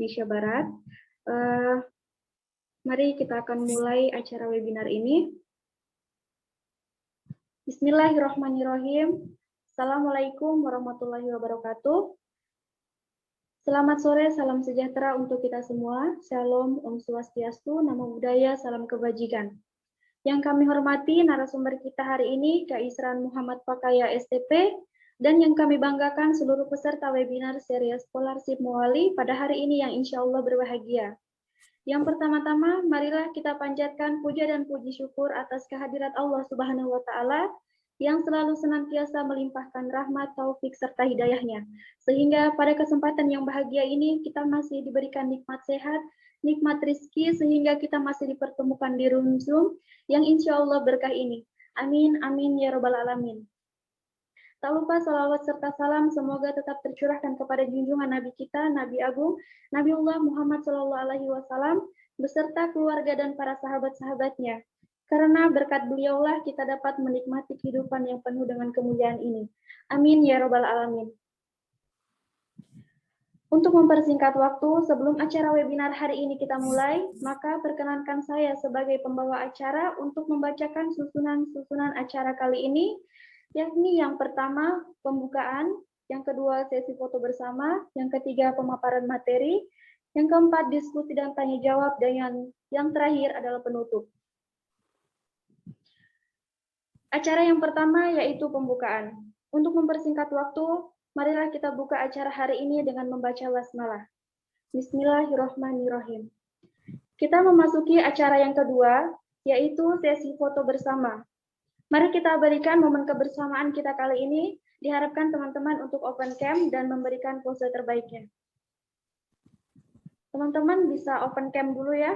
Indonesia Barat. Mari kita akan mulai acara webinar ini. Bismillahirrahmanirrahim. Assalamualaikum warahmatullahi wabarakatuh. Selamat sore, salam sejahtera untuk kita semua. Shalom, Om Swastiastu, Namo Buddhaya, salam kebajikan. Yang kami hormati narasumber kita hari ini, Kak Isran Muhammad Pakaya STP, dan yang kami banggakan seluruh peserta webinar seri Scholarship Muwali pada hari ini yang insya Allah berbahagia. Yang pertama-tama, marilah kita panjatkan puja dan puji syukur atas kehadirat Allah Subhanahu wa Ta'ala yang selalu senantiasa melimpahkan rahmat, taufik, serta hidayahnya. Sehingga pada kesempatan yang bahagia ini kita masih diberikan nikmat sehat, nikmat rizki, sehingga kita masih dipertemukan di room Zoom yang insya Allah berkah ini. Amin, amin, ya Rabbal Alamin. Tak lupa salawat serta salam semoga tetap tercurahkan kepada junjungan Nabi kita, Nabi Agung, Nabiullah Muhammad SAW, beserta keluarga dan para sahabat-sahabatnya. Karena berkat beliaulah kita dapat menikmati kehidupan yang penuh dengan kemuliaan ini. Amin ya Rabbal Alamin. Untuk mempersingkat waktu, sebelum acara webinar hari ini kita mulai, maka perkenankan saya sebagai pembawa acara untuk membacakan susunan acara kali ini, yakni yang pertama pembukaan, yang kedua sesi foto bersama, yang ketiga pemaparan materi, yang keempat diskusi dan tanya jawab, dan yang terakhir adalah penutup. Acara yang pertama yaitu pembukaan. Untuk mempersingkat waktu, marilah kita buka acara hari ini dengan membaca basmalah. Bismillahirrahmanirrahim. Kita memasuki acara yang kedua, yaitu sesi foto bersama. Mari kita berikan momen kebersamaan kita kali ini. Diharapkan teman-teman untuk open cam dan memberikan pose terbaiknya. Teman-teman bisa open cam dulu ya.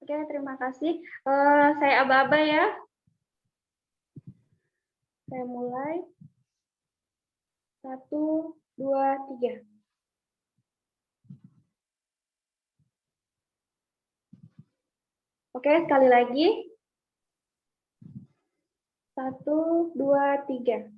Oke, terima kasih. Saya aba-aba ya. Saya mulai. 1, 2, 3. Oke, sekali lagi. 1, 2, 3.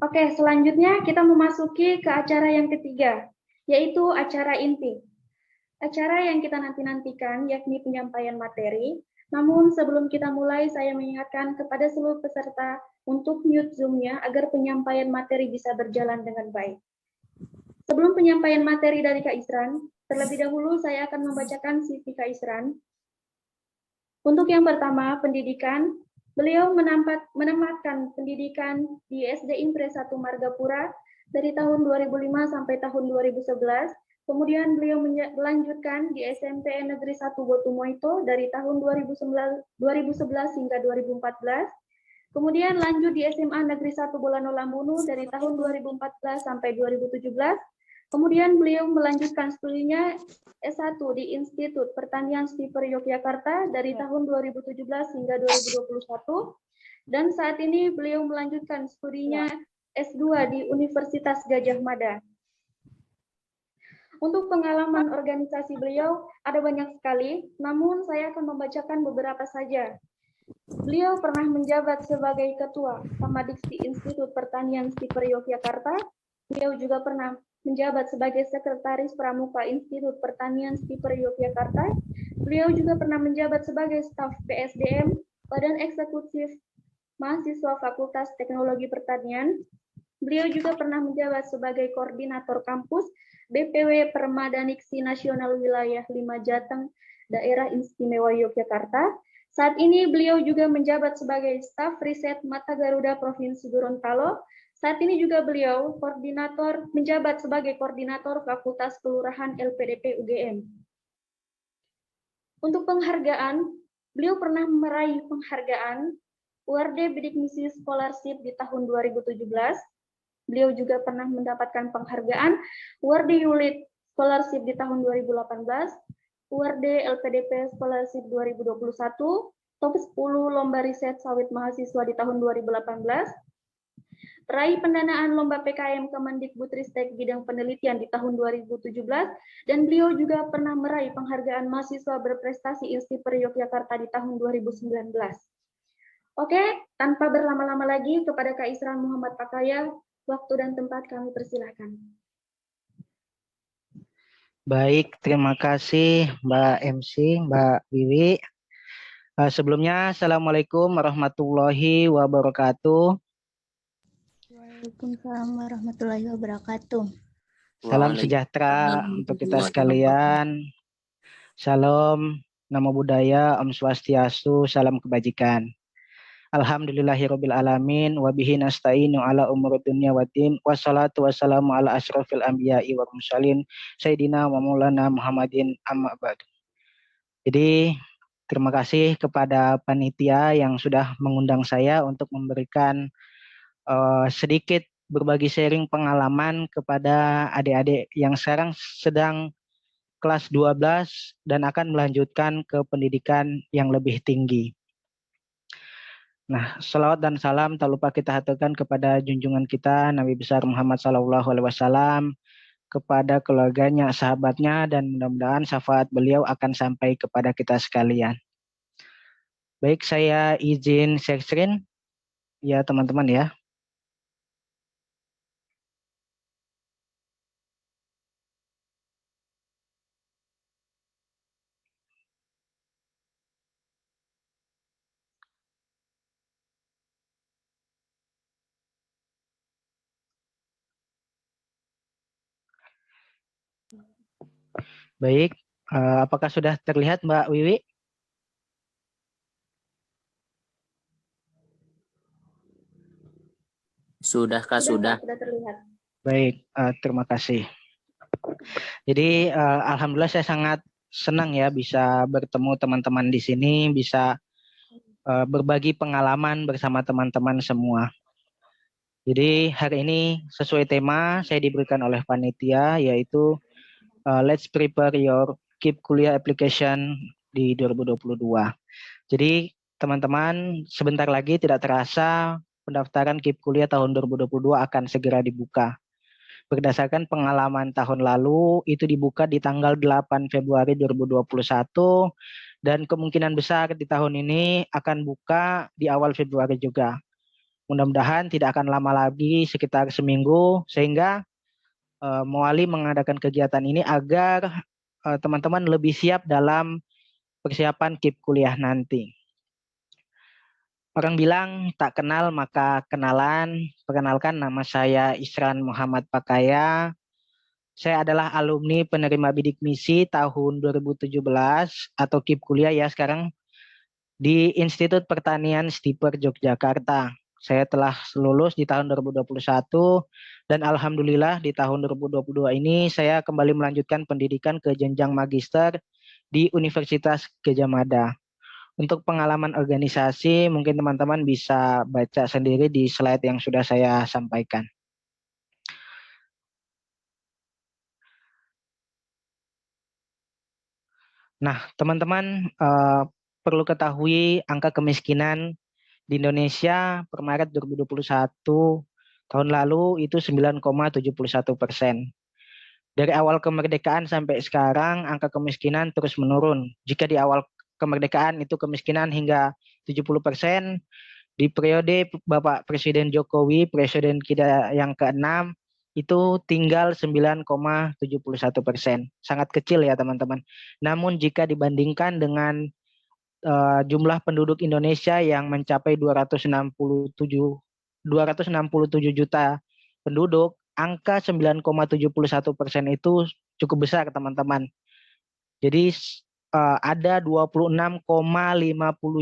Oke, selanjutnya kita memasuki ke acara yang ketiga, yaitu acara inti. Acara yang kita nanti-nantikan yakni penyampaian materi, namun sebelum kita mulai saya mengingatkan kepada seluruh peserta untuk mute Zoom-nya agar penyampaian materi bisa berjalan dengan baik. Sebelum penyampaian materi dari Kak Isran, terlebih dahulu saya akan membacakan CV Kak Isran. Untuk yang pertama, pendidikan. Beliau menamatkan pendidikan di SD Impres 1 Margapura dari tahun 2005 sampai tahun 2011. Kemudian beliau melanjutkan di SMP Negeri 1 Botumoito dari tahun 2011 hingga 2014. Kemudian lanjut di SMA Negeri 1 Bolano Lambunu dari tahun 2014 sampai 2017. Kemudian beliau melanjutkan studinya S1 di Institut Pertanian Stiper Yogyakarta dari tahun 2017 hingga 2021. Dan saat ini beliau melanjutkan studinya S2 di Universitas Gadjah Mada. Untuk pengalaman organisasi beliau ada banyak sekali, namun saya akan membacakan beberapa saja. Beliau pernah menjabat sebagai Ketua Samadiksi Institut Pertanian Stiper Yogyakarta. Beliau juga pernah menjabat sebagai Sekretaris Pramuka Institut Pertanian Stiper Yogyakarta. Beliau juga pernah menjabat sebagai staf PSDM, Badan Eksekutif Mahasiswa Fakultas Teknologi Pertanian. Beliau juga pernah menjabat sebagai Koordinator Kampus BPW Permadaniksi Nasional Wilayah 5 Jateng, Daerah Istimewa Yogyakarta. Saat ini beliau juga menjabat sebagai staf riset Mata Garuda Provinsi Gorontalo. Saat ini juga beliau menjabat sebagai koordinator Fakultas Kelurahan LPDP UGM. Untuk penghargaan, beliau pernah meraih penghargaan Award Bidik Misi Scholarship di tahun 2017. Beliau juga pernah mendapatkan penghargaan Awardee Youth Scholarship di tahun 2018, Awardee LPDP Scholarship 2021, top 10 lomba riset sawit mahasiswa di tahun 2018, raih pendanaan lomba PKM Kemendikbudristek bidang penelitian di tahun 2017, dan beliau juga pernah meraih penghargaan mahasiswa berprestasi Instiper Yogyakarta di tahun 2019. Oke, tanpa berlama-lama lagi, kepada Kak Isran Muhammad Pakaya, waktu dan tempat kami persilahkan. Baik, terima kasih Mbak MC, Mbak Wiwi. Sebelumnya, Assalamualaikum warahmatullahi wabarakatuh. Waalaikumsalam warahmatullahi wabarakatuh. Salam sejahtera untuk kita sekalian. Salam, namo buddhaya, Om Swastiastu, salam kebajikan. Alhamdulillahirabbil alamin wa bihi nasta'inu ala umuri dunya waddin wassalatu wassalamu ala asyrofil anbiya'i wal mursalin sayyidina wa maulana Muhammadin amma ba'du. Jadi terima kasih kepada panitia yang sudah mengundang saya untuk memberikan sedikit berbagi sharing pengalaman kepada adik-adik yang sekarang sedang kelas 12 dan akan melanjutkan ke pendidikan yang lebih tinggi. Nah, salawat dan salam tak lupa kita haturkan kepada junjungan kita Nabi besar Muhammad SAW, kepada keluarganya, sahabatnya, dan mudah-mudahan syafaat beliau akan sampai kepada kita sekalian. Baik, saya izin share screen ya teman-teman ya. Baik, apakah sudah terlihat Mbak Wiwi? Sudah Kak, sudah. Sudah terlihat. Baik, terima kasih. Jadi alhamdulillah saya sangat senang ya bisa bertemu teman-teman di sini, bisa berbagi pengalaman bersama teman-teman semua. Jadi hari ini sesuai tema saya diberikan oleh panitia yaitu Let's Prepare Your KIP Kuliah Application di 2022. Jadi teman-teman sebentar lagi tidak terasa pendaftaran KIP Kuliah tahun 2022 akan segera dibuka. Berdasarkan pengalaman tahun lalu itu dibuka di tanggal 8 Februari 2021 dan kemungkinan besar di tahun ini akan buka di awal Februari juga. Mudah-mudahan tidak akan lama lagi, sekitar seminggu, sehingga Muali mengadakan kegiatan ini agar teman-teman lebih siap dalam persiapan KIP kuliah nanti. Orang bilang tak kenal maka kenalan. Perkenalkan, nama saya Isran Muhammad Pakaya. Saya adalah alumni penerima bidik misi tahun 2017 atau KIP kuliah ya sekarang di Institut Pertanian Stiper Yogyakarta. Saya telah lulus di tahun 2021 dan alhamdulillah di tahun 2022 ini saya kembali melanjutkan pendidikan ke jenjang magister di Universitas Gadjah Mada. Untuk pengalaman organisasi mungkin teman-teman bisa baca sendiri di slide yang sudah saya sampaikan. Nah, teman-teman perlu ketahui angka kemiskinan di Indonesia per Maret 2021 tahun lalu itu 9,71%. Dari awal kemerdekaan sampai sekarang angka kemiskinan terus menurun. Jika di awal kemerdekaan itu kemiskinan hingga 70%, di periode Bapak Presiden Jokowi, Presiden kita yang ke-6, itu tinggal 9,71%. Sangat kecil ya teman-teman. Namun jika dibandingkan dengan jumlah penduduk Indonesia yang mencapai 267 juta penduduk, angka 9,71% itu cukup besar teman-teman. Jadi ada 26,50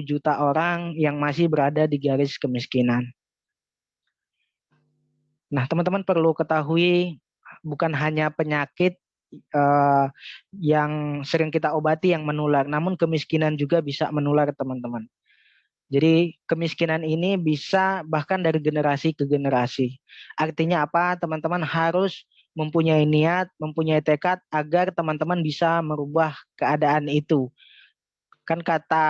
juta orang yang masih berada di garis kemiskinan. Nah, teman-teman perlu ketahui bukan hanya penyakit yang sering kita obati yang menular, namun kemiskinan juga bisa menular teman-teman. Jadi kemiskinan ini bisa bahkan dari generasi ke generasi. Artinya apa? Teman-teman harus mempunyai niat, mempunyai tekad agar teman-teman bisa merubah keadaan itu. Kan kata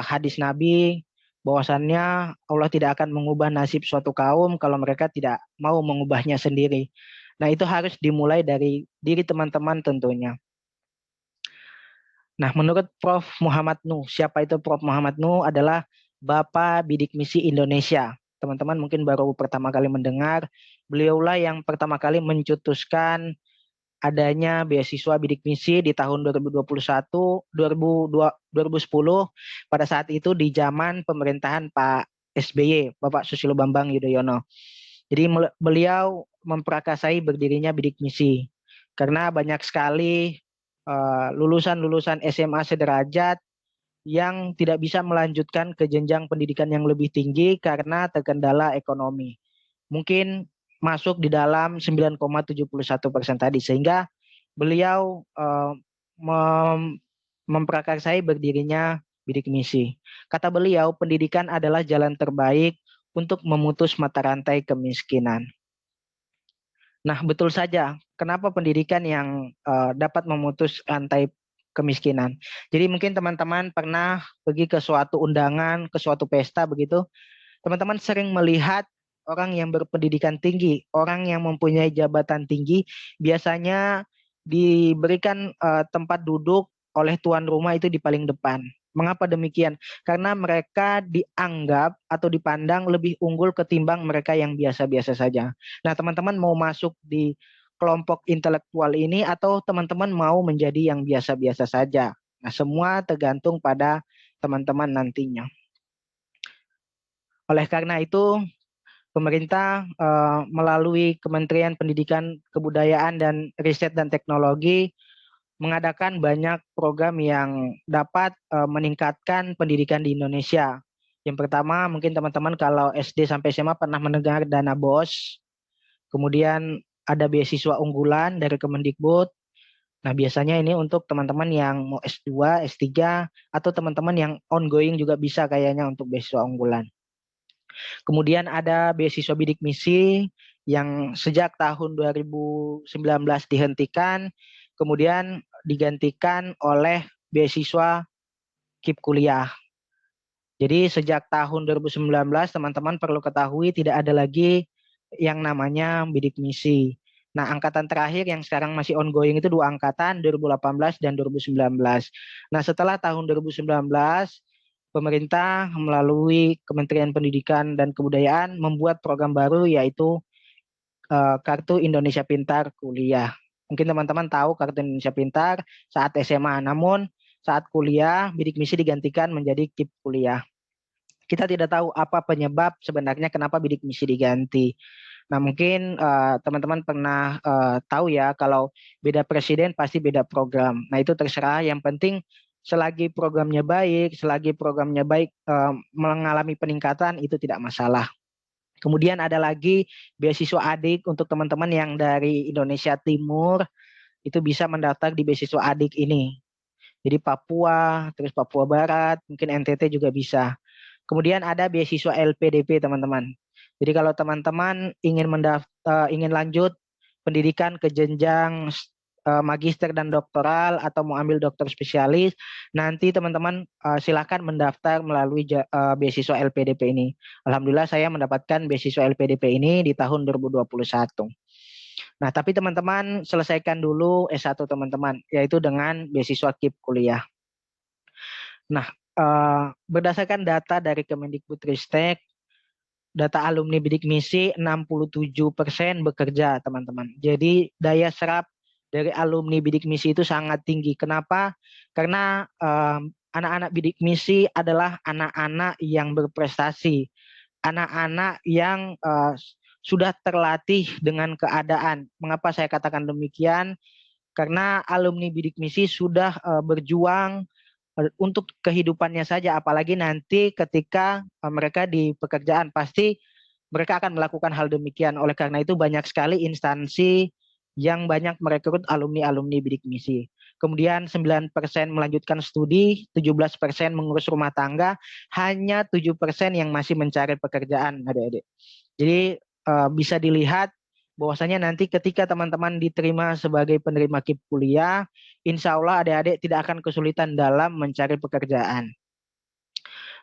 hadis Nabi bahwasannya Allah tidak akan mengubah nasib suatu kaum kalau mereka tidak mau mengubahnya sendiri. Nah, itu harus dimulai dari diri teman-teman tentunya. Nah, menurut Prof. Muhammad Nuh, siapa itu Prof. Muhammad Nuh? Adalah Bapak Bidik Misi Indonesia. Teman-teman mungkin baru pertama kali mendengar, beliaulah yang pertama kali mencetuskan adanya beasiswa bidik misi di tahun 2021, 2010, pada saat itu di zaman pemerintahan Pak SBY, Bapak Susilo Bambang Yudhoyono. Jadi beliau memprakarsai berdirinya bidik misi karena banyak sekali lulusan-lulusan SMA sederajat yang tidak bisa melanjutkan ke jenjang pendidikan yang lebih tinggi karena terkendala ekonomi. Mungkin masuk di dalam 9,71% tadi, sehingga beliau memprakarsai berdirinya bidik misi. Kata beliau, pendidikan adalah jalan terbaik untuk memutus mata rantai kemiskinan. Nah, betul saja. Kenapa pendidikan yang dapat memutus rantai kemiskinan? Jadi mungkin teman-teman pernah pergi ke suatu undangan, ke suatu pesta begitu. Teman-teman sering melihat orang yang berpendidikan tinggi, orang yang mempunyai jabatan tinggi, biasanya diberikan tempat duduk oleh tuan rumah itu di paling depan. Mengapa demikian? Karena mereka dianggap atau dipandang lebih unggul ketimbang mereka yang biasa-biasa saja. Nah, teman-teman mau masuk di kelompok intelektual ini atau teman-teman mau menjadi yang biasa-biasa saja? Nah, semua tergantung pada teman-teman nantinya. Oleh karena itu, pemerintah melalui Kementerian Pendidikan, Kebudayaan, dan Riset dan Teknologi mengadakan banyak program yang dapat meningkatkan pendidikan di Indonesia. Yang pertama, mungkin teman-teman kalau SD sampai SMA pernah mendengar dana BOS. Kemudian ada beasiswa unggulan dari Kemendikbud. Nah, biasanya ini untuk teman-teman yang mau S2, S3, atau teman-teman yang ongoing juga bisa kayaknya untuk beasiswa unggulan. Kemudian ada beasiswa bidik misi yang sejak tahun 2019 dihentikan, kemudian digantikan oleh beasiswa KIP kuliah. Jadi sejak tahun 2019 teman-teman perlu ketahui tidak ada lagi yang namanya bidik misi. Nah, angkatan terakhir yang sekarang masih ongoing itu 2 angkatan, 2018 dan 2019. Nah, setelah tahun 2019, pemerintah melalui Kementerian Pendidikan dan Kebudayaan membuat program baru yaitu Kartu Indonesia Pintar Kuliah. Mungkin teman-teman tahu Kartu Indonesia Pintar saat SMA, namun saat kuliah bidik misi digantikan menjadi KIP kuliah. Kita tidak tahu apa penyebab sebenarnya kenapa bidik misi diganti. Nah, mungkin teman-teman pernah tahu ya kalau beda presiden pasti beda program. Nah, itu terserah, yang penting selagi programnya baik, mengalami peningkatan itu tidak masalah. Kemudian ada lagi beasiswa adik untuk teman-teman yang dari Indonesia Timur, itu bisa mendaftar di beasiswa adik ini. Jadi Papua, terus Papua Barat, mungkin NTT juga bisa. Kemudian ada beasiswa LPDP teman-teman. Jadi kalau teman-teman ingin lanjut pendidikan ke jenjang magister dan doktoral atau mau ambil dokter spesialis, nanti teman-teman silakan mendaftar melalui beasiswa LPDP ini. Alhamdulillah saya mendapatkan beasiswa LPDP ini di tahun 2021. Nah, tapi teman-teman selesaikan dulu S1 teman-teman, yaitu dengan beasiswa KIP kuliah. Nah, berdasarkan data dari Kemendikbudristek, data alumni bidik misi 67% bekerja teman-teman. Jadi daya serap dari alumni bidik misi itu sangat tinggi. Kenapa? Karena anak-anak bidik misi adalah anak-anak yang berprestasi, anak-anak yang sudah terlatih dengan keadaan. Mengapa saya katakan demikian? Karena alumni bidik misi sudah berjuang untuk kehidupannya saja, apalagi nanti ketika mereka di pekerjaan pasti mereka akan melakukan hal demikian. Oleh karena itu banyak sekali instansi yang banyak merekrut alumni-alumni bidik misi. kemudian 9% melanjutkan studi, 17% mengurus rumah tangga, hanya 7% yang masih mencari pekerjaan, adik-adik. Jadi bisa dilihat bahwasanya nanti ketika teman-teman diterima sebagai penerima KIP kuliah, insya Allah adik-adik tidak akan kesulitan dalam mencari pekerjaan.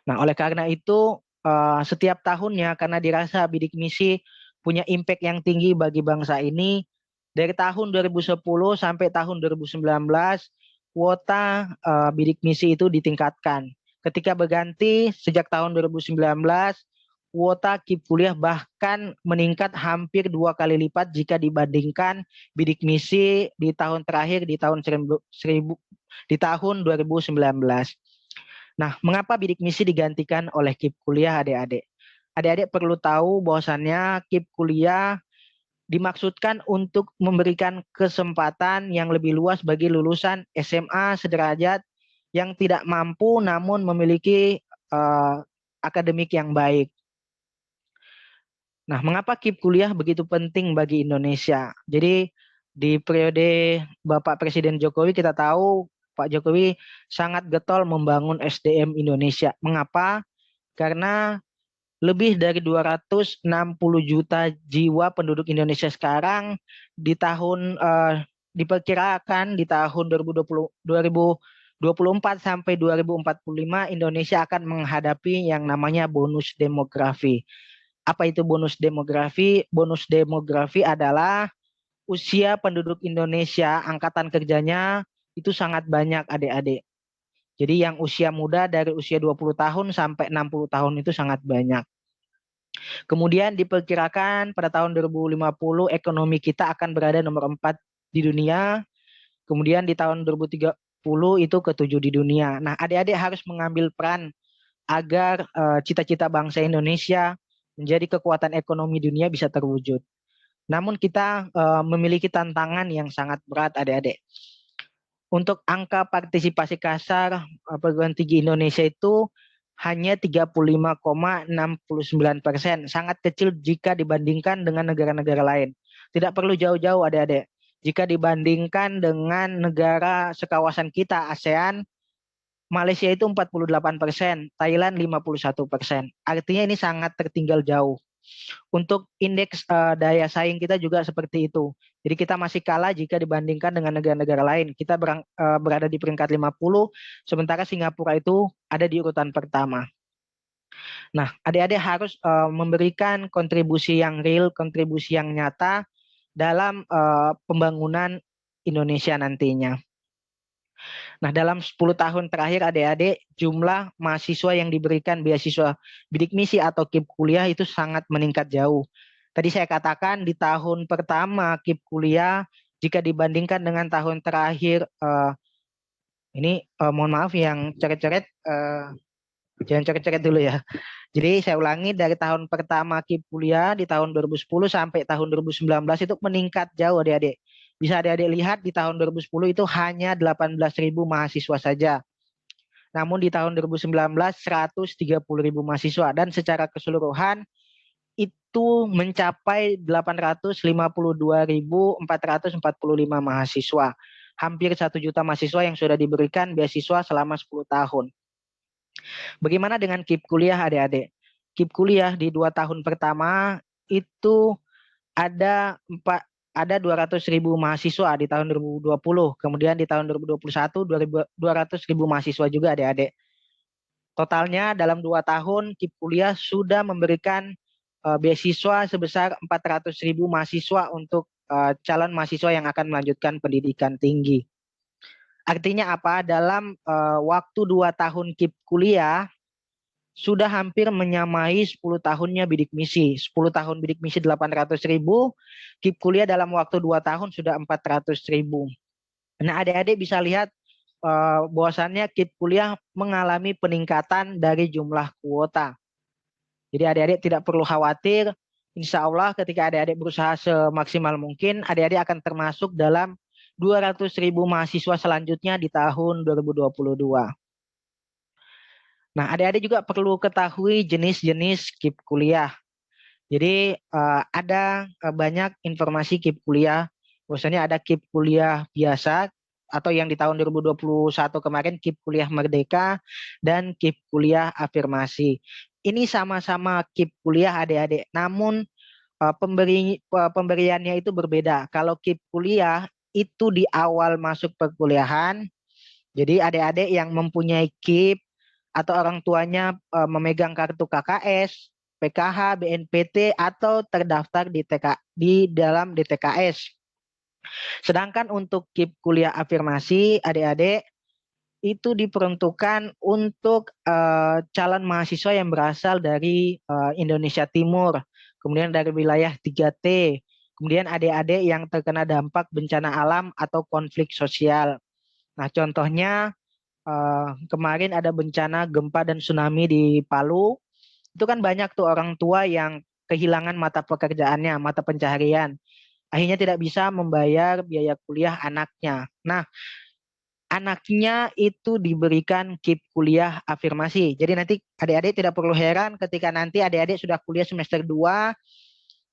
Nah, oleh karena itu setiap tahunnya karena dirasa bidik misi punya impact yang tinggi bagi bangsa ini, dari tahun 2010 sampai tahun 2019 kuota bidik misi itu ditingkatkan. Ketika berganti sejak tahun 2019 kuota KIP kuliah bahkan meningkat hampir 2 kali lipat jika dibandingkan bidik misi di tahun terakhir di tahun 2019. Nah, mengapa bidik misi digantikan oleh KIP kuliah, adik-adik? Adik-adik perlu tahu bahwasannya KIP kuliah dimaksudkan untuk memberikan kesempatan yang lebih luas bagi lulusan SMA sederajat yang tidak mampu namun memiliki akademik yang baik. Nah, mengapa KIP kuliah begitu penting bagi Indonesia? Jadi di periode Bapak Presiden Jokowi kita tahu Pak Jokowi sangat getol membangun SDM Indonesia. Mengapa? Karena lebih dari 260 juta jiwa penduduk Indonesia sekarang diperkirakan di tahun 2024 sampai 2045 Indonesia akan menghadapi yang namanya bonus demografi. Apa itu bonus demografi? Bonus demografi adalah usia penduduk Indonesia, angkatan kerjanya itu sangat banyak, adik-adik. Jadi yang usia muda dari usia 20 tahun sampai 60 tahun itu sangat banyak. Kemudian diperkirakan pada tahun 2050 ekonomi kita akan berada nomor 4 di dunia. Kemudian di tahun 2030 itu ke-7 di dunia. Nah, adik-adik harus mengambil peran agar cita-cita bangsa Indonesia menjadi kekuatan ekonomi dunia bisa terwujud. Namun kita memiliki tantangan yang sangat berat, adik-adik. Untuk angka partisipasi kasar perguruan tinggi Indonesia itu hanya 35,69%, sangat kecil jika dibandingkan dengan negara-negara lain. Tidak perlu jauh-jauh, adik-adik. Jika dibandingkan dengan negara sekawasan kita, ASEAN, Malaysia itu 48%, Thailand 51%. Artinya ini sangat tertinggal jauh. Untuk indeks daya saing kita juga seperti itu. Jadi kita masih kalah jika dibandingkan dengan negara-negara lain. Kita berada di peringkat 50, sementara Singapura itu ada di urutan pertama. Nah, adik-adik harus memberikan kontribusi yang real, kontribusi yang nyata dalam pembangunan Indonesia nantinya. Nah, dalam 10 tahun terakhir adik-adik jumlah mahasiswa yang diberikan beasiswa bidik misi atau KIP kuliah itu sangat meningkat jauh. Tadi saya katakan di tahun pertama KIP kuliah jika dibandingkan dengan tahun terakhir mohon maaf yang coret-coret jangan coret-coret dulu ya. Jadi saya ulangi, dari tahun pertama KIP kuliah di tahun 2010 sampai tahun 2019 itu meningkat jauh, adik-adik. Bisa adik-adik lihat di tahun 2010 itu hanya 18.000 mahasiswa saja. Namun di tahun 2019 130.000 mahasiswa dan secara keseluruhan itu mencapai 852.445 mahasiswa. Hampir 1 juta mahasiswa yang sudah diberikan beasiswa selama 10 tahun. Bagaimana dengan KIP kuliah, adik-adik? KIP kuliah di 2 tahun pertama itu ada 200.000 mahasiswa di tahun 2020, kemudian di tahun 2021 200.000 mahasiswa juga, adik-adik. Totalnya dalam 2 tahun KIP kuliah sudah memberikan beasiswa sebesar 400.000 mahasiswa untuk calon mahasiswa yang akan melanjutkan pendidikan tinggi. Artinya apa? Dalam waktu 2 tahun KIP kuliah sudah hampir menyamai 10 tahunnya bidik misi. 10 tahun bidik misi 800.000, KIP kuliah dalam waktu 2 tahun sudah 400.000. Nah, adik-adik bisa lihat bahwasannya KIP kuliah mengalami peningkatan dari jumlah kuota. Jadi adik-adik tidak perlu khawatir. Insya Allah ketika adik-adik berusaha semaksimal mungkin, adik-adik akan termasuk dalam 200.000 mahasiswa selanjutnya di tahun 2022. Nah, adik-adik juga perlu ketahui jenis-jenis KIP kuliah. Jadi ada banyak informasi KIP kuliah. Biasanya ada KIP kuliah biasa, atau yang di tahun 2021 kemarin KIP Kuliah Merdeka dan KIP Kuliah Afirmasi. Ini sama-sama KIP Kuliah adik-adik, namun pemberiannya itu berbeda. Kalau KIP Kuliah itu di awal masuk perkuliahan, jadi adik-adik yang mempunyai KIP atau orang tuanya memegang kartu KKS, PKH, BNPT atau terdaftar di dalam DTKS. Sedangkan untuk KIP Kuliah Afirmasi adik-adik itu diperuntukkan untuk calon mahasiswa yang berasal dari Indonesia Timur, kemudian dari wilayah 3T, kemudian adik-adik yang terkena dampak bencana alam atau konflik sosial. Nah, contohnya kemarin ada bencana gempa dan tsunami di Palu. Itu kan banyak tuh orang tua yang kehilangan mata pekerjaannya, mata pencaharian. Akhirnya tidak bisa membayar biaya kuliah anaknya. Nah, anaknya itu diberikan KIP Kuliah Afirmasi. Jadi nanti adik-adik tidak perlu heran ketika nanti adik-adik sudah kuliah semester 2,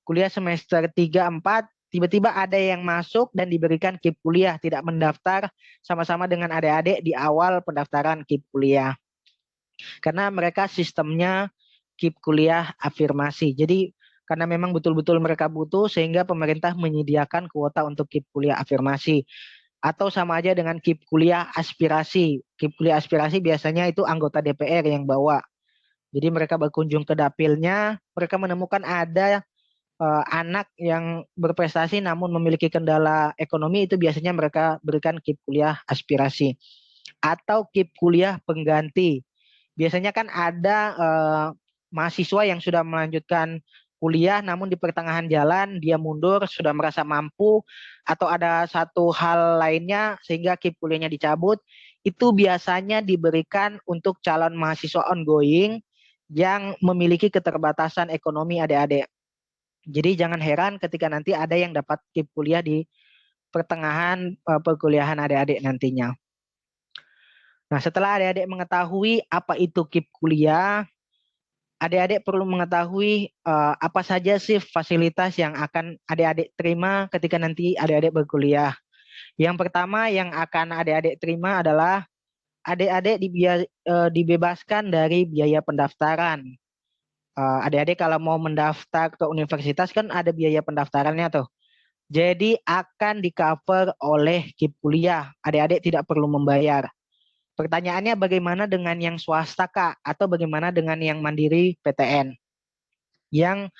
kuliah semester 3, 4, tiba-tiba ada yang masuk dan diberikan KIP Kuliah, tidak mendaftar sama-sama dengan adik-adik di awal pendaftaran KIP Kuliah. Karena mereka sistemnya KIP Kuliah Afirmasi. Jadi karena memang betul-betul mereka butuh sehingga pemerintah menyediakan kuota untuk KIP Kuliah Afirmasi. Atau sama aja dengan KIP Kuliah Aspirasi. KIP Kuliah Aspirasi biasanya itu anggota DPR yang bawa. Jadi mereka berkunjung ke dapilnya, mereka menemukan ada anak yang berprestasi namun memiliki kendala ekonomi, itu biasanya mereka berikan KIP Kuliah Aspirasi. Atau KIP Kuliah Pengganti. Biasanya kan ada mahasiswa yang sudah melanjutkan kuliah namun di pertengahan jalan dia mundur, sudah merasa mampu atau ada satu hal lainnya sehingga KIP kuliahnya dicabut. Itu biasanya diberikan untuk calon mahasiswa ongoing yang memiliki keterbatasan ekonomi adik-adik. Jadi jangan heran ketika nanti ada yang dapat KIP kuliah di pertengahan perkuliahan adik-adik nantinya. Nah, setelah adik-adik mengetahui apa itu KIP kuliah, adik-adik perlu mengetahui apa saja sih fasilitas yang akan adik-adik terima ketika nanti adik-adik berkuliah. Yang pertama yang akan adik-adik terima adalah adik-adik dibebaskan dari biaya pendaftaran. Adik-adik kalau mau mendaftar ke universitas kan ada biaya pendaftarannya tuh. Jadi akan di-cover oleh KIP kuliah. Adik-adik tidak perlu membayar. Pertanyaannya bagaimana dengan yang swasta Kak? Atau bagaimana dengan yang mandiri PTN? Yang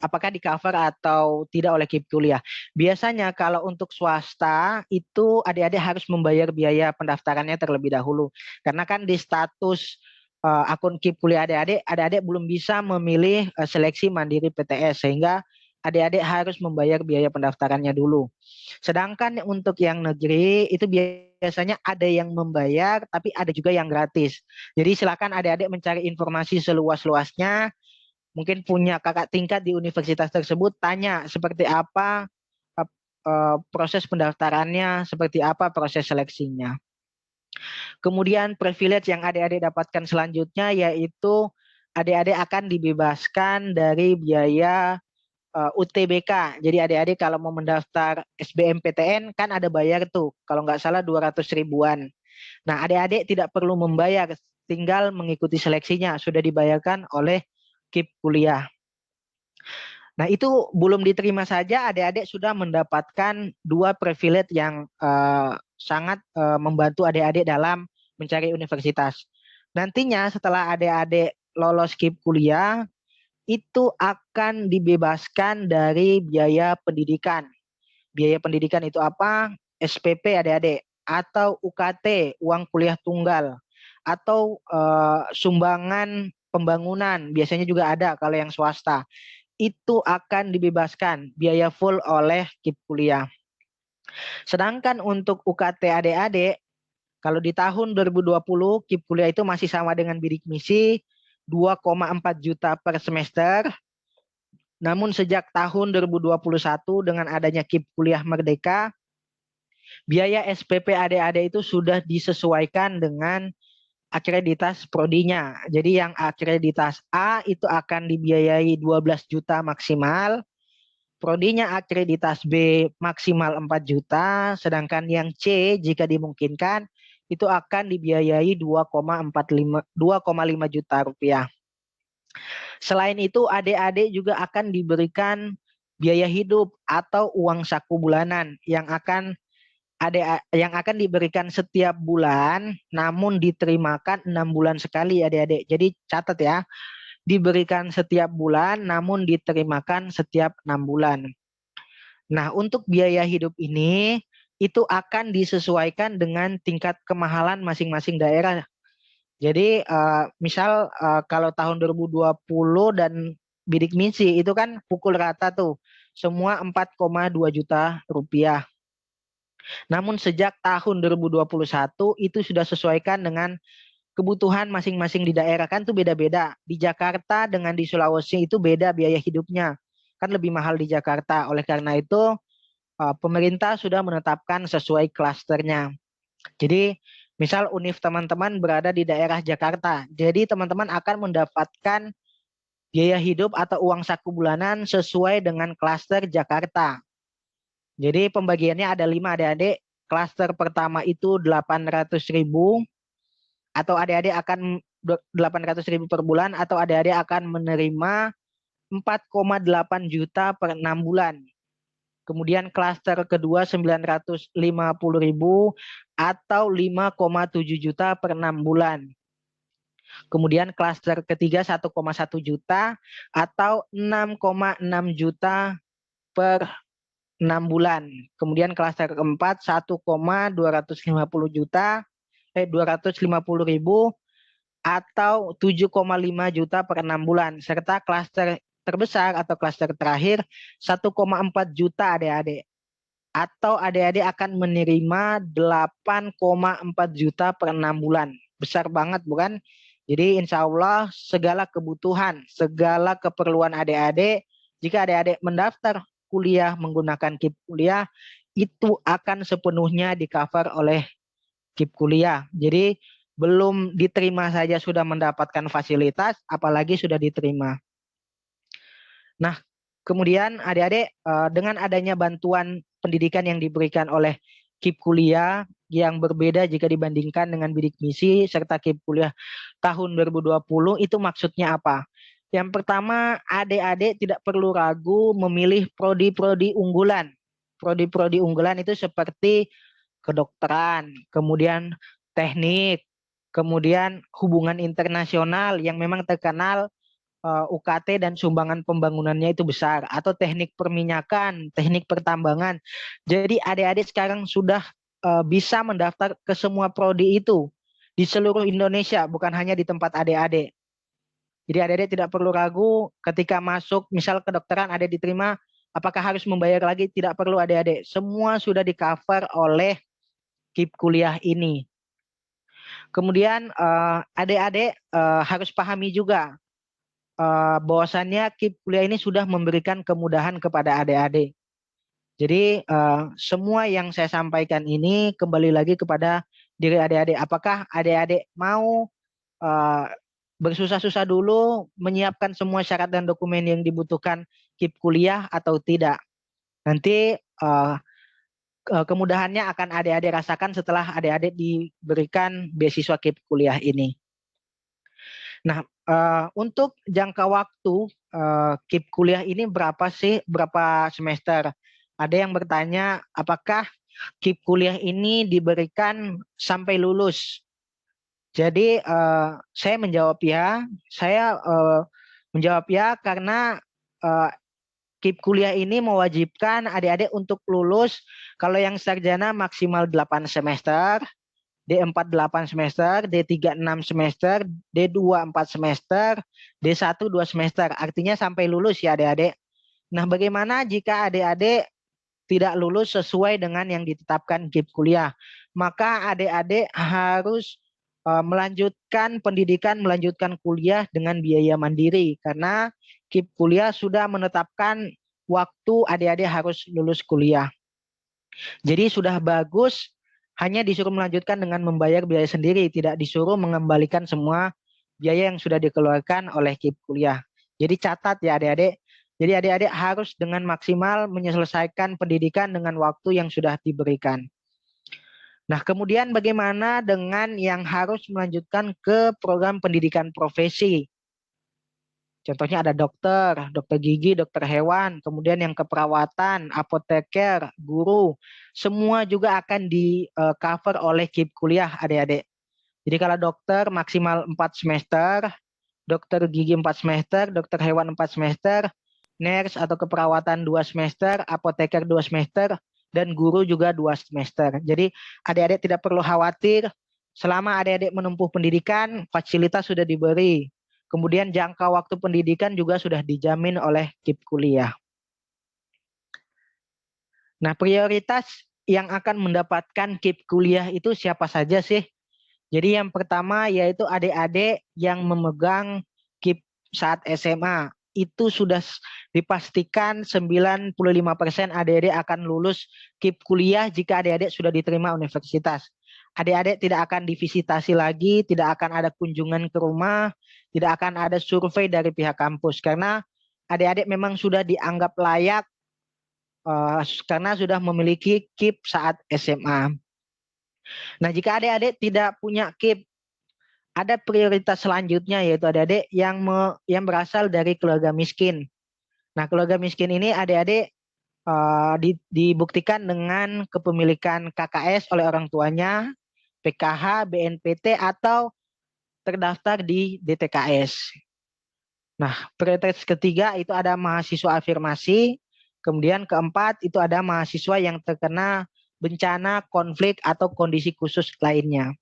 apakah di-cover atau tidak oleh KIP kuliah? Biasanya kalau untuk swasta itu adik-adik harus membayar biaya pendaftarannya terlebih dahulu. Karena kan di status akun KIP kuliah adik-adik belum bisa memilih seleksi mandiri PTS sehingga adik-adik harus membayar biaya pendaftarannya dulu. Sedangkan untuk yang negeri itu biasanya ada yang membayar tapi ada juga yang gratis. Jadi silakan adik-adik mencari informasi seluas-luasnya. Mungkin punya kakak tingkat di universitas tersebut, tanya seperti apa proses pendaftarannya, seperti apa proses seleksinya. Kemudian privilege yang adik-adik dapatkan selanjutnya yaitu adik-adik akan dibebaskan dari biaya UTBK. Jadi adik-adik kalau mau mendaftar SBMPTN kan ada bayar tuh, kalau nggak salah 200 ribuan. Nah, adik-adik tidak perlu membayar, tinggal mengikuti seleksinya, sudah dibayarkan oleh KIP kuliah. Nah, itu belum diterima saja adik-adik sudah mendapatkan 2 privilege yang sangat membantu adik-adik dalam mencari universitas. Nantinya setelah adik-adik lolos KIP kuliah, itu akan dibebaskan dari biaya pendidikan. Biaya pendidikan itu apa? SPP adik-adik, atau UKT, uang kuliah tunggal, atau sumbangan pembangunan, biasanya juga ada kalau yang swasta. Itu akan dibebaskan biaya full oleh KIP kuliah. Sedangkan untuk UKT adik-adik, kalau di tahun 2020 KIP kuliah itu masih sama dengan bidik misi, 2,4 juta per semester. Namun sejak tahun 2021 dengan adanya KIP Kuliah Merdeka, biaya SPP adik-adik itu sudah disesuaikan dengan akreditas prodinya. Jadi yang akreditas A itu akan dibiayai 12 juta maksimal. prodinya akreditas B maksimal 4 juta, sedangkan yang C jika dimungkinkan itu akan dibiayai 2,5 juta rupiah. Selain itu, adik-adik juga akan diberikan biaya hidup atau uang saku bulanan yang akan diberikan setiap bulan, namun diterimakan 6 bulan sekali adik-adik. Jadi catat ya, diberikan setiap bulan, namun diterimakan setiap 6 bulan. Nah, untuk biaya hidup ini itu akan disesuaikan dengan tingkat kemahalan masing-masing daerah. Jadi misal kalau tahun 2020 dan bidik misi itu kan pukul rata tuh, semua 4,2 juta rupiah. Namun sejak tahun 2021 itu sudah sesuaikan dengan kebutuhan masing-masing di daerah, kan tuh beda-beda. Di Jakarta dengan di Sulawesi itu beda biaya hidupnya. Kan lebih mahal di Jakarta. Oleh karena itu pemerintah sudah menetapkan sesuai klasternya. Jadi misal univ teman-teman berada di daerah Jakarta. Jadi teman-teman akan mendapatkan biaya hidup atau uang saku bulanan sesuai dengan klaster Jakarta. Jadi pembagiannya ada 5 adik-adik. Klaster pertama itu 800.000 atau adik-adik akan 800.000 per bulan, atau adik-adik akan menerima 4,8 juta per 6 bulan. Kemudian klaster kedua 950.000 atau 5,7 juta per 6 bulan. Kemudian klaster ketiga 1,1 juta atau 6,6 juta per 6 bulan. Kemudian klaster keempat 250.000 atau 7,5 juta per 6 bulan. Serta klaster terbesar atau klaster terakhir 1,4 juta adik-adik. Atau adik-adik akan menerima 8,4 juta per 6 bulan. Besar banget bukan? Jadi insya Allah segala kebutuhan, segala keperluan adik-adik, jika adik-adik mendaftar kuliah menggunakan KIP kuliah, itu akan sepenuhnya di-cover oleh KIP kuliah. Jadi belum diterima saja sudah mendapatkan fasilitas, apalagi sudah diterima. Nah, kemudian adik-adik dengan adanya bantuan pendidikan yang diberikan oleh KIP kuliah yang berbeda jika dibandingkan dengan bidik misi serta KIP kuliah tahun 2020, itu maksudnya apa? Yang pertama, adik-adik tidak perlu ragu memilih prodi-prodi unggulan. Prodi-prodi unggulan itu seperti kedokteran, kemudian teknik, kemudian hubungan internasional yang memang terkenal UKT dan sumbangan pembangunannya itu besar, atau teknik perminyakan, teknik pertambangan. Jadi adik-adik sekarang sudah bisa mendaftar ke semua prodi itu di seluruh Indonesia, bukan hanya di tempat adik-adik. Jadi adik-adik tidak perlu ragu ketika masuk misal kedokteran ada diterima, apakah harus membayar lagi? Tidak perlu adik-adik. Semua sudah di-cover oleh KIP kuliah ini. Kemudian adik-adik harus pahami juga bahwasannya KIP kuliah ini sudah memberikan kemudahan kepada adik-adik. Jadi semua yang saya sampaikan ini kembali lagi kepada diri adik-adik. Apakah adik-adik mau bersusah-susah dulu menyiapkan semua syarat dan dokumen yang dibutuhkan KIP kuliah atau tidak? Nanti kemudahannya akan adik-adik rasakan setelah adik-adik diberikan beasiswa KIP kuliah ini. Nah, untuk jangka waktu KIP kuliah ini berapa semester? Ada yang bertanya apakah KIP kuliah ini diberikan sampai lulus? Jadi saya menjawab ya. Saya menjawab ya karena KIP kuliah ini mewajibkan adik-adik untuk lulus. Kalau yang sarjana maksimal 8 semester, D4 8 semester, D3 6 semester, D2 4 semester, D1 2 semester. Artinya sampai lulus ya adik-adik. Nah, bagaimana jika adik-adik tidak lulus sesuai dengan yang ditetapkan KIP kuliah? Maka adik-adik harus melanjutkan pendidikan, melanjutkan kuliah dengan biaya mandiri. Karena KIP kuliah sudah menetapkan waktu adik-adik harus lulus kuliah. Jadi sudah bagus hanya disuruh melanjutkan dengan membayar biaya sendiri, tidak disuruh mengembalikan semua biaya yang sudah dikeluarkan oleh KIP kuliah. Jadi catat ya adik-adik, Jadi adik-adik harus dengan maksimal menyelesaikan pendidikan dengan waktu yang sudah diberikan. Nah, kemudian bagaimana dengan yang harus melanjutkan ke program pendidikan profesi? Contohnya ada dokter, dokter gigi, dokter hewan, kemudian yang keperawatan, apoteker, guru, semua juga akan di cover oleh KIP kuliah adik-adik. Jadi kalau dokter maksimal 4 semester, dokter gigi 4 semester, dokter hewan 4 semester, nurse atau keperawatan 2 semester, apoteker 2 semester, dan guru juga 2 semester. Jadi adik-adik tidak perlu khawatir, selama adik-adik menempuh pendidikan, fasilitas sudah diberi. Kemudian jangka waktu pendidikan juga sudah dijamin oleh KIP kuliah. Nah, prioritas yang akan mendapatkan KIP kuliah itu siapa saja sih? Jadi yang pertama yaitu adik-adik yang memegang KIP saat SMA. Itu sudah dipastikan 95% adik-adik akan lulus KIP kuliah jika adik-adik sudah diterima universitas. Adik-adik tidak akan divisitasi lagi, tidak akan ada kunjungan ke rumah, tidak akan ada survei dari pihak kampus. Karena adik-adik memang sudah dianggap layak karena sudah memiliki KIP saat SMA. Nah, jika adik-adik tidak punya KIP, ada prioritas selanjutnya yaitu adik-adik yang berasal dari keluarga miskin. Nah, keluarga miskin ini adik-adik dibuktikan dengan kepemilikan KKS oleh orang tuanya, PKH, BNPT, atau terdaftar di DTKS. Nah, prioritas ketiga itu ada mahasiswa afirmasi. Kemudian keempat itu ada mahasiswa yang terkena bencana, konflik, atau kondisi khusus lainnya.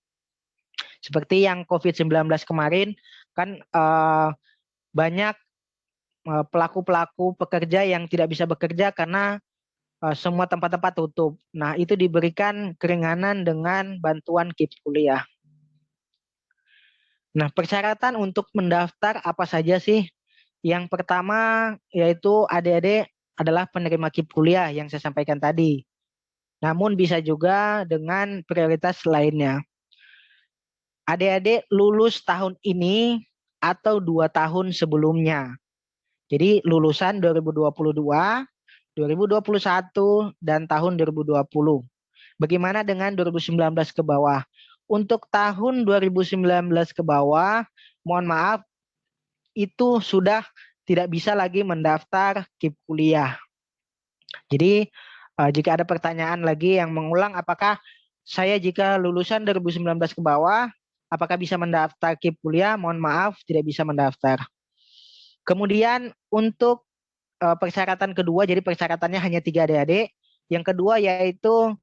Seperti yang COVID-19 kemarin, kan banyak pelaku-pelaku pekerja yang tidak bisa bekerja karena semua tempat-tempat tutup. Nah, itu diberikan keringanan dengan bantuan KIP kuliah. Nah, persyaratan untuk mendaftar apa saja sih? Yang pertama yaitu adik-adik adalah penerima KIP kuliah yang saya sampaikan tadi. Namun bisa juga dengan prioritas lainnya. Adik-adik lulus tahun ini atau 2 tahun sebelumnya. Jadi lulusan 2022, 2021, dan tahun 2020. Bagaimana dengan 2019 ke bawah? Untuk tahun 2019 ke bawah, mohon maaf, itu sudah tidak bisa lagi mendaftar KIP kuliah. Jadi jika ada pertanyaan lagi yang mengulang, apakah saya jika lulusan 2019 ke bawah, apakah bisa mendaftar KIP kuliah? Mohon maaf, tidak bisa mendaftar. Kemudian untuk persyaratan kedua, jadi persyaratannya hanya 3 adik-adik. Yang kedua yaitu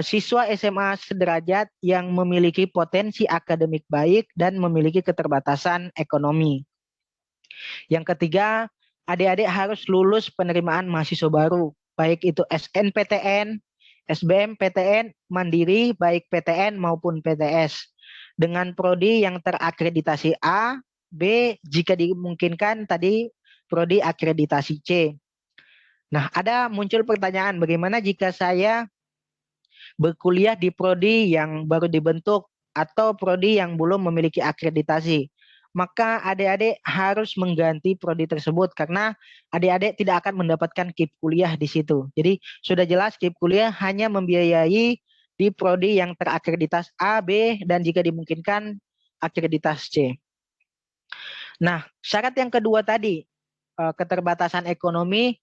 siswa SMA sederajat yang memiliki potensi akademik baik dan memiliki keterbatasan ekonomi. Yang ketiga, adik-adik harus lulus penerimaan mahasiswa baru, baik itu SNPTN, SBMPTN, Mandiri, baik PTN maupun PTS. Dengan prodi yang terakreditasi A, B, jika dimungkinkan tadi prodi akreditasi C. Nah, ada muncul pertanyaan, bagaimana jika saya berkuliah di prodi yang baru dibentuk atau prodi yang belum memiliki akreditasi? Maka adik-adik harus mengganti prodi tersebut karena adik-adik tidak akan mendapatkan KIP kuliah di situ. Jadi sudah jelas KIP kuliah hanya membiayai di prodi yang terakreditas A, B, dan jika dimungkinkan akreditas C. Nah, syarat yang kedua tadi, keterbatasan ekonomi,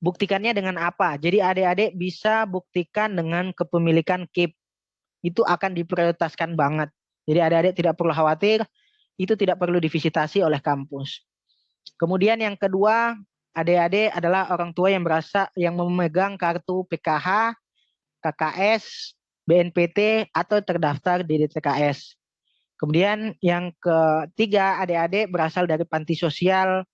buktikannya dengan apa? Jadi adik-adik bisa buktikan dengan kepemilikan KIP. Itu akan diprioritaskan banget. Jadi adik-adik tidak perlu khawatir, itu tidak perlu divisitasi oleh kampus. Kemudian yang kedua, adik-adik adalah orang tua yang memegang kartu PKH, KKS, BNPT, atau terdaftar di DTKS. Kemudian yang ketiga, adik-adik berasal dari panti sosial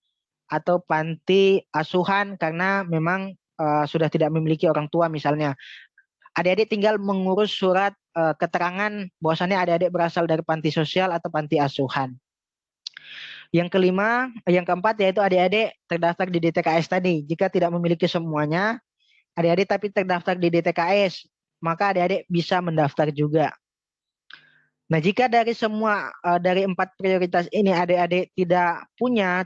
atau panti asuhan karena memang sudah tidak memiliki orang tua misalnya. Adik-adik tinggal mengurus surat keterangan bahwasannya adik-adik berasal dari panti sosial atau panti asuhan. Yang keempat yaitu adik-adik terdaftar di DTKS tadi. Jika tidak memiliki semuanya, adik-adik tapi terdaftar di DTKS, maka adik-adik bisa mendaftar juga. Nah, jika dari 4 prioritas ini adik-adik tidak punya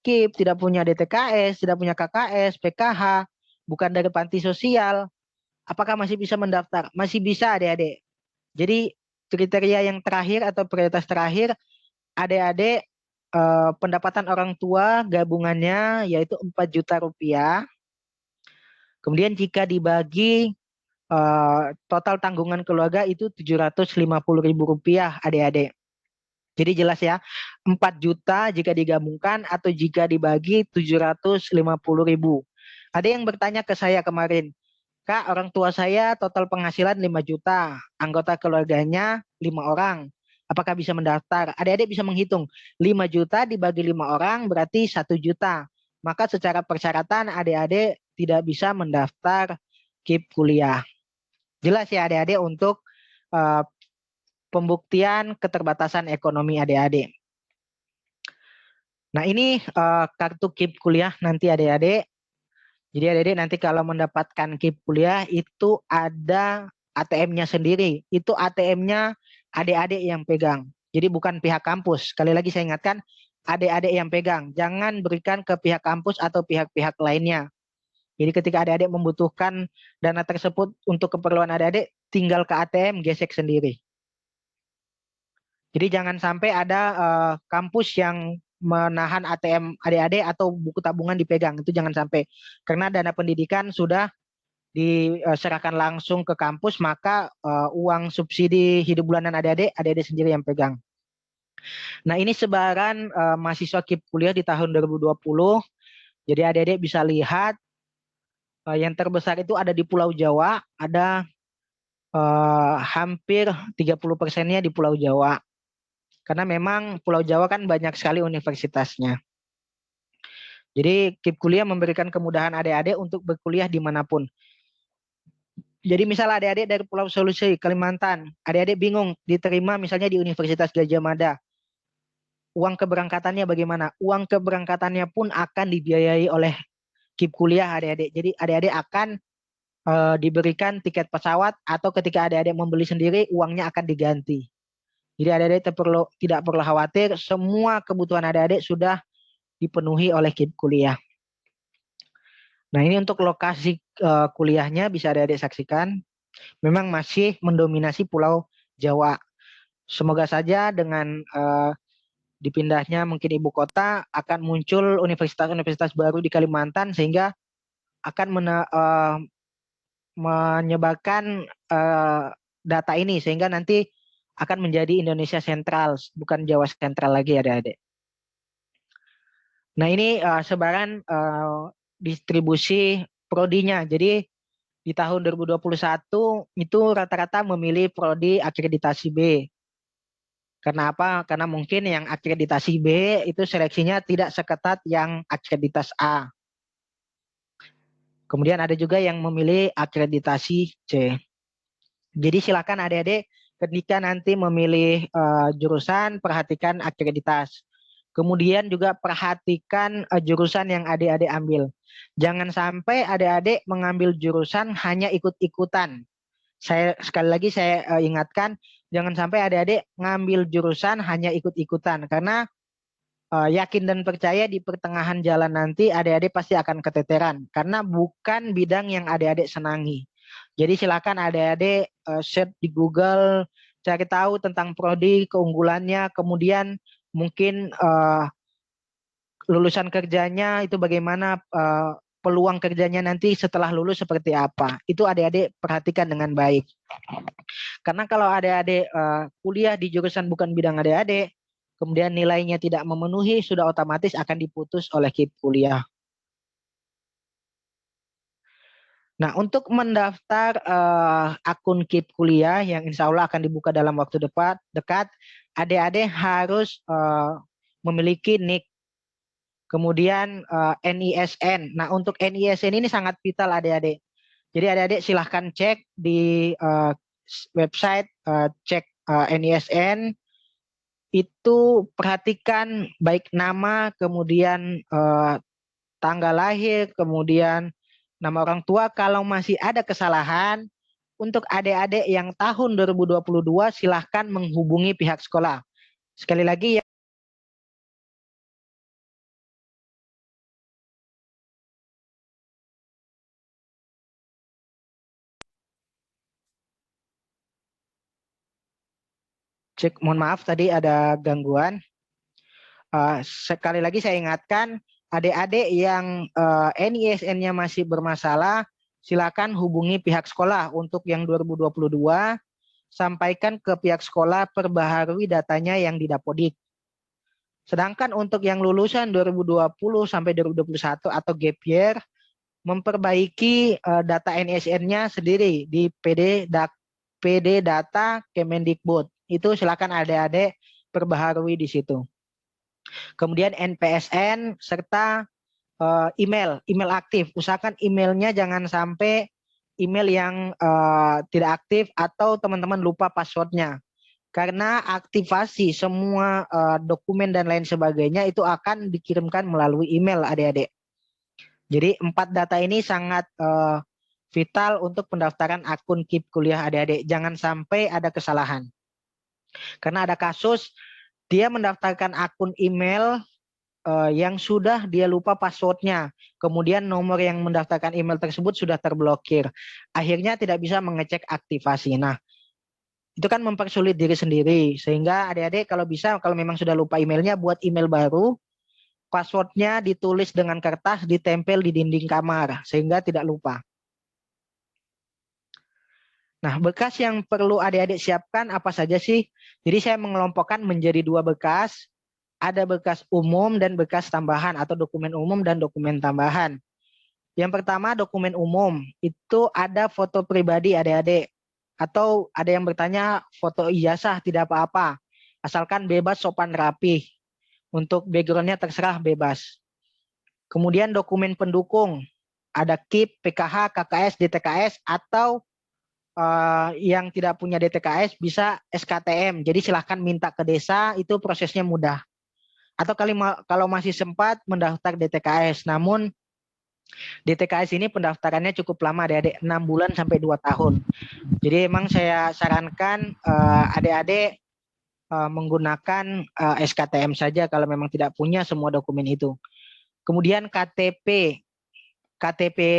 KIP, tidak punya DTKS, tidak punya KKS, PKH, bukan dari panti sosial, apakah masih bisa mendaftar? Masih bisa adik-adik. Jadi kriteria yang terakhir atau prioritas terakhir, adik-adik pendapatan orang tua gabungannya yaitu 4 juta rupiah. Kemudian jika dibagi total tanggungan keluarga itu 750.000 rupiah adik-adik. Jadi jelas ya, 4 juta jika digabungkan atau jika dibagi 750.000. Ada yang bertanya ke saya kemarin, Kak, orang tua saya total penghasilan 5 juta, anggota keluarganya 5 orang. Apakah bisa mendaftar? Adik-adik bisa menghitung, 5 juta dibagi 5 orang berarti 1 juta. Maka secara persyaratan adik-adik tidak bisa mendaftar KIP kuliah. Jelas ya adik-adik untuk pembuktian keterbatasan ekonomi adik-adik. Nah ini kartu KIP kuliah nanti adik-adik. Jadi adik-adik nanti kalau mendapatkan KIP kuliah itu ada ATM-nya sendiri. Itu ATM-nya adik-adik yang pegang. Jadi bukan pihak kampus. Sekali lagi saya ingatkan, adik-adik yang pegang. Jangan berikan ke pihak kampus atau pihak-pihak lainnya. Jadi ketika adik-adik membutuhkan dana tersebut untuk keperluan adik-adik, tinggal ke ATM, gesek sendiri. Jadi jangan sampai ada kampus yang menahan ATM adik-adik atau buku tabungan dipegang. Itu jangan sampai. Karena dana pendidikan sudah diserahkan langsung ke kampus, maka uang subsidi hidup bulanan adik-adik sendiri yang pegang. Nah ini sebaran mahasiswa KIP kuliah di tahun 2020. Jadi adik-adik bisa lihat yang terbesar itu ada di Pulau Jawa, ada hampir 30%-nya di Pulau Jawa. Karena memang Pulau Jawa kan banyak sekali universitasnya. Jadi KIP kuliah memberikan kemudahan adik-adik untuk berkuliah dimanapun. Jadi misal adik-adik dari Pulau Sulawesi, Kalimantan, adik-adik bingung diterima misalnya di Universitas Gadjah Mada. Uang keberangkatannya bagaimana? Uang keberangkatannya pun akan dibiayai oleh KIP kuliah adik-adik. Jadi adik-adik akan diberikan tiket pesawat atau ketika adik-adik membeli sendiri uangnya akan diganti. Jadi adik-adik tidak perlu khawatir, semua kebutuhan adik-adik sudah dipenuhi oleh KIP kuliah. Nah ini untuk lokasi kuliahnya bisa adik-adik saksikan. Memang masih mendominasi Pulau Jawa. Semoga saja dengan dipindahnya mungkin ibu kota akan muncul universitas-universitas baru di Kalimantan sehingga akan menyebarkan data ini sehingga nanti akan menjadi Indonesia Sentral, bukan Jawa Sentral lagi adik-adik. Nah ini sebaran distribusi prodinya. Jadi di tahun 2021 itu rata-rata memilih prodi akreditasi B. Karena apa? Karena mungkin yang akreditasi B itu seleksinya tidak seketat yang akreditas A. Kemudian ada juga yang memilih akreditasi C. Jadi silakan adik-adik ketika nanti memilih jurusan, perhatikan akreditas. Kemudian juga perhatikan jurusan yang adik-adik ambil. Jangan sampai adik-adik mengambil jurusan hanya ikut-ikutan. Sekali lagi saya ingatkan, jangan sampai adik-adik ngambil jurusan hanya ikut-ikutan. Karena yakin dan percaya di pertengahan jalan nanti adik-adik pasti akan keteteran. Karena bukan bidang yang adik-adik senangi. Jadi silakan adik-adik search di Google, cari tahu tentang prodi, keunggulannya, kemudian mungkin lulusan kerjanya itu bagaimana, peluang kerjanya nanti setelah lulus seperti apa. Itu adik-adik perhatikan dengan baik. Karena kalau adik-adik kuliah di jurusan bukan bidang adik-adik, kemudian nilainya tidak memenuhi, sudah otomatis akan diputus oleh KIP kuliah. Nah, untuk mendaftar akun KIP kuliah yang insya Allah akan dibuka dalam waktu dekat, adik-adik harus memiliki NIK, kemudian NISN. Nah, untuk NISN ini sangat vital adik-adik. Jadi adik-adik silahkan cek di website, cek NISN, itu perhatikan baik nama, kemudian tanggal lahir, kemudian nama orang tua. Kalau masih ada kesalahan, untuk adik-adik yang tahun 2022 silahkan menghubungi pihak sekolah. Sekali lagi Cek, mohon maaf tadi ada gangguan. Sekali lagi saya ingatkan, adik-adik yang NISN-nya masih bermasalah, silakan hubungi pihak sekolah. Untuk yang 2022, sampaikan ke pihak sekolah, perbaharui datanya yang di Dapodik. Sedangkan untuk yang lulusan 2020 sampai 2021 atau gap year, memperbaiki data NISN-nya sendiri di PD Data Kemendikbud. Itu silakan adik-adik perbaharui di situ. Kemudian NPSN serta email aktif. Usahakan emailnya jangan sampai email yang tidak aktif atau teman-teman lupa passwordnya. Karena aktivasi semua dokumen dan lain sebagainya itu akan dikirimkan melalui email adik-adik. Jadi 4 data ini sangat vital untuk pendaftaran akun KIP kuliah adik-adik. Jangan sampai ada kesalahan. Karena ada kasus dia mendaftarkan akun email yang sudah dia lupa passwordnya. Kemudian nomor yang mendaftarkan email tersebut sudah terblokir. Akhirnya tidak bisa mengecek aktivasi. Nah, itu kan mempersulit diri sendiri. Sehingga adik-adik kalau bisa, kalau memang sudah lupa emailnya, buat email baru. Passwordnya ditulis dengan kertas, ditempel di dinding kamar. Sehingga tidak lupa. Nah, berkas yang perlu adik-adik siapkan apa saja sih? Jadi saya mengelompokkan menjadi 2 berkas. Ada berkas umum dan berkas tambahan atau dokumen umum dan dokumen tambahan. Yang pertama dokumen umum, itu ada foto pribadi adik-adik. Atau ada yang bertanya foto ijazah tidak apa-apa. Asalkan bebas sopan rapih. Untuk backgroundnya terserah bebas. Kemudian dokumen pendukung. Ada KIP, PKH, KKS, DTKS atau yang tidak punya DTKS bisa SKTM. Jadi silahkan minta ke desa, itu prosesnya mudah. Atau kalau masih sempat mendaftar DTKS. Namun DTKS ini pendaftarannya cukup lama adik-adik, 6 bulan sampai 2 tahun. Jadi emang saya sarankan adik-adik menggunakan SKTM saja kalau memang tidak punya semua dokumen itu. Kemudian KTP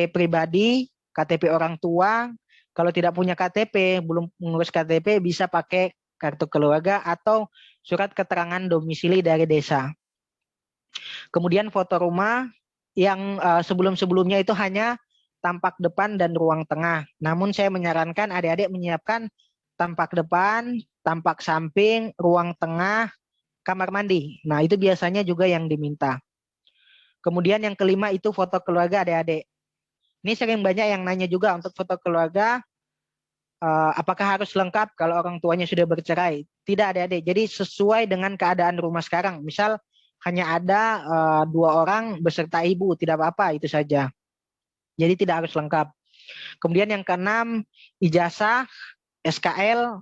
pribadi, KTP orang tua. Kalau tidak punya KTP, belum mengurus KTP, bisa pakai kartu keluarga atau surat keterangan domisili dari desa. Kemudian foto rumah yang sebelum-sebelumnya itu hanya tampak depan dan ruang tengah. Namun saya menyarankan adik-adik menyiapkan tampak depan, tampak samping, ruang tengah, kamar mandi. Nah, itu biasanya juga yang diminta. Kemudian yang kelima itu foto keluarga adik-adik. Ini sering banyak yang nanya juga untuk foto keluarga, apakah harus lengkap kalau orang tuanya sudah bercerai? Tidak adik-adik. Jadi sesuai dengan keadaan rumah sekarang. Misal hanya ada 2 orang beserta ibu, tidak apa-apa, itu saja. Jadi tidak harus lengkap. Kemudian yang keenam, ijazah, SKL.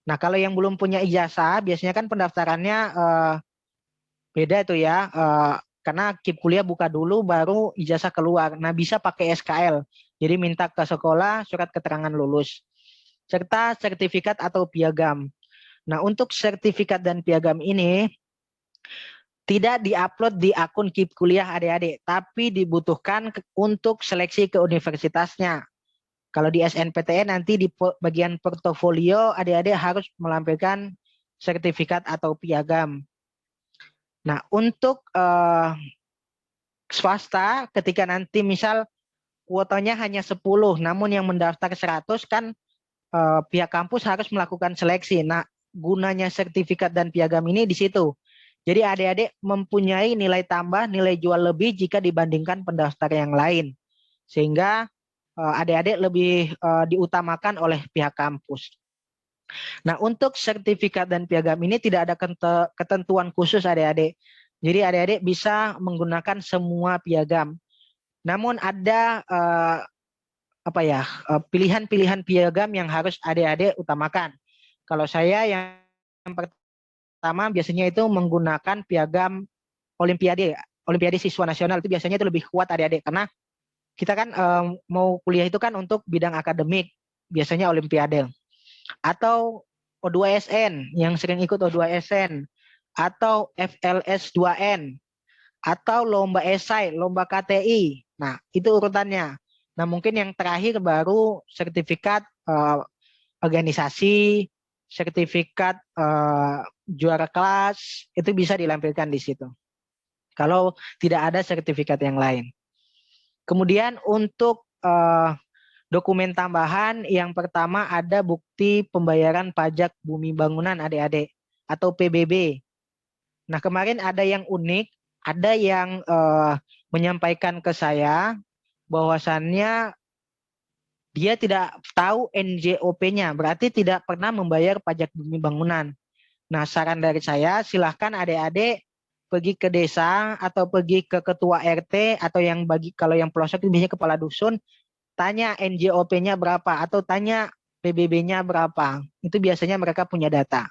Nah, kalau yang belum punya ijazah, biasanya kan pendaftarannya beda itu ya. Karena KIP kuliah buka dulu, baru ijazah keluar. Nah, bisa pakai SKL. Jadi minta ke sekolah surat keterangan lulus. Serta sertifikat atau piagam. Nah, untuk sertifikat dan piagam ini tidak diupload di akun KIP kuliah adik-adik, tapi dibutuhkan untuk seleksi ke universitasnya. Kalau di SNPTN nanti di bagian portofolio adik-adik harus melampirkan sertifikat atau piagam. Nah, untuk swasta ketika nanti misal kuotanya hanya 10, namun yang mendaftar 100 kan pihak kampus harus melakukan seleksi. Nah, gunanya sertifikat dan piagam ini di situ. Jadi adik-adik mempunyai nilai tambah, nilai jual lebih jika dibandingkan pendaftar yang lain. Sehingga adik-adik lebih diutamakan oleh pihak kampus. Nah, untuk sertifikat dan piagam ini tidak ada ketentuan khusus adik-adik. Jadi adik-adik bisa menggunakan semua piagam. Namun ada pilihan-pilihan piagam yang harus adik-adik utamakan. Kalau saya yang pertama biasanya itu menggunakan piagam Olimpiade Siswa Nasional, itu biasanya itu lebih kuat adik-adik karena kita kan mau kuliah itu kan untuk bidang akademik, biasanya Olimpiade. Atau O2SN, yang sering ikut O2SN, atau FLS 2N, atau lomba esai, lomba KTI. Nah, itu urutannya. Nah, mungkin yang terakhir baru sertifikat organisasi, sertifikat juara kelas, itu bisa dilampirkan di situ. Kalau tidak ada sertifikat yang lain. Kemudian untuk dokumen tambahan, yang pertama ada bukti pembayaran pajak bumi bangunan adik-adik atau PBB. Nah, kemarin ada yang unik, ada yang menyampaikan ke saya bahwasannya dia tidak tahu NJOP-nya, berarti tidak pernah membayar pajak bumi bangunan. Nah, saran dari saya, silahkan adik-adik pergi ke desa atau pergi ke ketua RT atau yang kalau yang pelosok itu biasanya kepala dusun, tanya NJOP-nya berapa atau tanya PBB-nya berapa. Itu biasanya mereka punya data.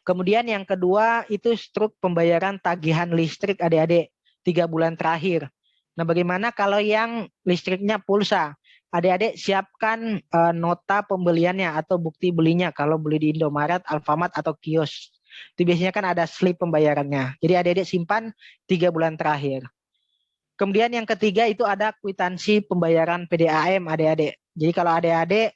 Kemudian yang kedua itu struk pembayaran tagihan listrik adik-adik 3 bulan terakhir. Nah, bagaimana kalau yang listriknya pulsa? Adik-adik siapkan nota pembeliannya atau bukti belinya kalau beli di Indomaret, Alfamart atau kios. Itu biasanya kan ada slip pembayarannya. Jadi adik-adik simpan 3 bulan terakhir. Kemudian yang ketiga itu ada kwitansi pembayaran PDAM adik-adik. Jadi kalau adik-adik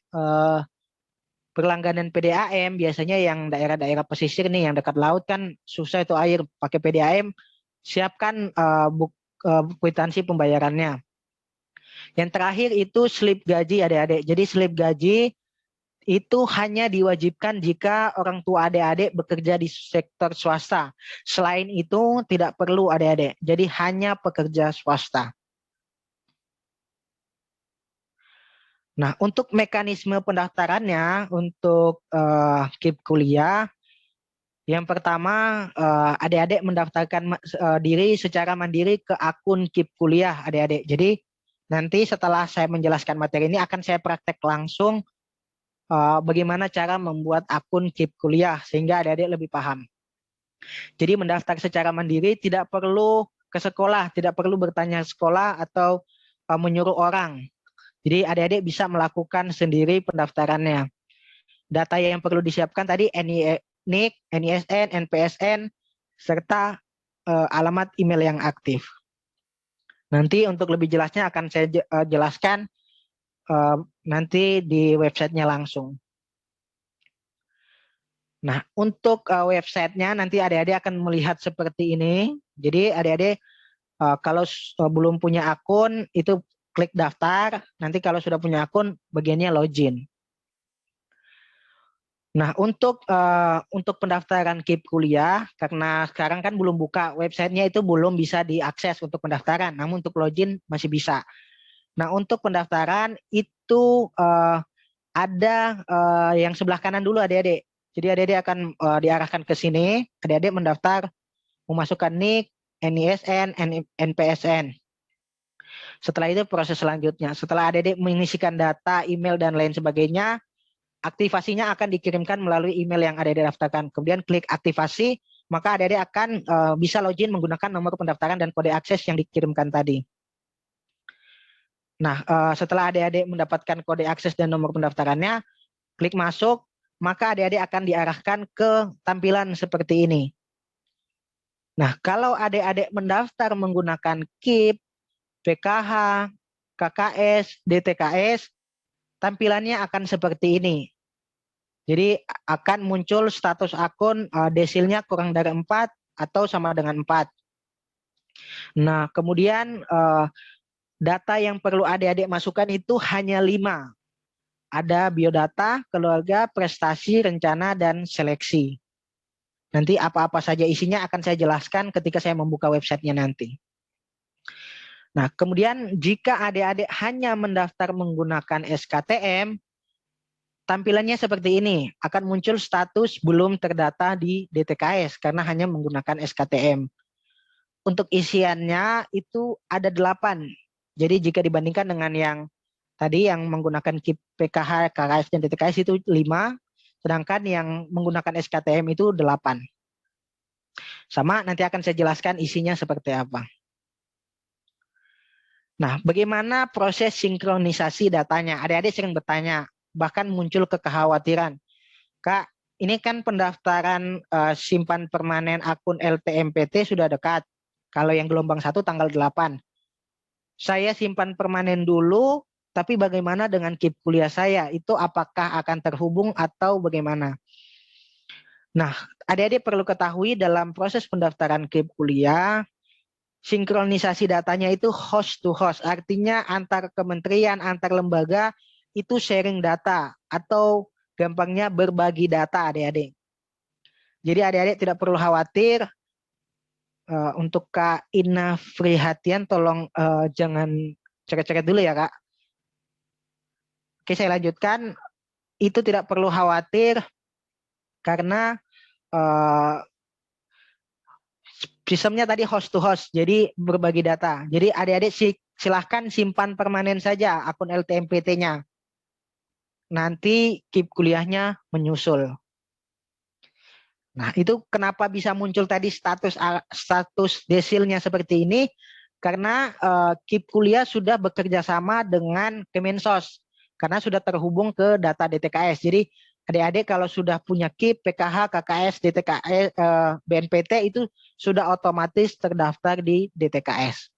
berlangganan PDAM, biasanya yang daerah-daerah pesisir nih yang dekat laut kan susah itu air, pakai PDAM, siapkan kwitansi pembayarannya. Yang terakhir itu slip gaji adik-adik. Jadi slip gaji itu hanya diwajibkan jika orang tua adik-adik bekerja di sektor swasta. Selain itu tidak perlu adik-adik. Jadi hanya pekerja swasta. Nah, untuk mekanisme pendaftarannya untuk KIP kuliah, yang pertama adik-adik mendaftarkan diri secara mandiri ke akun KIP kuliah adik-adik. Jadi nanti setelah saya menjelaskan materi ini akan saya praktek langsung bagaimana cara membuat akun KIP kuliah sehingga adik-adik lebih paham. Jadi mendaftar secara mandiri, tidak perlu ke sekolah, tidak perlu bertanya sekolah atau menyuruh orang. Jadi adik-adik bisa melakukan sendiri pendaftarannya. Data yang perlu disiapkan tadi NIK, NISN, NPSN, serta alamat email yang aktif. Nanti untuk lebih jelasnya akan saya jelaskan nanti di websitenya langsung. Nah, untuk websitenya nanti adik-adik akan melihat seperti ini. Jadi adik-adik kalau belum punya akun itu klik daftar. Nanti kalau sudah punya akun bagiannya login. Nah, untuk pendaftaran KIP kuliah, karena sekarang kan belum buka websitenya, itu belum bisa diakses untuk pendaftaran. Namun untuk login masih bisa. Nah, untuk pendaftaran itu ada yang sebelah kanan dulu adik-adik. Jadi adik-adik akan diarahkan ke sini. Adik-adik mendaftar, memasukkan NIK, NISN, NPSN. Setelah itu proses selanjutnya. Setelah adik-adik mengisikan data, email, dan lain sebagainya, aktivasinya akan dikirimkan melalui email yang adik-adik daftarkan. Kemudian klik aktivasi, maka adik-adik akan bisa login menggunakan nomor pendaftaran dan kode akses yang dikirimkan tadi. Nah, setelah adik-adik mendapatkan kode akses dan nomor pendaftarannya, klik masuk, maka adik-adik akan diarahkan ke tampilan seperti ini. Nah, kalau adik-adik mendaftar menggunakan KIP, PKH, KKS, DTKS, tampilannya akan seperti ini. Jadi akan muncul status akun desilnya kurang dari 4 atau sama dengan 4. Nah, kemudian data yang perlu adik-adik masukkan itu hanya 5. Ada biodata, keluarga, prestasi, rencana, dan seleksi. Nanti apa-apa saja isinya akan saya jelaskan ketika saya membuka websitenya nanti. Nah, kemudian jika adik-adik hanya mendaftar menggunakan SKTM, tampilannya seperti ini, akan muncul status belum terdata di DTKS karena hanya menggunakan SKTM. Untuk isiannya itu ada 8. Jadi jika dibandingkan dengan yang tadi yang menggunakan KIP, PKH, KKS, dan DTKS itu 5, sedangkan yang menggunakan SKTM itu 8. Sama, nanti akan saya jelaskan isinya seperti apa. Nah, bagaimana proses sinkronisasi datanya? Adik-adik sering bertanya, bahkan muncul kekhawatiran. Kak, ini kan pendaftaran simpan permanen akun LTMPT sudah dekat. Kalau yang gelombang 1 tanggal 8. Saya simpan permanen dulu, tapi bagaimana dengan KIP kuliah saya? Itu apakah akan terhubung atau bagaimana? Nah, adik-adik perlu ketahui dalam proses pendaftaran KIP kuliah, sinkronisasi datanya itu host to host, artinya antar kementerian, antar lembaga itu sharing data atau gampangnya berbagi data adik-adik. Jadi adik-adik tidak perlu khawatir. Untuk Kak Ina Frihatian tolong jangan ceket-ceket dulu ya Kak. Oke, saya lanjutkan. Itu tidak perlu khawatir karena sistemnya tadi host to host, jadi berbagi data. Jadi adik-adik silahkan simpan permanen saja akun LTMPT-nya. Nanti KIP kuliahnya menyusul. Nah, itu kenapa bisa muncul tadi status desilnya seperti ini? Karena KIP kuliah sudah bekerja sama dengan Kemensos, karena sudah terhubung ke data DTKS. Jadi adik-adik kalau sudah punya KIP, PKH, KKS, DTKS, BNPT itu sudah otomatis terdaftar di DTKS.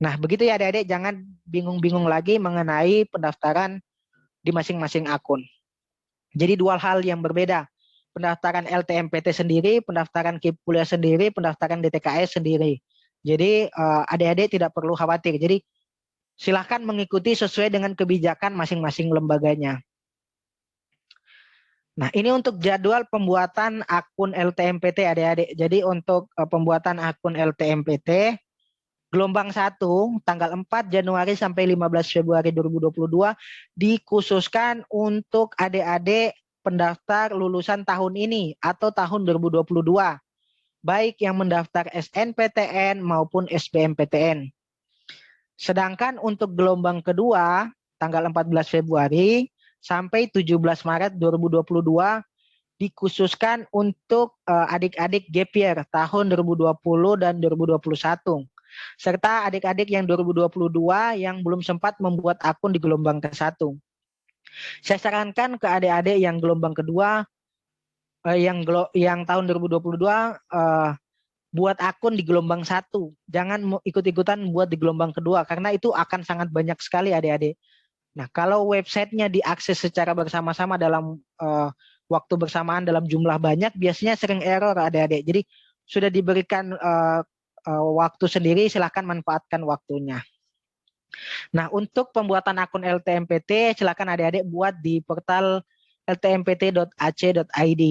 Nah, begitu ya adik-adik, jangan bingung-bingung lagi mengenai pendaftaran di masing-masing akun. Jadi dua hal yang berbeda. Pendaftaran LTMPT sendiri, pendaftaran KIP kuliah sendiri, pendaftaran DTKS sendiri. Jadi adik-adik tidak perlu khawatir. Jadi silahkan mengikuti sesuai dengan kebijakan masing-masing lembaganya. Nah, ini untuk jadwal pembuatan akun LTMPT adik-adik. Jadi untuk pembuatan akun LTMPT, gelombang 1 tanggal 4 Januari sampai 15 Februari 2022 dikhususkan untuk adik-adik pendaftar lulusan tahun ini atau tahun 2022, baik yang mendaftar SNPTN maupun SBMPTN. Sedangkan untuk gelombang kedua, tanggal 14 Februari sampai 17 Maret 2022, dikhususkan untuk adik-adik gap year tahun 2020 dan 2021. Serta adik-adik yang 2022 yang belum sempat membuat akun di gelombang ke-1. Saya sarankan ke adik-adik yang gelombang kedua, yang tahun 2022 buat akun di gelombang 1. Jangan ikut-ikutan buat di gelombang kedua karena itu akan sangat banyak sekali adik-adik. Nah, kalau websitenya diakses secara bersama-sama dalam waktu bersamaan dalam jumlah banyak, biasanya sering error adik-adik. Jadi sudah diberikan waktu sendiri, silahkan manfaatkan waktunya. Nah, untuk pembuatan akun LTMPT, silakan adik-adik buat di portal ltmpt.ac.id.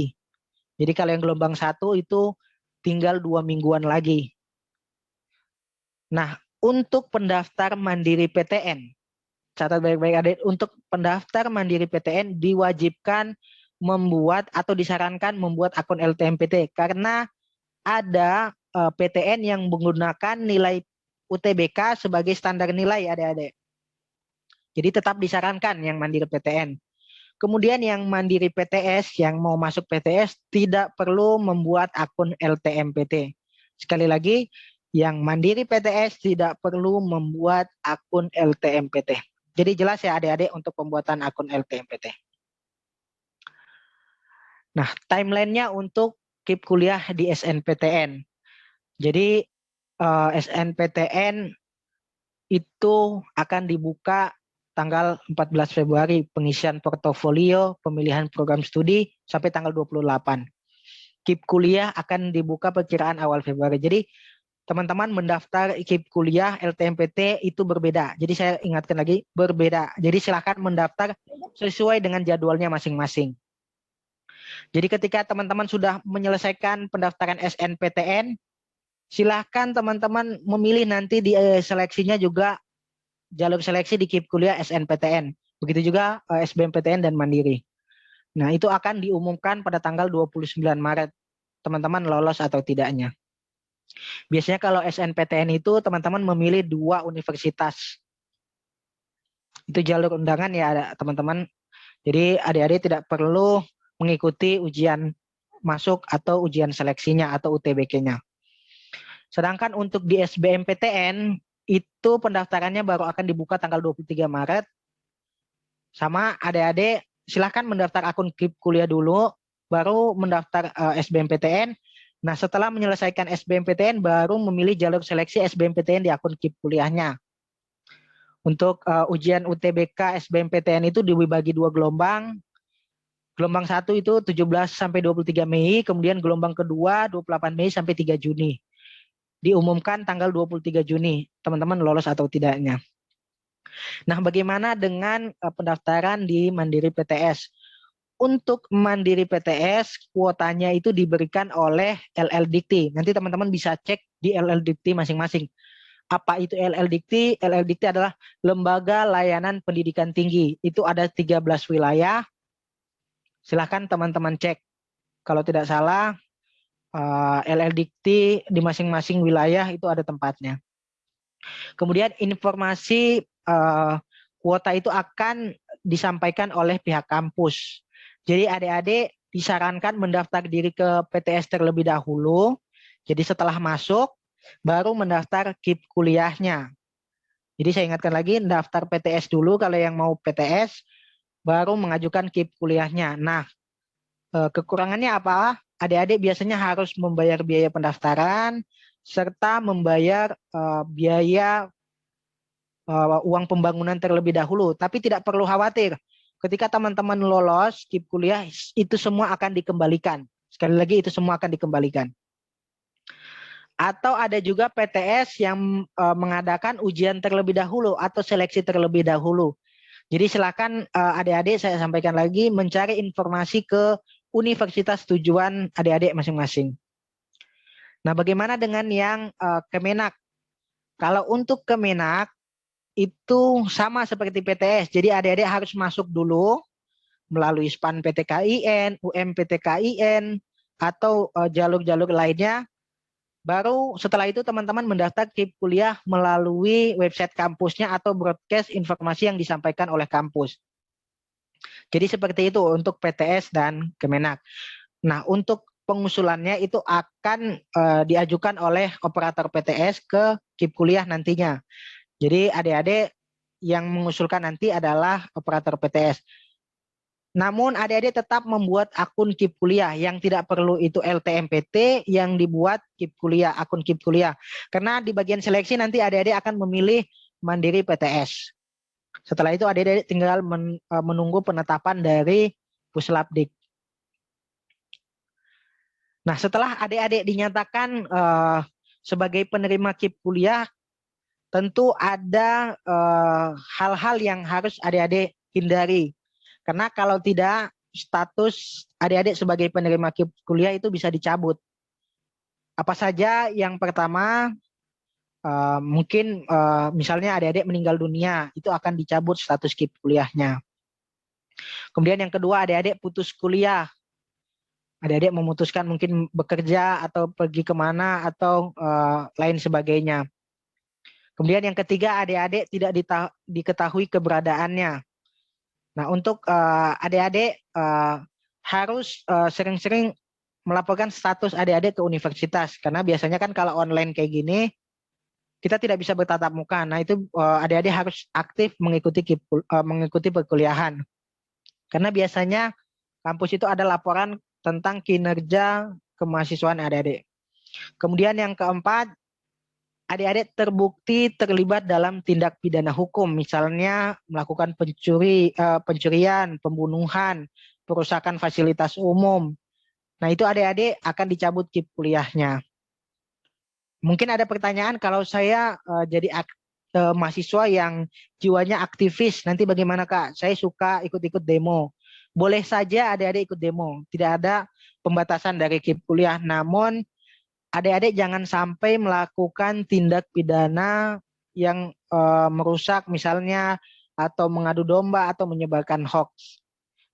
Jadi kalau yang gelombang 1 itu tinggal 2 mingguan lagi. Nah, untuk pendaftar mandiri PTN, catat baik-baik adik, untuk pendaftar mandiri PTN diwajibkan membuat atau disarankan membuat akun LTMPT karena ada PTN yang menggunakan nilai UTBK sebagai standar nilai adik-adik. Jadi tetap disarankan yang mandiri PTN. Kemudian yang mandiri PTS, yang mau masuk PTS tidak perlu membuat akun LTMPT. Sekali lagi, yang mandiri PTS tidak perlu membuat akun LTMPT. Jadi jelas ya adik-adik untuk pembuatan akun LTMPT. Nah, timelinenya untuk KIP kuliah di SNPTN. Jadi SNPTN itu akan dibuka tanggal 14 Februari, pengisian portofolio, pemilihan program studi sampai tanggal 28. KIP kuliah akan dibuka perkiraan awal Februari. Jadi teman-teman mendaftar KIP kuliah LTMPT itu berbeda. Jadi saya ingatkan lagi, berbeda. Jadi silakan mendaftar sesuai dengan jadwalnya masing-masing. Jadi ketika teman-teman sudah menyelesaikan pendaftaran SNPTN, silahkan teman-teman memilih nanti di seleksinya juga jalur seleksi di KIP kuliah SNPTN. Begitu juga SBMPTN dan Mandiri. Nah, itu akan diumumkan pada tanggal 29 Maret. Teman-teman lolos atau tidaknya. Biasanya kalau SNPTN itu teman-teman memilih 2 universitas. Itu jalur undangan ya teman-teman. Jadi adik-adik tidak perlu mengikuti ujian masuk atau ujian seleksinya atau UTBK-nya. Sedangkan untuk di SBMPTN itu pendaftarannya baru akan dibuka tanggal 23 Maret. Sama adik-adik silahkan mendaftar akun KIP kuliah dulu, baru mendaftar SBMPTN. Nah, setelah menyelesaikan SBMPTN baru memilih jalur seleksi SBMPTN di akun KIP kuliahnya. Untuk ujian UTBK SBMPTN itu dibagi 2 gelombang. Gelombang 1 itu 17 sampai 23 Mei, kemudian gelombang kedua 28 Mei sampai 3 Juni. Diumumkan tanggal 23 Juni, teman-teman lolos atau tidaknya. Nah, bagaimana dengan pendaftaran di Mandiri PTS? Untuk Mandiri PTS, kuotanya itu diberikan oleh LLDikti. Nanti teman-teman bisa cek di LLDikti masing-masing. Apa itu LLDikti? LLDikti adalah Lembaga Layanan Pendidikan Tinggi. Itu ada 13 wilayah. Silahkan teman-teman cek. Kalau tidak salah, LLDikti di masing-masing wilayah itu ada tempatnya. Kemudian informasi kuota itu akan disampaikan oleh pihak kampus. Jadi adik-adik disarankan mendaftar diri ke PTS terlebih dahulu. Jadi setelah masuk, baru mendaftar KIP kuliahnya. Jadi saya ingatkan lagi, daftar PTS dulu kalau yang mau PTS, baru mengajukan KIP kuliahnya. Nah, kekurangannya apa? Adik-adik biasanya harus membayar biaya pendaftaran, serta membayar biaya uang pembangunan terlebih dahulu. Tapi tidak perlu khawatir. Ketika teman-teman lolos KIP kuliah, itu semua akan dikembalikan. Sekali lagi, itu semua akan dikembalikan. Atau ada juga PTS yang mengadakan ujian terlebih dahulu atau seleksi terlebih dahulu. Jadi silakan adik-adik, saya sampaikan lagi, mencari informasi ke universitas tujuan adik-adik masing-masing. Nah, bagaimana dengan yang Kemenak? Kalau untuk Kemenak, itu sama seperti PTS. Jadi adik-adik harus masuk dulu melalui SPAN PTKIN, UM-PTKIN, atau jalur-jalur lainnya. Baru setelah itu teman-teman mendaftar KIP kuliah melalui website kampusnya atau broadcast informasi yang disampaikan oleh kampus. Jadi seperti itu untuk PTS dan Kemenak. Nah, untuk pengusulannya itu akan diajukan oleh operator PTS ke KIP kuliah nantinya. Jadi adik-adik yang mengusulkan nanti adalah operator PTS. Namun adik-adik tetap membuat akun KIP kuliah, yang tidak perlu itu LTMPT, yang dibuat KIP kuliah, akun KIP kuliah. Karena di bagian seleksi nanti adik-adik akan memilih Mandiri PTS. Setelah itu adik-adik tinggal menunggu penetapan dari Puslapdik. Nah, setelah adik-adik dinyatakan sebagai penerima KIP kuliah, tentu ada hal-hal yang harus adik-adik hindari. Karena kalau tidak, status adik-adik sebagai penerima KIP kuliah itu bisa dicabut. Apa saja? Yang pertama, mungkin misalnya adik-adik meninggal dunia, itu akan dicabut status KIP kuliahnya. Kemudian yang kedua, adik-adik putus kuliah. Adik-adik memutuskan mungkin bekerja atau pergi kemana atau lain sebagainya. Kemudian yang ketiga, adik-adik tidak diketahui keberadaannya. Nah, untuk adik-adik harus sering-sering melaporkan status adik-adik ke universitas. Karena biasanya kan kalau online kayak gini, kita tidak bisa bertatap muka. Nah, itu adik-adik harus aktif mengikuti perkuliahan. Karena biasanya kampus itu ada laporan tentang kinerja kemahasiswaan adik-adik. Kemudian yang keempat, adik-adik terbukti terlibat dalam tindak pidana hukum, misalnya melakukan pencurian, pembunuhan, perusakan fasilitas umum. Nah, itu adik-adik akan dicabut KIP kuliahnya. Mungkin ada pertanyaan, kalau saya jadi mahasiswa yang jiwanya aktivis, nanti bagaimana Kak? Saya suka ikut-ikut demo. Boleh saja adik-adik ikut demo, tidak ada pembatasan dari KIP kuliah, namun adik-adik jangan sampai melakukan tindak pidana yang merusak misalnya, atau mengadu domba atau menyebarkan hoax.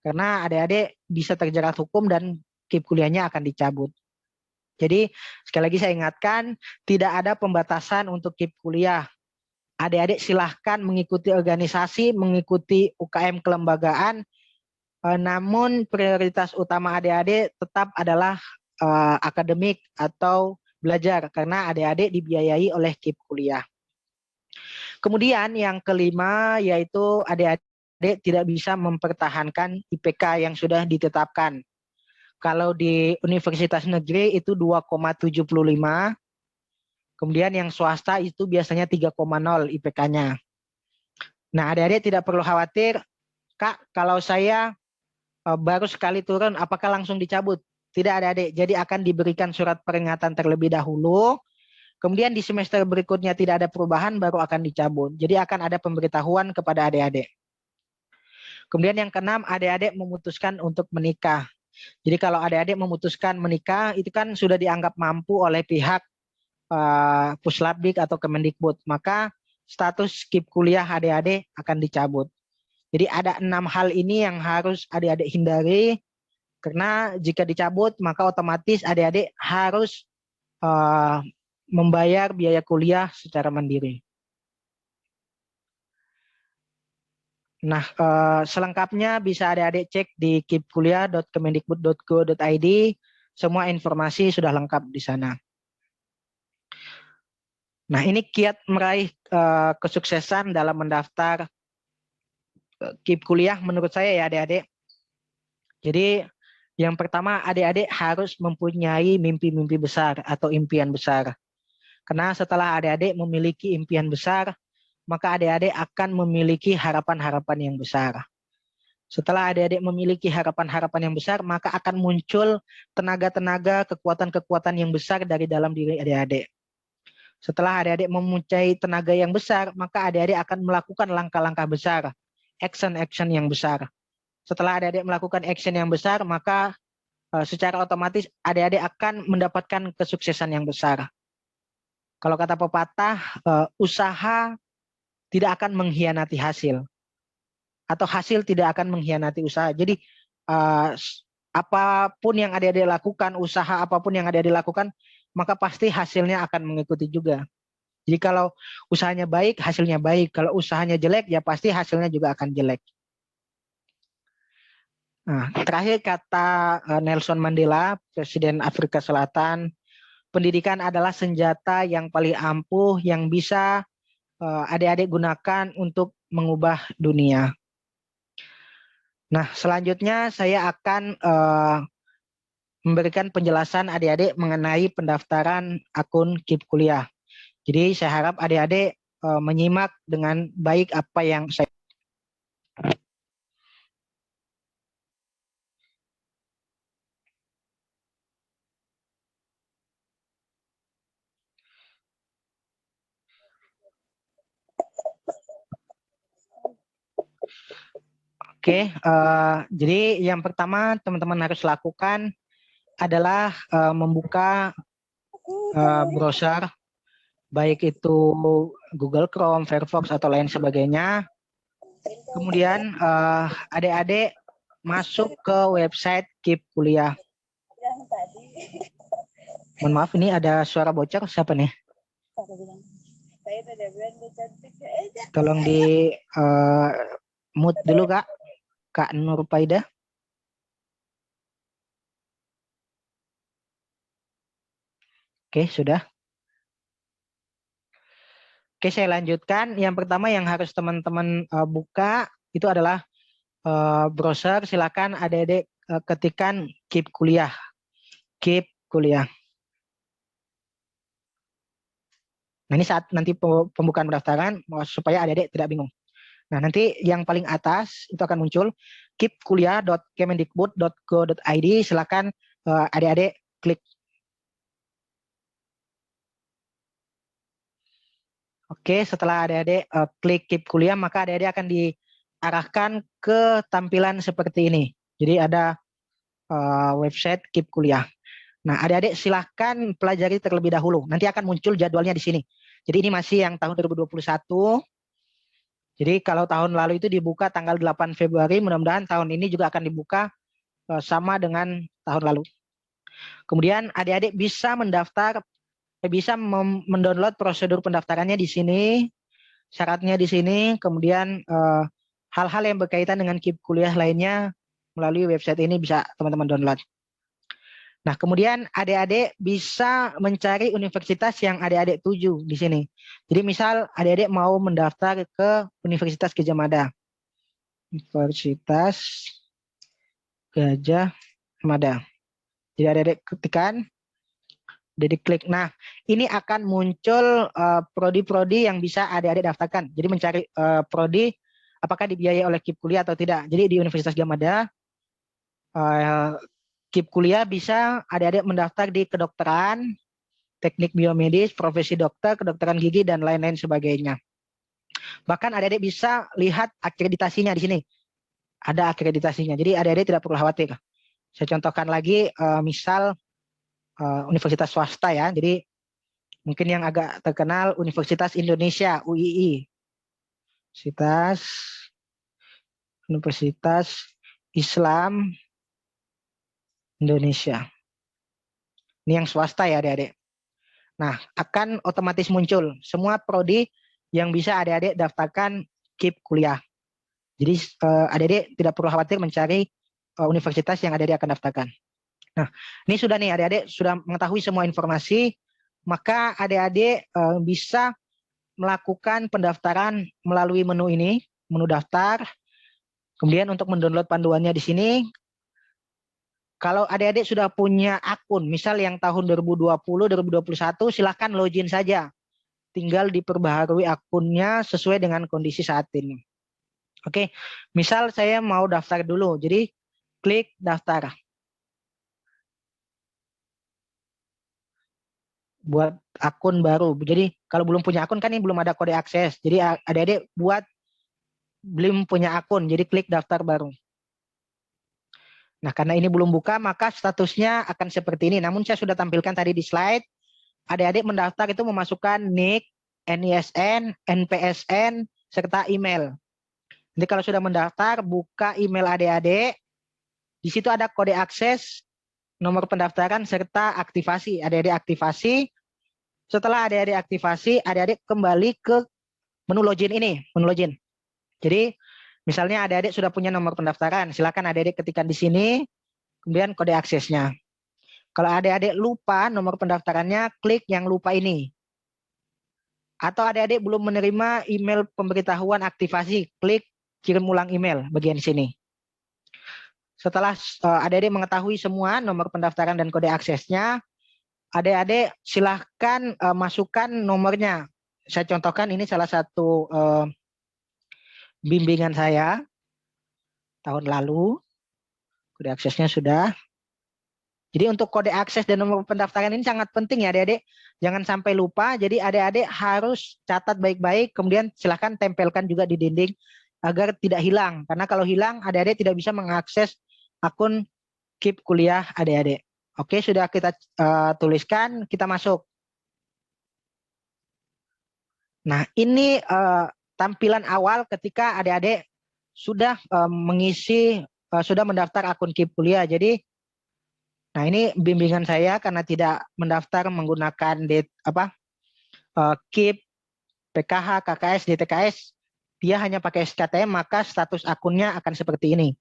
Karena adik-adik bisa terjerat hukum dan KIP kuliahnya akan dicabut. Jadi sekali lagi saya ingatkan, tidak ada pembatasan untuk KIP kuliah. Adik-adik silahkan mengikuti organisasi, mengikuti UKM kelembagaan, namun prioritas utama adik-adik tetap adalah akademik atau belajar, karena adik-adik dibiayai oleh KIP kuliah. Kemudian yang kelima, yaitu adik-adik tidak bisa mempertahankan IPK yang sudah ditetapkan. Kalau di universitas negeri itu 2,75, kemudian yang swasta itu biasanya 3,0 IPK-nya. Nah, adik-adik tidak perlu khawatir, Kak, kalau saya baru sekali turun, apakah langsung dicabut? Tidak, adik-adik. Jadi akan diberikan surat peringatan terlebih dahulu. Kemudian di semester berikutnya tidak ada perubahan, baru akan dicabut. Jadi akan ada pemberitahuan kepada adik-adik. Kemudian yang keenam, adik-adik memutuskan untuk menikah. Jadi kalau adik-adik memutuskan menikah, itu kan sudah dianggap mampu oleh pihak Puslabdik atau Kemendikbud. Maka status skip kuliah adik-adik akan dicabut. Jadi ada 6 hal ini yang harus adik-adik hindari, karena jika dicabut maka otomatis adik-adik harus membayar biaya kuliah secara mandiri. Nah, selengkapnya bisa adik-adik cek di kipkuliah.kemendikbud.go.id. Semua informasi sudah lengkap di sana. Nah, ini kiat meraih kesuksesan dalam mendaftar KIP kuliah menurut saya ya adik-adik. Jadi yang pertama, adik-adik harus mempunyai mimpi-mimpi besar atau impian besar. Karena setelah adik-adik memiliki impian besar, maka adik-adik akan memiliki harapan-harapan yang besar. Setelah adik-adik memiliki harapan-harapan yang besar, maka akan muncul tenaga-tenaga, kekuatan-kekuatan yang besar dari dalam diri adik-adik. Setelah adik-adik mempunyai tenaga yang besar, maka adik-adik akan melakukan langkah-langkah besar, action-action yang besar. Setelah adik-adik melakukan action yang besar, maka secara otomatis adik-adik akan mendapatkan kesuksesan yang besar. Kalau kata pepatah, usaha tidak akan mengkhianati hasil, atau hasil tidak akan mengkhianati usaha. Jadi apapun yang adik-adik lakukan, usaha apapun yang adik-adik lakukan, maka pasti hasilnya akan mengikuti juga. Jadi kalau usahanya baik, hasilnya baik. Kalau usahanya jelek, ya pasti hasilnya juga akan jelek. Nah, terakhir kata Nelson Mandela, Presiden Afrika Selatan, pendidikan adalah senjata yang paling ampuh yang bisa adik-adik gunakan untuk mengubah dunia. Nah, selanjutnya saya akan memberikan penjelasan adik-adik mengenai pendaftaran akun KIP kuliah. Jadi saya harap adik-adik menyimak dengan baik apa yang saya. Oke, jadi yang pertama teman-teman harus lakukan adalah membuka browser, baik itu Google Chrome, Firefox, atau lain sebagainya. Kemudian adik-adik masuk ke website KIP kuliah. Mohon maaf, ini ada suara bocor, siapa nih? Tolong di mute dulu Kak Nur Faida. Oke, sudah. Oke, saya lanjutkan. Yang pertama yang harus teman-teman buka itu adalah browser. Silakan adik-adik ketikkan KIP kuliah. KIP kuliah. Nah, ini saat nanti pembukaan pendaftaran supaya adik-adik tidak bingung. Nah, nanti yang paling atas itu akan muncul kipkuliah.kemendikbud.go.id. Silakan adik-adik klik. Oke, setelah adik-adik klik KIP kuliah, maka adik-adik akan diarahkan ke tampilan seperti ini. Jadi ada website KIP kuliah. Nah, adik-adik silahkan pelajari terlebih dahulu. Nanti akan muncul jadwalnya di sini. Jadi ini masih yang tahun 2021. Jadi kalau tahun lalu itu dibuka tanggal 8 Februari, mudah-mudahan tahun ini juga akan dibuka sama dengan tahun lalu. Kemudian adik-adik bisa mendownload prosedur pendaftarannya di sini, syaratnya di sini, kemudian hal-hal yang berkaitan dengan KIP kuliah lainnya melalui website ini bisa teman-teman download. Nah, kemudian adik-adik bisa mencari universitas yang adik-adik tuju di sini. Jadi misal adik-adik mau mendaftar ke Universitas Gadjah Mada. Universitas Gadjah Mada. Jadi adik-adik ketikkan, adik-adik klik. Nah, ini akan muncul prodi-prodi yang bisa adik-adik daftarkan. Jadi mencari prodi apakah dibiayai oleh KIP Kuliah atau tidak. Jadi di Universitas Gadjah Mada, KIP Kuliah bisa adik-adik mendaftar di kedokteran, teknik biomedis, profesi dokter, kedokteran gigi, dan lain-lain sebagainya. Bahkan adik-adik bisa lihat akreditasinya di sini. Ada akreditasinya, jadi adik-adik tidak perlu khawatir. Saya contohkan lagi, misal universitas swasta ya, jadi mungkin yang agak terkenal Universitas Indonesia, UII. Universitas Islam Indonesia. Ini yang swasta ya adik-adik. Nah, akan otomatis muncul semua prodi yang bisa adik-adik daftarkan KIP Kuliah. Jadi adik-adik tidak perlu khawatir mencari universitas yang adik-adik akan daftarkan. Nah, ini sudah nih adik-adik sudah mengetahui semua informasi, maka adik-adik bisa melakukan pendaftaran melalui menu ini, menu daftar. Kemudian untuk mendownload panduannya di sini, kalau adik-adik sudah punya akun, misal yang tahun 2020, 2021, silahkan login saja. Tinggal diperbaharui akunnya sesuai dengan kondisi saat ini. Oke, misal saya mau daftar dulu, jadi klik daftar. Buat akun baru. Jadi kalau belum punya akun kan ini belum ada kode akses. Jadi adik-adik buat belum punya akun, jadi klik daftar baru. Nah, karena ini belum buka, maka statusnya akan seperti ini. Namun saya sudah tampilkan tadi di slide. Adik-adik mendaftar itu memasukkan NIK, NISN, NPSN, serta email. Jadi kalau sudah mendaftar, buka email adik-adik. Di situ ada kode akses, nomor pendaftaran, serta aktivasi. Adik-adik aktivasi. Setelah adik-adik aktivasi, adik-adik kembali ke menu login ini, menu login. Jadi misalnya adik-adik sudah punya nomor pendaftaran, silakan adik-adik ketikkan di sini, kemudian kode aksesnya. Kalau adik-adik lupa nomor pendaftarannya, klik yang lupa ini. Atau adik-adik belum menerima email pemberitahuan aktivasi, klik kirim ulang email bagian sini. Setelah adik-adik mengetahui semua nomor pendaftaran dan kode aksesnya, adik-adik silahkan masukkan nomornya. Saya contohkan ini salah satu bimbingan saya tahun lalu. Kode aksesnya sudah. Jadi untuk kode akses dan nomor pendaftaran ini sangat penting ya adik-adik. Jangan sampai lupa. Jadi adik-adik harus catat baik-baik. Kemudian silahkan tempelkan juga di dinding agar tidak hilang. Karena kalau hilang adik-adik tidak bisa mengakses akun KIP Kuliah adik-adik. Oke, sudah kita tuliskan. Kita masuk. Nah, ini tampilan awal ketika adik-adik sudah mengisi, sudah mendaftar akun KIP Kuliah. Jadi, nah ini bimbingan saya karena tidak mendaftar menggunakan KIP, PKH, KKS, DTKS, dia hanya pakai SKTM, maka status akunnya akan seperti ini.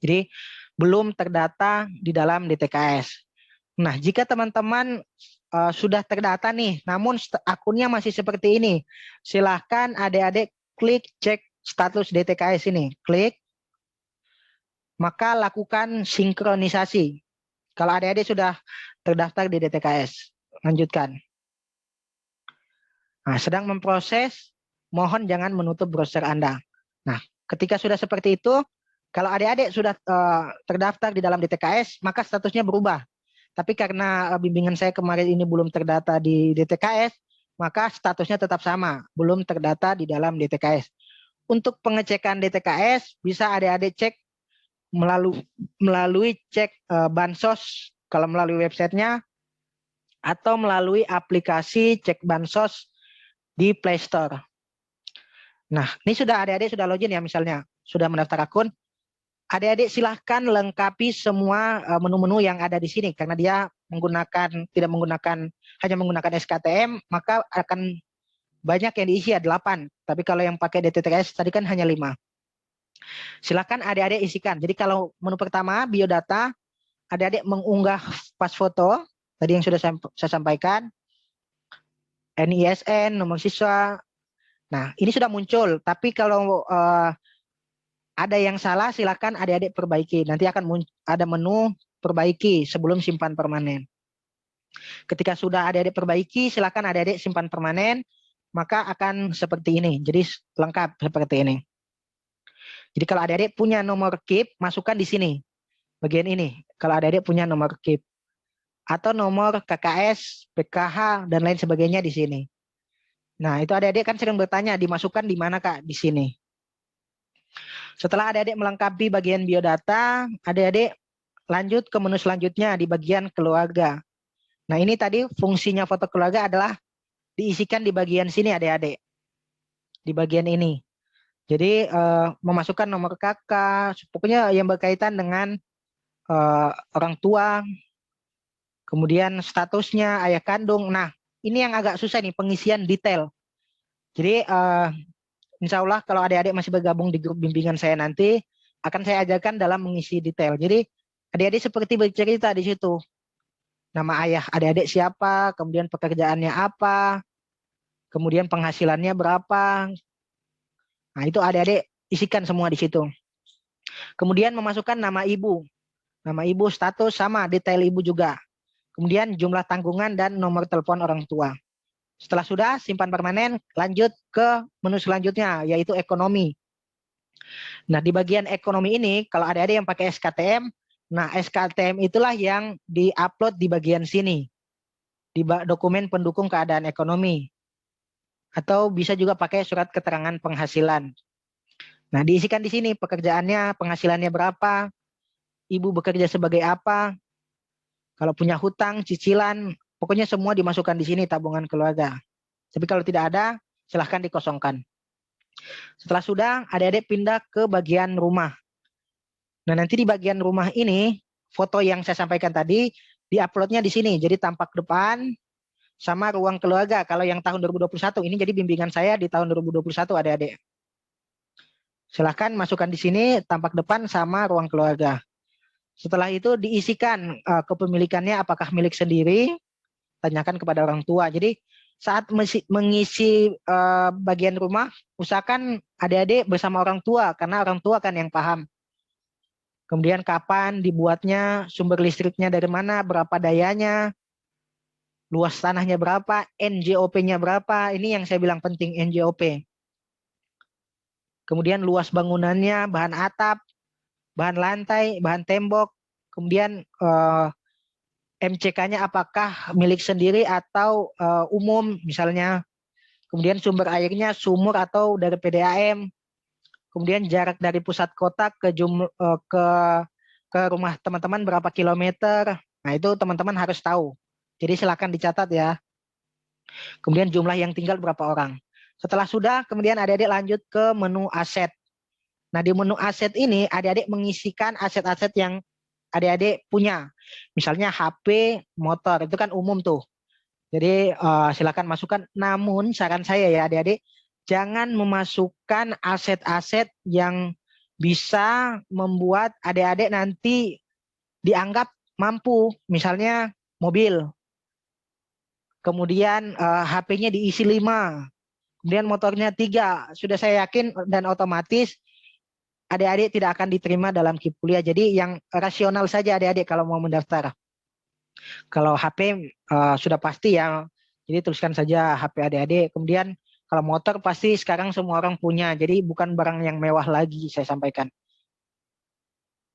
Jadi, belum terdata di dalam DTKS. Nah, jika teman-teman sudah terdata nih, namun akunnya masih seperti ini, silahkan adik-adik klik cek status DTKS ini, klik, maka lakukan sinkronisasi. Kalau adik-adik sudah terdaftar di DTKS, lanjutkan. Nah, sedang memproses, mohon jangan menutup browser Anda. Nah, ketika sudah seperti itu, kalau adik-adik sudah terdaftar di dalam DTKS, maka statusnya berubah. Tapi karena bimbingan saya kemarin ini belum terdata di DTKS, maka statusnya tetap sama, belum terdata di dalam DTKS. Untuk pengecekan DTKS, bisa adik-adik cek melalui cek Bansos, kalau melalui websitenya, atau melalui aplikasi cek Bansos di Play Store. Nah, ini sudah adik-adik sudah login ya misalnya, sudah mendaftar akun. Adik-adik silahkan lengkapi semua menu-menu yang ada di sini karena dia hanya menggunakan SKTM, maka akan banyak yang diisi ya 8. Tapi kalau yang pakai DTKS tadi kan hanya 5. Silahkan adik-adik isikan. Jadi kalau menu pertama biodata, adik-adik mengunggah pas foto tadi yang sudah saya sampaikan, NISN, nomor siswa. Nah, ini sudah muncul. Tapi kalau ada yang salah, silakan adik-adik perbaiki. Nanti akan ada menu perbaiki sebelum simpan permanen. Ketika sudah adik-adik perbaiki, silakan adik-adik simpan permanen, maka akan seperti ini. Jadi lengkap seperti ini. Jadi kalau adik-adik punya nomor KIP, masukkan di sini. Bagian ini. Kalau adik-adik punya nomor KIP. Atau nomor KKS, PKH, dan lain sebagainya di sini. Nah, itu adik-adik kan sering bertanya, dimasukkan di mana Kak? Di sini. Setelah adik-adik melengkapi bagian biodata, adik-adik lanjut ke menu selanjutnya di bagian keluarga. Nah, ini tadi fungsinya foto keluarga adalah diisikan di bagian sini adik-adik. Di bagian ini. Jadi memasukkan nomor kakak, pokoknya yang berkaitan dengan orang tua, kemudian statusnya, ayah kandung. Nah, ini yang agak susah nih, pengisian detail. Jadi insya Allah kalau adik-adik masih bergabung di grup bimbingan saya nanti, akan saya ajarkan dalam mengisi detail. Jadi adik-adik seperti bercerita di situ. Nama ayah adik-adik siapa, kemudian pekerjaannya apa, kemudian penghasilannya berapa. Nah, itu adik-adik isikan semua di situ. Kemudian memasukkan nama ibu. Nama ibu, status, sama detail ibu juga. Kemudian jumlah tanggungan dan nomor telepon orang tua. Setelah sudah, simpan permanen, lanjut ke menu selanjutnya, yaitu ekonomi. Nah, di bagian ekonomi ini, kalau adik-adik yang pakai SKTM, nah SKTM itulah yang di-upload di bagian sini. Di dokumen pendukung keadaan ekonomi. Atau bisa juga pakai surat keterangan penghasilan. Nah, diisikan di sini pekerjaannya, penghasilannya berapa, ibu bekerja sebagai apa, kalau punya hutang, cicilan, pokoknya semua dimasukkan di sini tabungan keluarga. Tapi kalau tidak ada, silahkan dikosongkan. Setelah sudah, adik-adik pindah ke bagian rumah. Nah, nanti di bagian rumah ini, foto yang saya sampaikan tadi, di-uploadnya di sini. Jadi tampak depan, sama ruang keluarga. Kalau yang tahun 2021, ini jadi bimbingan saya di tahun 2021 adik-adik. Silahkan masukkan di sini tampak depan sama ruang keluarga. Setelah itu diisikan kepemilikannya apakah milik sendiri, tanyakan kepada orang tua. Jadi saat mengisi bagian rumah, usahakan adik-adik bersama orang tua, karena orang tua kan yang paham. Kemudian kapan dibuatnya, sumber listriknya dari mana, berapa dayanya, luas tanahnya berapa, NJOP-nya berapa, ini yang saya bilang penting, NJOP. Kemudian luas bangunannya, bahan atap, bahan lantai, bahan tembok, kemudian MCK-nya apakah milik sendiri atau umum misalnya, kemudian sumber airnya sumur atau dari PDAM, kemudian jarak dari pusat kota ke rumah teman-teman berapa kilometer, nah itu teman-teman harus tahu, jadi silakan dicatat ya. Kemudian jumlah yang tinggal berapa orang. Setelah sudah, kemudian adik-adik lanjut ke menu aset. Nah, di menu aset ini adik-adik mengisikan aset-aset yang adik-adik punya. Misalnya HP, motor, itu kan umum tuh. Jadi silakan masukkan. Namun saran saya ya adik-adik, jangan memasukkan aset-aset yang bisa membuat adik-adik nanti dianggap mampu. Misalnya mobil. Kemudian HP-nya diisi 5. Kemudian motornya 3. Sudah saya yakin dan otomatis adik-adik tidak akan diterima dalam KIP kuliah. Jadi yang rasional saja adik-adik kalau mau mendaftar. Kalau HP sudah pasti ya, jadi tuliskan saja HP adik-adik. Kemudian kalau motor pasti sekarang semua orang punya, jadi bukan barang yang mewah lagi saya sampaikan.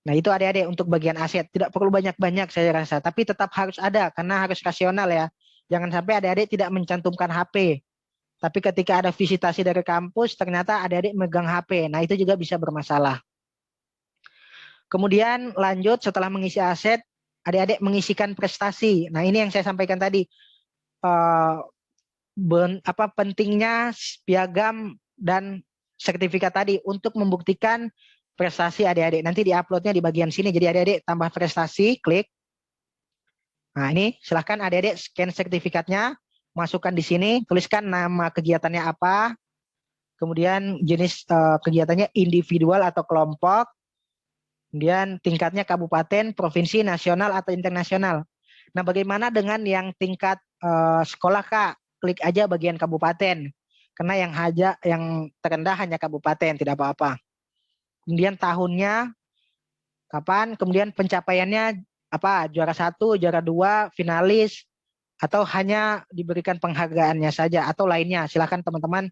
Nah itu adik-adik untuk bagian aset, tidak perlu banyak-banyak saya rasa, tapi tetap harus ada karena harus rasional ya. Jangan sampai adik-adik tidak mencantumkan HP. Tapi ketika ada visitasi dari kampus, ternyata adik-adik megang HP. Nah, itu juga bisa bermasalah. Kemudian lanjut setelah mengisi aset, adik-adik mengisikan prestasi. Nah, ini yang saya sampaikan tadi. Pentingnya piagam dan sertifikat tadi untuk membuktikan prestasi adik-adik. Nanti di-uploadnya di bagian sini. Jadi adik-adik tambah prestasi, klik. Nah, ini silahkan adik-adik scan sertifikatnya. Masukkan di sini, tuliskan nama kegiatannya apa, kemudian jenis kegiatannya individual atau kelompok, kemudian tingkatnya kabupaten, provinsi, nasional atau internasional. Nah, bagaimana dengan yang tingkat sekolah Kak? Klik aja bagian kabupaten, karena yang terendah hanya kabupaten, tidak apa-apa. Kemudian tahunnya kapan, kemudian pencapaiannya apa, juara 1, juara 2, finalis, atau hanya diberikan penghargaannya saja atau lainnya. Silakan teman-teman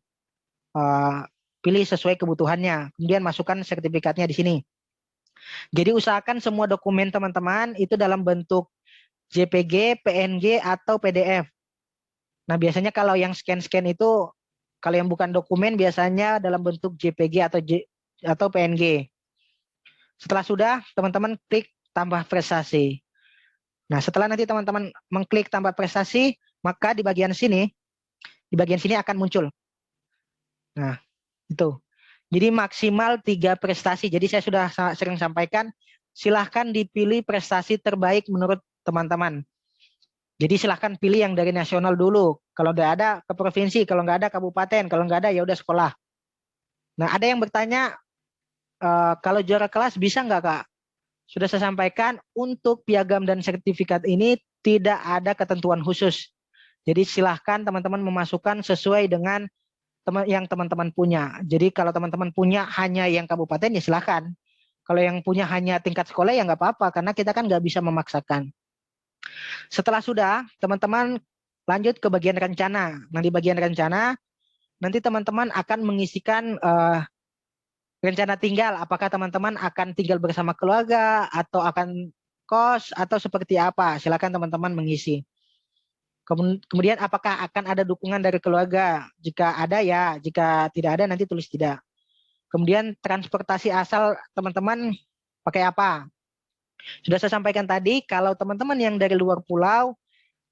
pilih sesuai kebutuhannya. Kemudian masukkan sertifikatnya di sini. Jadi usahakan semua dokumen teman-teman itu dalam bentuk JPG, PNG, atau PDF. Nah, biasanya kalau yang scan-scan itu, kalau yang bukan dokumen biasanya dalam bentuk JPG atau PNG. Setelah sudah, teman-teman klik tambah prestasi. Nah, setelah nanti teman-teman mengklik tambah prestasi, maka di bagian sini akan muncul. Nah, itu. Jadi maksimal 3 prestasi. Jadi saya sudah sering sampaikan, silahkan dipilih prestasi terbaik menurut teman-teman. Jadi silahkan pilih yang dari nasional dulu. Kalau udah ada ke provinsi, kalau nggak ada kabupaten, kalau nggak ada ya udah sekolah. Nah, ada yang bertanya, kalau juara kelas bisa nggak, Kak? Sudah saya sampaikan, untuk piagam dan sertifikat ini tidak ada ketentuan khusus. Jadi silahkan teman-teman memasukkan sesuai dengan yang teman-teman punya. Jadi kalau teman-teman punya hanya yang kabupaten ya silahkan. Kalau yang punya hanya tingkat sekolah ya nggak apa-apa, karena kita kan nggak bisa memaksakan. Setelah sudah, teman-teman lanjut ke bagian rencana. Nah, di bagian rencana, nanti teman-teman akan mengisikan rencana tinggal. Apakah teman-teman akan tinggal bersama keluarga, atau akan kos, atau seperti apa? Silakan teman-teman mengisi. Kemudian apakah akan ada dukungan dari keluarga? Jika ada ya, jika tidak ada nanti tulis tidak. Kemudian transportasi asal teman-teman pakai apa? Sudah saya sampaikan tadi, kalau teman-teman yang dari luar pulau,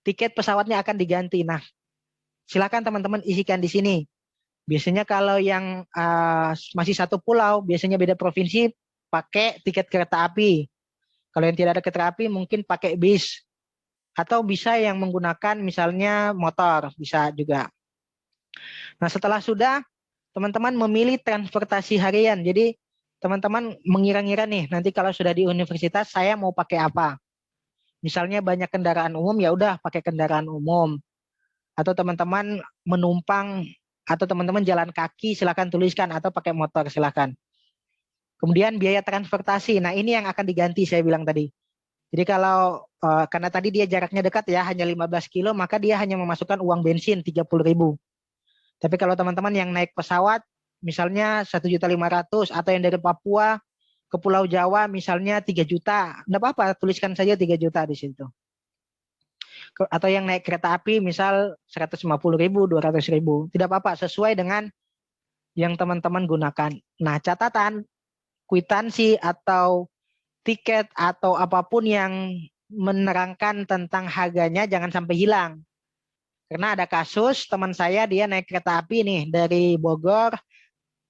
tiket pesawatnya akan diganti. Nah, silakan teman-teman isikan di sini. Biasanya kalau yang masih satu pulau, biasanya beda provinsi, pakai tiket kereta api. Kalau yang tidak ada kereta api, mungkin pakai bis. Atau bisa yang menggunakan misalnya motor, bisa juga. Nah, setelah sudah, teman-teman memilih transportasi harian. Jadi teman-teman mengira-ngira nih, nanti kalau sudah di universitas saya mau pakai apa? Misalnya banyak kendaraan umum, ya udah pakai kendaraan umum. Atau teman-teman menumpang atau teman-teman jalan kaki, silakan tuliskan, atau pakai motor silakan. Kemudian biaya transportasi. Nah, ini yang akan diganti saya bilang tadi. Jadi kalau karena tadi dia jaraknya dekat ya, hanya 15 kilo, maka dia hanya memasukkan uang bensin 30.000. Tapi kalau teman-teman yang naik pesawat, misalnya 1.500.000, atau yang dari Papua ke Pulau Jawa misalnya 3 juta, enggak apa-apa, tuliskan saja 3 juta di situ. Atau yang naik kereta api misal 150.000, 200.000, tidak apa-apa, sesuai dengan yang teman-teman gunakan. Nah, catatan, kwitansi atau tiket atau apapun yang menerangkan tentang harganya jangan sampai hilang. Karena ada kasus teman saya, dia naik kereta api nih dari Bogor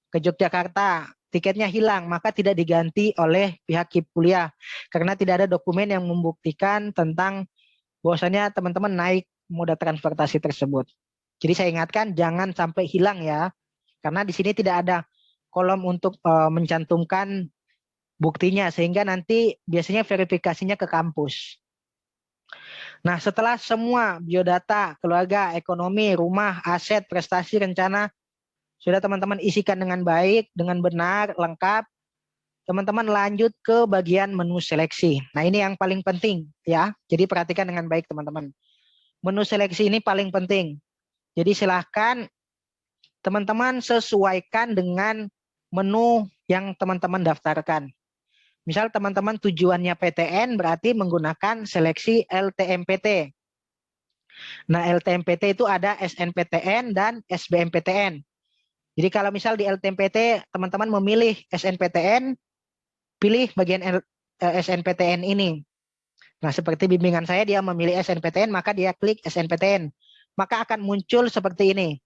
ke Yogyakarta, tiketnya hilang, maka tidak diganti oleh pihak KIP kuliah karena tidak ada dokumen yang membuktikan tentang bahwasanya teman-teman naik moda transportasi tersebut. Jadi saya ingatkan jangan sampai hilang ya, karena di sini tidak ada kolom untuk mencantumkan buktinya, sehingga nanti biasanya verifikasinya ke kampus. Nah, setelah semua biodata, keluarga, ekonomi, rumah, aset, prestasi, rencana, sudah teman-teman isikan dengan baik, dengan benar, lengkap, teman-teman lanjut ke bagian menu seleksi. Nah, ini yang paling penting ya, jadi perhatikan dengan baik teman-teman. Menu seleksi ini paling penting. Jadi silahkan teman-teman sesuaikan dengan menu yang teman-teman daftarkan. Misal teman-teman tujuannya PTN berarti menggunakan seleksi LTMPT. Nah, LTMPT itu ada SNPTN dan SBMPTN. Jadi kalau misal di LTMPT teman-teman memilih SNPTN, pilih bagian SNPTN ini. Nah, seperti bimbingan saya, dia memilih SNPTN, maka dia klik SNPTN. Maka akan muncul seperti ini.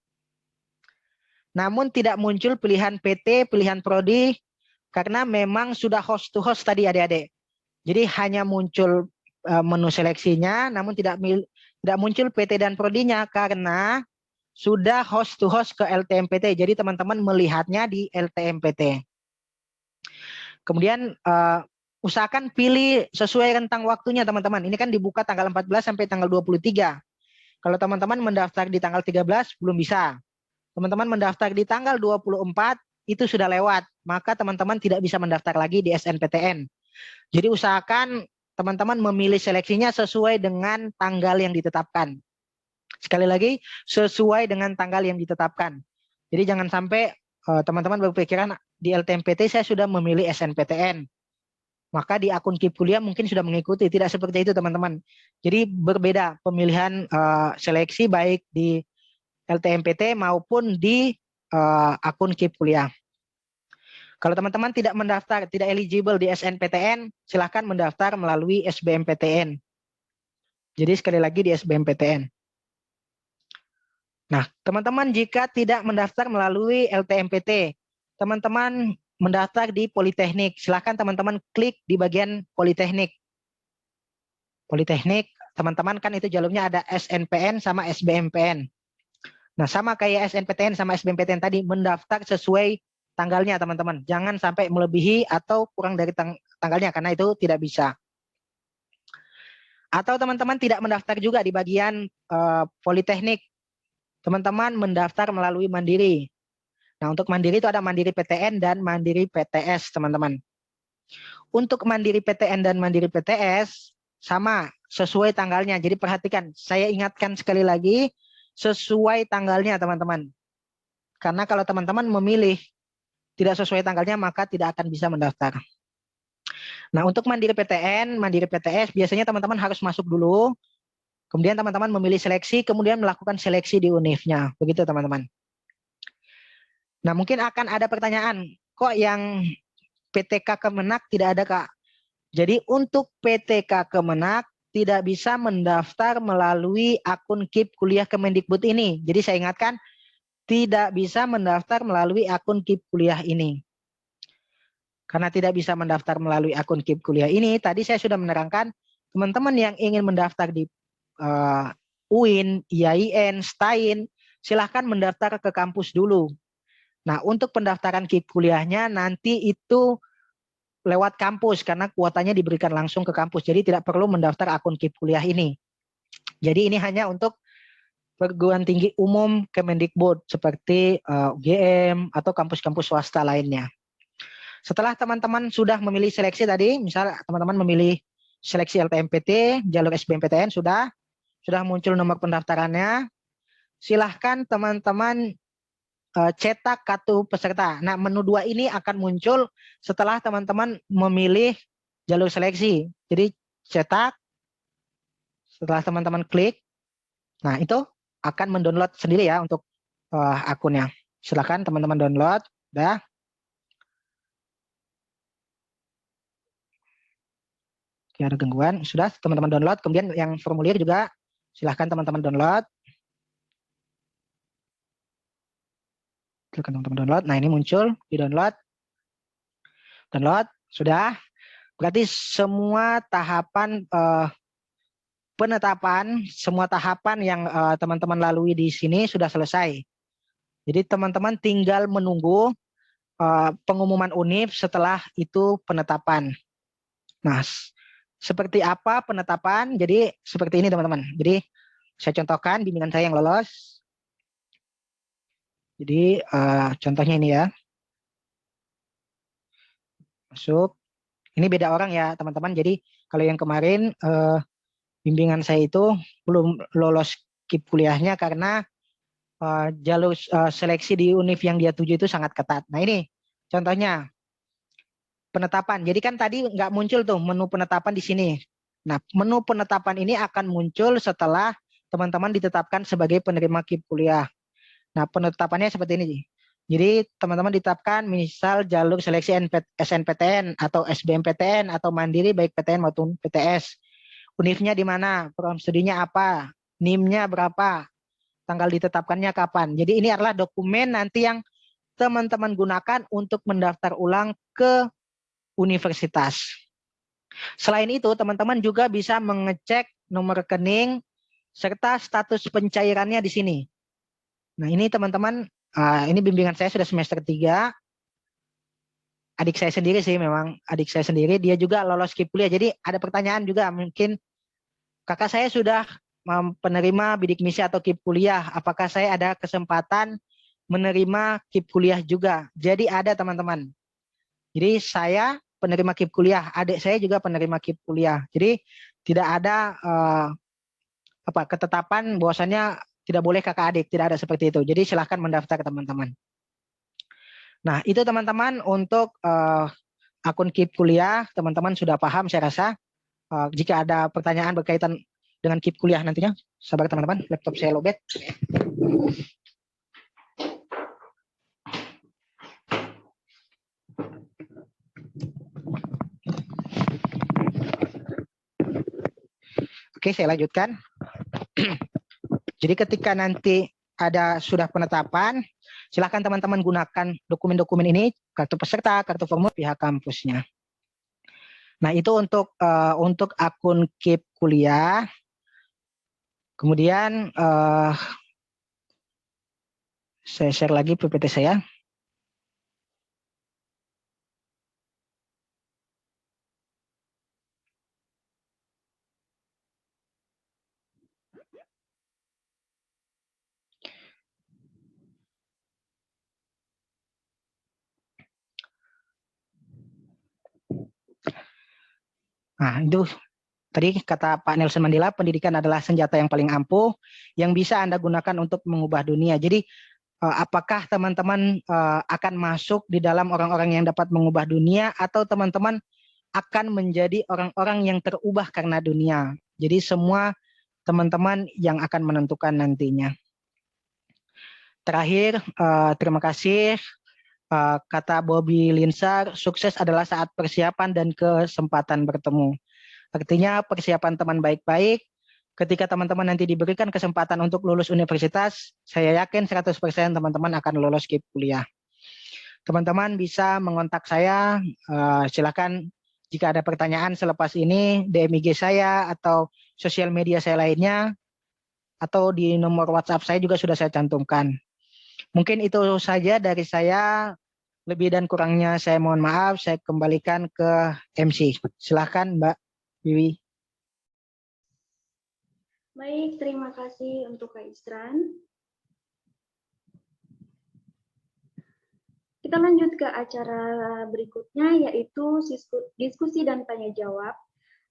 Namun tidak muncul pilihan PT, pilihan prodi, karena memang sudah host to host tadi adik-adik. Jadi hanya muncul menu seleksinya, namun tidak muncul PT dan prodinya karena sudah host to host ke LTMPT. Jadi teman-teman melihatnya di LTMPT. Kemudian usahakan pilih sesuai rentang waktunya teman-teman. Ini kan dibuka tanggal 14 sampai tanggal 23. Kalau teman-teman mendaftar di tanggal 13 belum bisa. Teman-teman mendaftar di tanggal 24 itu sudah lewat, maka teman-teman tidak bisa mendaftar lagi di SNPTN. Jadi usahakan teman-teman memilih seleksinya sesuai dengan tanggal yang ditetapkan. Sekali lagi, sesuai dengan tanggal yang ditetapkan. Jadi jangan sampai teman-teman berpikiran di LTMPT saya sudah memilih SNPTN. Maka di akun KIP kuliah mungkin sudah mengikuti. Tidak seperti itu teman-teman. Jadi berbeda pemilihan seleksi baik di LTMPT maupun di akun KIP kuliah. Kalau teman-teman tidak mendaftar, tidak eligible di SNPTN, silahkan mendaftar melalui SBMPTN. Jadi sekali lagi di SBMPTN. Nah, teman-teman jika tidak mendaftar melalui LTMPT, teman-teman mendaftar di Politeknik. Silahkan teman-teman klik di bagian Politeknik. Politeknik, teman-teman kan itu jalurnya ada SNPN sama SBMPN. Nah, sama kayak SNPTN sama SBMPTN tadi, mendaftar sesuai tanggalnya teman-teman. Jangan sampai melebihi atau kurang dari tanggalnya, karena itu tidak bisa. Atau teman-teman tidak mendaftar juga di bagian Politeknik. Teman-teman mendaftar melalui Mandiri. Nah, untuk Mandiri itu ada Mandiri PTN dan Mandiri PTS, teman-teman. Untuk Mandiri PTN dan Mandiri PTS, sama, sesuai tanggalnya. Jadi perhatikan, saya ingatkan sekali lagi, sesuai tanggalnya, teman-teman. Karena kalau teman-teman memilih tidak sesuai tanggalnya, maka tidak akan bisa mendaftar. Nah, untuk Mandiri PTN, Mandiri PTS, biasanya teman-teman harus masuk dulu, kemudian teman-teman memilih seleksi, kemudian melakukan seleksi di UNIF-nya. Begitu, teman-teman. Nah, mungkin akan ada pertanyaan, kok yang PTK Kemenak tidak ada, Kak? Jadi, untuk PTK Kemenak tidak bisa mendaftar melalui akun KIP Kuliah Kemendikbud ini. Jadi, saya ingatkan, tidak bisa mendaftar melalui akun KIP Kuliah ini. Karena tidak bisa mendaftar melalui akun KIP Kuliah ini, tadi saya sudah menerangkan, teman-teman yang ingin mendaftar di UIN, IAIN, STAIN, silahkan mendaftar ke kampus dulu. Nah, untuk pendaftaran KIP kuliahnya nanti itu lewat kampus, karena kuotanya diberikan langsung ke kampus, jadi tidak perlu mendaftar akun KIP kuliah ini. Jadi ini hanya untuk perguruan tinggi umum Kemendikbud, seperti UGM atau kampus-kampus swasta lainnya. Setelah teman-teman sudah memilih seleksi tadi, misal teman-teman memilih seleksi LTMPT, jalur SBMPTN sudah muncul nomor pendaftarannya, silahkan teman-teman cetak kartu peserta. Nah, menu 2 ini akan muncul setelah teman-teman memilih jalur seleksi. Jadi cetak, setelah teman-teman klik, nah itu akan mendownload sendiri ya untuk akunnya. Silahkan teman-teman download, udah. Ada gangguan, sudah teman-teman download, kemudian yang formulir juga silahkan teman-teman download. Silahkan teman-teman download. Nah, ini muncul di download. Download, sudah. Berarti semua tahapan penetapan, semua tahapan yang teman-teman lalui di sini sudah selesai. Jadi teman-teman tinggal menunggu pengumuman UNIF setelah itu penetapan. Nah, seperti apa penetapan? Jadi seperti ini teman-teman. Jadi saya contohkan bimbingan saya yang lolos. Jadi contohnya ini ya. Masuk. Ini beda orang ya teman-teman. Jadi kalau yang kemarin bimbingan saya itu belum lolos KIP kuliahnya karena jalur seleksi di UNIF yang dia tuju itu sangat ketat. Nah ini contohnya penetapan. Jadi kan tadi nggak muncul tuh menu penetapan di sini. Nah, menu penetapan ini akan muncul setelah teman-teman ditetapkan sebagai penerima KIP kuliah. Nah, penetapannya seperti ini. Jadi teman-teman ditetapkan misal jalur seleksi SNPTN atau SBMPTN atau Mandiri baik PTN maupun PTS. UNIF-nya di mana, program studinya apa, NIM-nya berapa, tanggal ditetapkannya kapan. Jadi ini adalah dokumen nanti yang teman-teman gunakan untuk mendaftar ulang ke universitas. Selain itu, teman-teman juga bisa mengecek nomor rekening serta status pencairannya di sini. Nah, ini teman-teman, ini bimbingan saya sudah semester 3. Adik saya sendiri sih, memang adik saya sendiri, dia juga lolos KIP kuliah. Jadi ada pertanyaan juga, mungkin kakak saya sudah penerima bidik misi atau KIP kuliah, apakah saya ada kesempatan menerima KIP kuliah juga? Jadi ada teman-teman. Jadi saya penerima KIP kuliah, adik saya juga penerima KIP kuliah. Jadi tidak ada ketetapan bahwasannya tidak boleh kakak adik, tidak ada seperti itu. Jadi silahkan mendaftar teman-teman. Nah, itu teman-teman untuk akun KIP kuliah, teman-teman sudah paham saya rasa. Jika ada pertanyaan berkaitan dengan KIP kuliah nantinya, sabar teman-teman, laptop saya lowbat. Oke, saya lanjutkan. Jadi ketika nanti sudah penetapan, silakan teman-teman gunakan dokumen-dokumen ini, kartu peserta, kartu formulir pihak kampusnya. Nah, itu untuk akun KIP kuliah. Kemudian saya share lagi PPT saya. Nah, itu tadi kata Pak Nelson Mandela, pendidikan adalah senjata yang paling ampuh yang bisa Anda gunakan untuk mengubah dunia. Jadi apakah teman-teman akan masuk di dalam orang-orang yang dapat mengubah dunia, atau teman-teman akan menjadi orang-orang yang terubah karena dunia? Jadi semua teman-teman yang akan menentukan nantinya. Terakhir, terima kasih. Kata Bobby Linsar, sukses adalah saat persiapan dan kesempatan bertemu. Artinya persiapan teman baik-baik, ketika teman-teman nanti diberikan kesempatan untuk lulus universitas, saya yakin 100% teman-teman akan lulus KIP kuliah. Teman-teman bisa mengontak saya, silakan jika ada pertanyaan selepas ini, DM IG saya atau sosial media saya lainnya, atau di nomor WhatsApp saya juga sudah saya cantumkan. Mungkin itu saja dari saya. Lebih dan kurangnya saya mohon maaf, saya kembalikan ke MC. Silakan Mbak Wiwi. Baik, terima kasih untuk Kak Isran. Kita lanjut ke acara berikutnya, yaitu diskusi dan tanya jawab.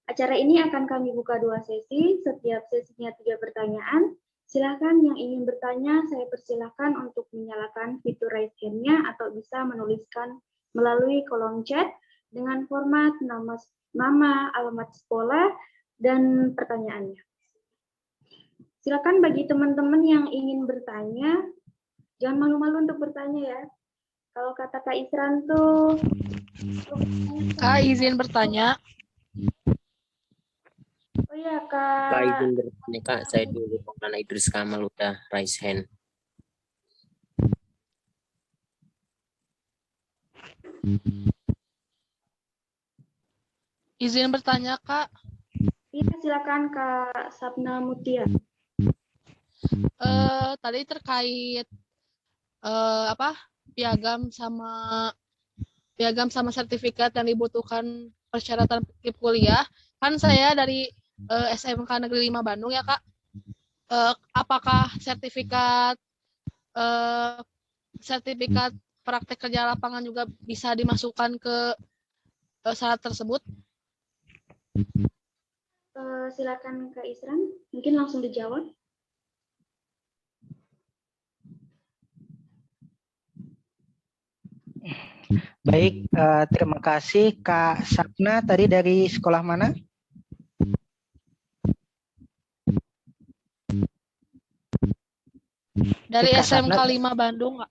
Acara ini akan kami buka 2 sesi, setiap sesinya 3 pertanyaan. Silakan yang ingin bertanya, saya persilahkan untuk menyalakan fitur raise hand-nya atau bisa menuliskan melalui kolom chat dengan format nama, alamat sekolah, dan pertanyaannya. Silakan bagi teman-teman yang ingin bertanya, jangan malu-malu untuk bertanya ya. Kalau kata Kak Isran tuh... Kak, izin bertanya. Oh iya, Kak. Kak izin bertanya Kak, saya dulu Maulana Idris Kamal udah raise hand. Izin bertanya Kak. Iya, silakan Kak Sapna Mutia. Tadi terkait piagam sama sertifikat yang dibutuhkan persyaratan KIP kuliah. Kan saya dari SMK Negeri 5 Bandung ya Kak. Apakah sertifikat praktek kerja lapangan juga bisa dimasukkan ke syarat tersebut? Silakan Kak Isran, mungkin langsung dijawab. Baik, terima kasih Kak Sapna. Tadi dari sekolah mana? Dari Kak SMK Sapna. 5 Bandung, Kak.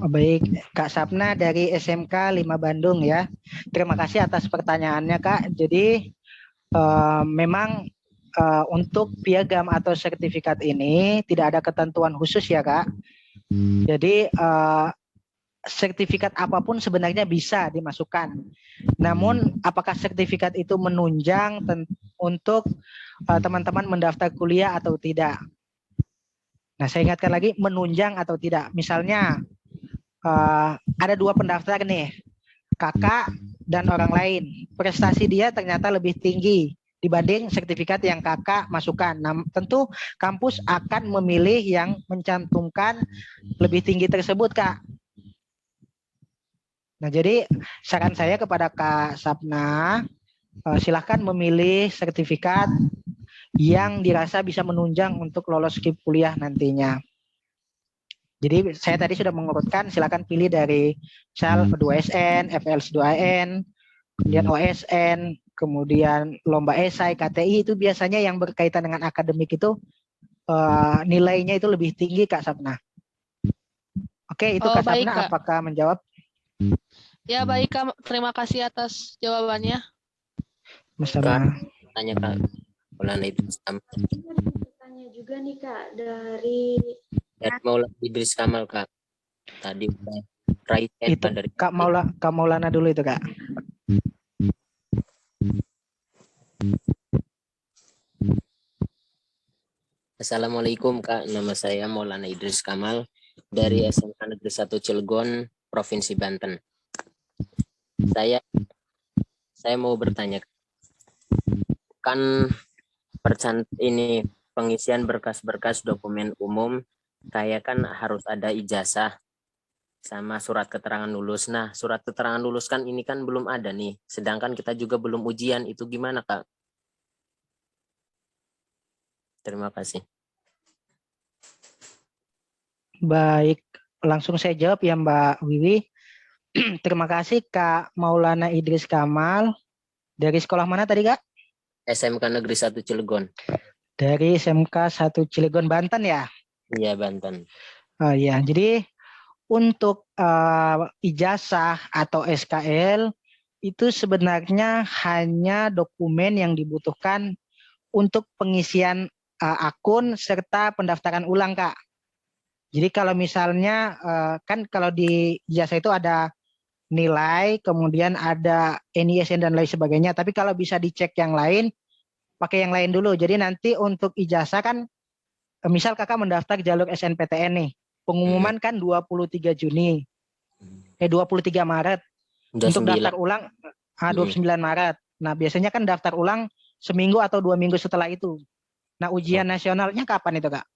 Oh, baik, Kak Sapna dari SMK 5 Bandung ya. Terima kasih atas pertanyaannya Kak. Jadi memang untuk piagam atau sertifikat ini tidak ada ketentuan khusus ya Kak. Jadi sertifikat apapun sebenarnya bisa dimasukkan. Namun apakah sertifikat itu menunjang untuk teman-teman mendaftar kuliah atau tidak? Nah, saya ingatkan lagi, menunjang atau tidak. Misalnya ada 2 pendaftar nih, kakak dan orang lain. Prestasi dia ternyata lebih tinggi dibanding sertifikat yang kakak masukkan. Nah, tentu kampus akan memilih yang mencantumkan lebih tinggi tersebut, Kak. Nah, jadi saran saya kepada Kak Sapna, silahkan memilih sertifikat yang dirasa bisa menunjang untuk lolos KIP kuliah nantinya. Jadi saya tadi sudah mengurutkan, silakan pilih dari misal 2SN, FL2AN, kemudian OSN, kemudian lomba esai, KTI itu biasanya yang berkaitan dengan akademik itu nilainya itu lebih tinggi Kak Sapna. Oke, itu Oh, Kak baik, Sapna Kak. apakah menjawab? Ya, baik, Kak. Terima kasih atas jawabannya. Mas Kak, Sapna. tanya Kak, Maulana Idris Kamal. Ini ada pertanyaan juga nih Kak dari Dari Maulana Idris Kamal Kak. Tadi udah raise hand Itu Kak dari Kak Maulana dulu itu Kak. Assalamualaikum Kak, nama saya Maulana Idris Kamal dari SMK Negeri 1 Cilegon, Provinsi Banten. Saya mau bertanya, kan ini pengisian berkas-berkas dokumen umum kayak kan harus ada ijazah sama surat keterangan lulus. Nah, surat keterangan lulus kan ini kan belum ada nih, sedangkan kita juga belum ujian, itu gimana Kak? Terima kasih. Baik, langsung saya jawab ya Mbak Wiwi. Terima kasih Kak Maulana Idris Kamal. Dari sekolah mana tadi Kak? SMK Negeri 1 Cilegon. Dari SMK 1 Cilegon, Banten ya? Iya, Banten. Oh iya, jadi untuk ijazah atau SKL itu sebenarnya hanya dokumen yang dibutuhkan untuk pengisian akun serta pendaftaran ulang Kak. Jadi kalau misalnya kan kalau di ijazah itu ada nilai, kemudian ada NISN dan lain sebagainya. Tapi kalau bisa dicek yang lain, pakai yang lain dulu. Jadi nanti untuk ijazah kan, misal kakak mendaftar jalur SNPTN nih, pengumuman kan 23 Juni, 23 Maret. Udah Untuk 9. daftar ulang 29 Maret. Nah biasanya kan daftar ulang seminggu atau 2 minggu setelah itu. Nah ujian nasionalnya kapan itu Kak?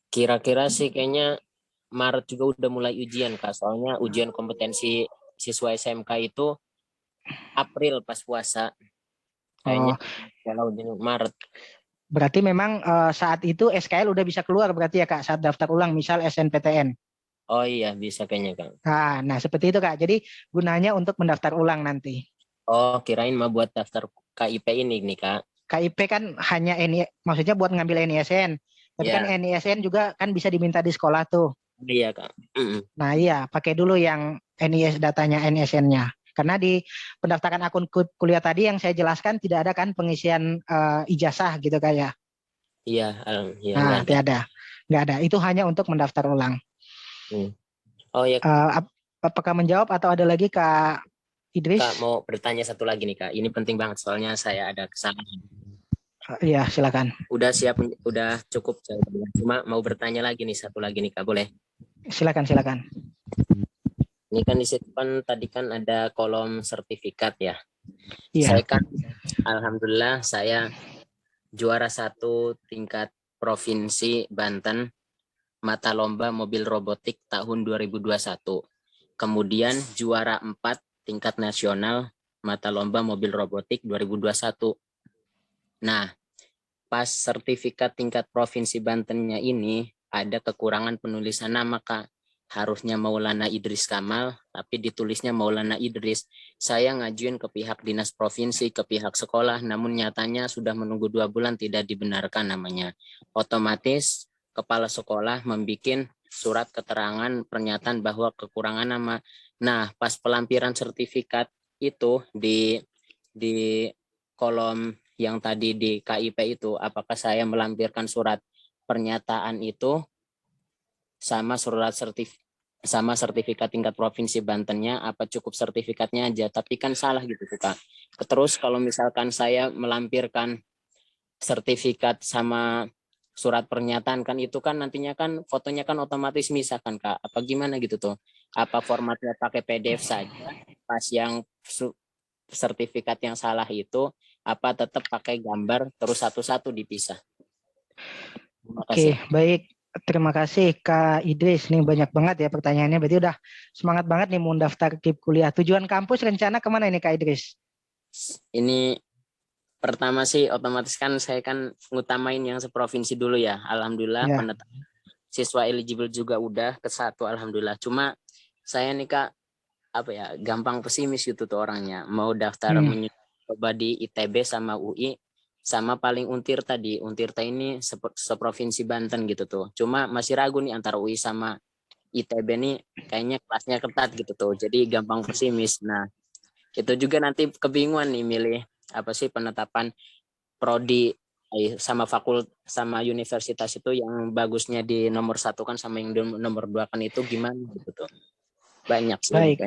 Kira-kira sih kayaknya Maret juga udah mulai ujian Kak. Soalnya ujian kompetensi siswa SMK itu April pas puasa. Kayaknya Oh, kalau ujian Maret. berarti memang saat itu SKL udah bisa keluar berarti ya Kak saat daftar ulang misal SNPTN. Oh iya, bisa kayaknya Kak. Nah seperti itu Kak. Jadi gunanya untuk mendaftar ulang nanti. Oh, kirain mau buat daftar KIP ini nih Kak. KIP kan hanya maksudnya buat ngambil NISN. Tapi kan Ya, NISN juga kan bisa diminta di sekolah tuh. iya Kak. Nah iya, pakai dulu yang datanya NISN-nya. Karena di pendaftaran akun kuliah tadi yang saya jelaskan tidak ada kan pengisian ijazah gitu kayak. Iya, iya Nah, nggak ada. tidak ada. Nggak ada. Itu hanya untuk mendaftar ulang. Oh ya Apakah menjawab atau ada lagi Kak Idris? Kak, mau bertanya satu lagi nih Kak. Ini penting banget soalnya saya ada kesalahan. Iya, silakan. Udah siap, udah cukup jawabannya. Cuma mau bertanya lagi nih, satu lagi nih Kak, boleh? Silakan. Ini kan di situ kan tadi kan ada kolom sertifikat ya. Iya. Saya kan alhamdulillah saya juara 1 tingkat provinsi Banten mata lomba mobil robotik tahun 2021. Kemudian juara 4 tingkat nasional mata lomba mobil robotik 2021. Nah, pas sertifikat tingkat provinsi Bantennya ini ada kekurangan penulisan nama Kak. Harusnya Maulana Idris Kamal, tapi ditulisnya Maulana Idris. Saya ngajuin ke pihak dinas provinsi, ke pihak sekolah, namun nyatanya sudah menunggu 2 bulan tidak dibenarkan namanya. Otomatis kepala sekolah membuat surat keterangan pernyataan bahwa kekurangan nama. Nah, pas pelampiran sertifikat itu di kolom yang tadi di KIP itu, apakah saya melampirkan surat pernyataan itu sama sertifikat tingkat provinsi Bantennya, apa cukup sertifikatnya aja? Tapi kan salah gitu Kak. Terus kalau misalkan saya melampirkan sertifikat sama surat pernyataan kan itu kan nantinya kan fotonya kan otomatis misalkan Kak. Apa gimana gitu tuh? Apa formatnya pakai PDF saja? Pas yang sertifikat yang salah itu apa tetap pakai gambar terus satu-satu dipisah? Oke, baik. Terima kasih Kak Idris. Nih banyak banget ya pertanyaannya. Berarti udah semangat banget nih mau daftar KIP kuliah. Tujuan kampus rencana kemana ini Kak Idris? Ini pertama sih otomatis kan saya kan ngutamain yang seprovinsi dulu ya. Alhamdulillah Ya. siswa eligible juga udah ke 1, alhamdulillah. Cuma saya nih Kak, apa ya, gampang pesimis gitu tuh orangnya. Mau daftar coba di ITB sama UI, sama paling Untirta. Di Untirta ini seprovinsi Banten gitu tuh. Cuma masih ragu nih antara UI sama ITB nih, kayaknya kelasnya ketat gitu tuh. Jadi gampang pesimis. Nah, itu juga nanti kebingungan nih milih apa sih penetapan prodi sama sama universitas itu yang bagusnya di nomor 1 kan sama yang di nomor 2 kan, itu gimana gitu tuh. Banyak sih. Baik.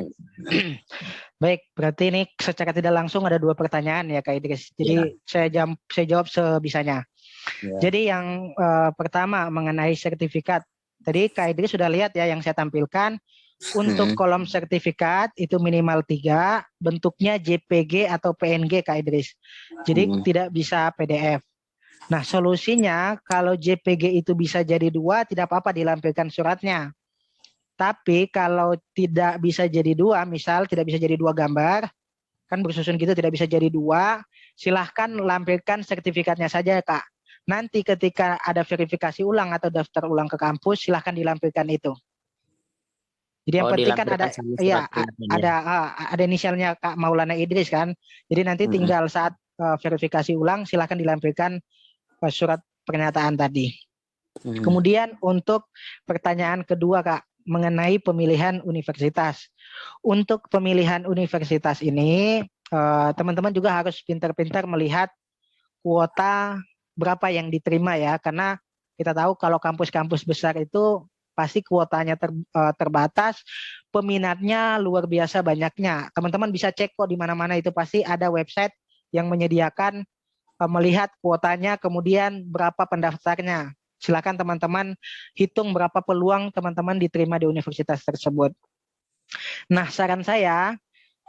Baik, berarti ini secara tidak langsung ada 2 pertanyaan ya Kak Idris. Jadi saya jawab sebisanya. Jadi yang pertama mengenai sertifikat. Tadi Kak Idris sudah lihat ya yang saya tampilkan. Untuk kolom sertifikat itu minimal 3, bentuknya JPG atau PNG Kak Idris. Jadi tidak bisa PDF. Nah, solusinya kalau JPG itu bisa jadi 2, tidak apa-apa dilampirkan suratnya. Tapi kalau tidak bisa jadi 2, misal tidak bisa jadi 2 gambar, kan bersusun gitu tidak bisa jadi 2, silahkan lampirkan sertifikatnya saja Kak. Nanti ketika ada verifikasi ulang atau daftar ulang ke kampus, silahkan dilampirkan itu. Jadi yang penting kan ada inisialnya Kak Maulana Idris kan. Jadi nanti tinggal saat verifikasi ulang silahkan dilampirkan surat pernyataan tadi. Kemudian untuk pertanyaan kedua Kak, mengenai pemilihan universitas. Untuk pemilihan universitas ini teman-teman juga harus pintar-pintar melihat kuota berapa yang diterima ya, karena kita tahu kalau kampus-kampus besar itu pasti kuotanya terbatas, peminatnya luar biasa banyaknya. Teman-teman bisa cek kok di mana-mana itu pasti ada website yang menyediakan melihat kuotanya, kemudian berapa pendaftarnya. Silakan teman-teman hitung berapa peluang teman-teman diterima di universitas tersebut. Nah, saran saya,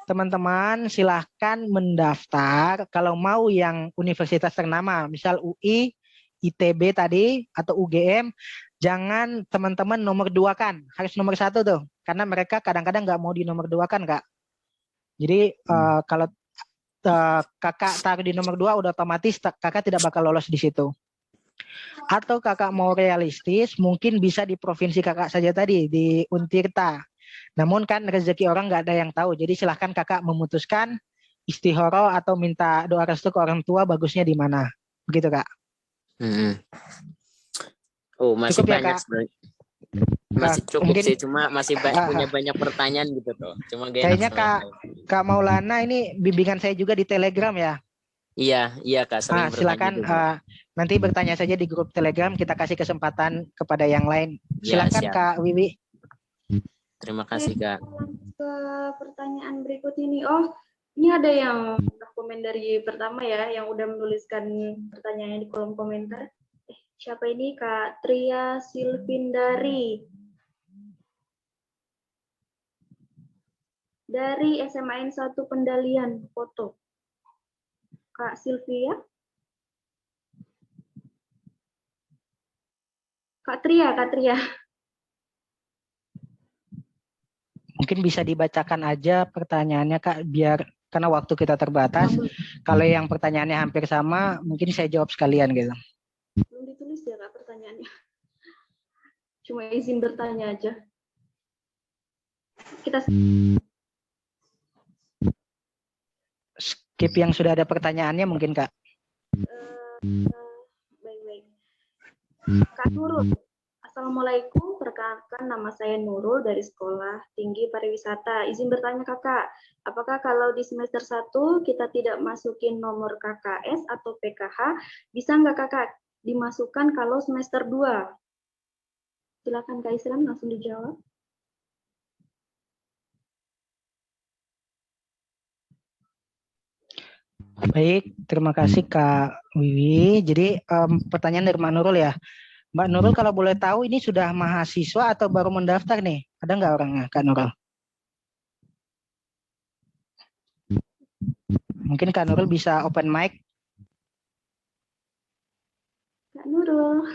teman-teman silahkan mendaftar kalau mau yang universitas ternama, misal UI, ITB tadi, atau UGM, jangan teman-teman nomor 2 kan, harus nomor 1 tuh, karena mereka kadang-kadang nggak mau di nomor 2 kan Kak. Jadi kalau kakak taruh di nomor 2 udah otomatis kakak tidak bakal lolos di situ. Atau kakak mau realistis, mungkin bisa di provinsi kakak saja tadi, di Untirta. Namun kan rezeki orang nggak ada yang tahu, jadi silahkan kakak memutuskan istihoro atau minta doa restu ke orang tua bagusnya di mana. Begitu Kak. Oh, masih cukup banyak ya, Kak? Masih cukup mungkin, sih, cuma masih punya banyak pertanyaan gitu tuh. Cuma kayaknya Kak Maulana ini bimbingan saya juga di Telegram ya. Iya Kak, sering silakan nanti bertanya saja di grup Telegram, kita kasih kesempatan kepada yang lain. Silakan ya, Kak Wiwi. Terima kasih Kak. Ke pertanyaan berikut ini. Oh, ini ada yang komen dari pertama ya, yang udah menuliskan pertanyaannya di kolom komentar. Siapa ini? Kak Tria Silvindari. Dari SMAN 1 Pendalian, foto. Kak Sylvia? Kak Tria. Mungkin bisa dibacakan aja pertanyaannya Kak, biar karena waktu kita terbatas. Kalau yang pertanyaannya hampir sama, mungkin saya jawab sekalian gitu. Belum ditulis ya Kak pertanyaannya. Cuma izin bertanya aja. Kita skip yang sudah ada pertanyaannya mungkin Kak. Baik. Kak Nurul. Assalamualaikum, perkenalkan nama saya Nurul dari Sekolah Tinggi Pariwisata. Izin bertanya Kakak, apakah kalau di semester 1 kita tidak masukin nomor KKS atau PKH, bisa nggak Kakak dimasukkan kalau semester 2? Silakan Kak Islam langsung dijawab. Baik, terima kasih Kak Wiwi. Jadi pertanyaan dari Mbak Nurul ya. Mbak Nurul kalau boleh tahu ini sudah mahasiswa atau baru mendaftar nih? Ada nggak orangnya Kak Nurul? Mungkin Kak Nurul bisa open mic. Kak Nurul.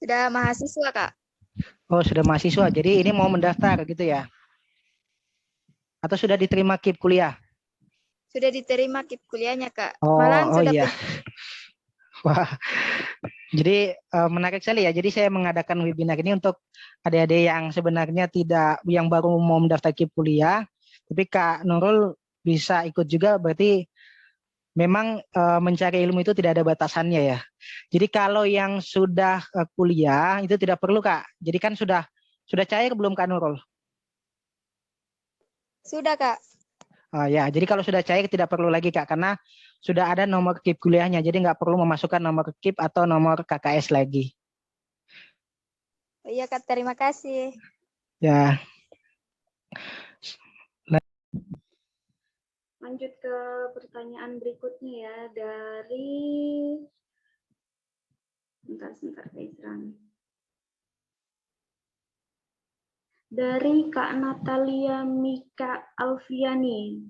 Sudah mahasiswa Kak. Oh sudah mahasiswa, jadi ini mau mendaftar gitu ya? Atau sudah diterima KIP kuliah? Sudah diterima KIP kuliahnya Kak. Oh, Malahan sudah iya. Wah, Jadi menarik sekali ya. Jadi saya mengadakan webinar ini untuk adik-adik yang sebenarnya yang baru mau mendaftar KIP kuliah, tapi Kak Nurul bisa ikut juga, berarti memang mencari ilmu itu tidak ada batasannya ya. Jadi kalau yang sudah kuliah itu tidak perlu Kak. Jadi kan sudah cair belum Kak Nurul? Sudah, Kak. Ya, jadi kalau sudah cair tidak perlu lagi Kak, karena sudah ada nomor KIP kuliahnya, jadi nggak perlu memasukkan nomor KIP atau nomor KKS lagi. Oh, iya, Kak. Terima kasih. Ya. Lanjut ke pertanyaan berikutnya ya, dari sebentar Kak Isran. Dari Kak Natalia Mika Alfiani.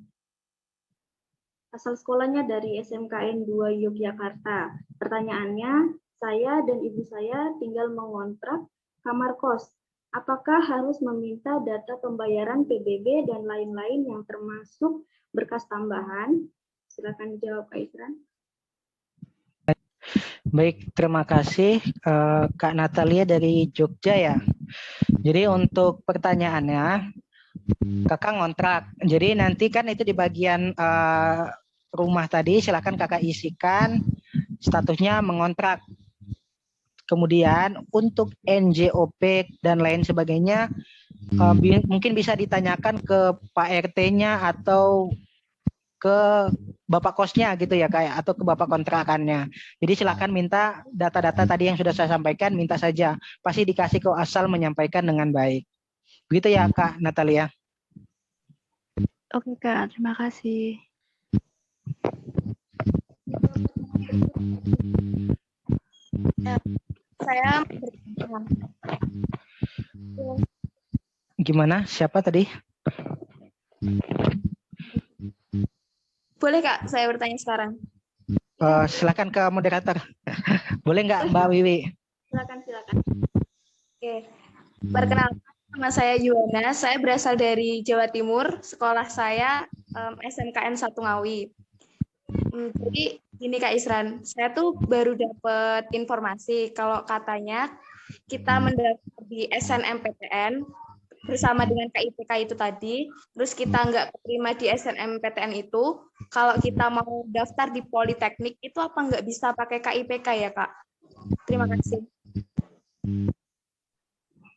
Asal sekolahnya dari SMKN 2 Yogyakarta. Pertanyaannya, saya dan ibu saya tinggal mengontrak kamar kos. Apakah harus meminta data pembayaran PBB dan lain-lain yang termasuk berkas tambahan? Silakan dijawab Kak Isran. Baik, terima kasih Kak Natalia dari Jogja ya. Jadi untuk pertanyaannya, Kakak ngontrak. Jadi nanti kan itu di bagian rumah tadi, silakan Kakak isikan statusnya mengontrak. Kemudian untuk NJOP dan lain sebagainya mungkin bisa ditanyakan ke Pak RT-nya atau ke Bapak kosnya gitu ya kayak atau ke Bapak kontrakannya. Jadi silakan minta data-data tadi yang sudah saya sampaikan, minta saja. Pasti dikasih kok asal menyampaikan dengan baik. Begitu ya Kak Natalia. Oke, Kak. Terima kasih. Ya, saya Gimana? Siapa tadi? boleh, Kak, saya bertanya sekarang. Silakan ke moderator. Boleh nggak Mbak Wiwi? Silakan. Oke. Perkenalkan, nama saya Yuwana. Saya berasal dari Jawa Timur. Sekolah saya SMKN 1 Ngawi. Jadi gini Kak Isran, saya tuh baru dapat informasi kalau katanya kita mendaftar di SNMPTN bersama dengan KIPK itu tadi, terus kita nggak terima di SNMPTN itu, kalau kita mau daftar di Politeknik itu apa nggak bisa pakai KIPK ya Kak? Terima kasih.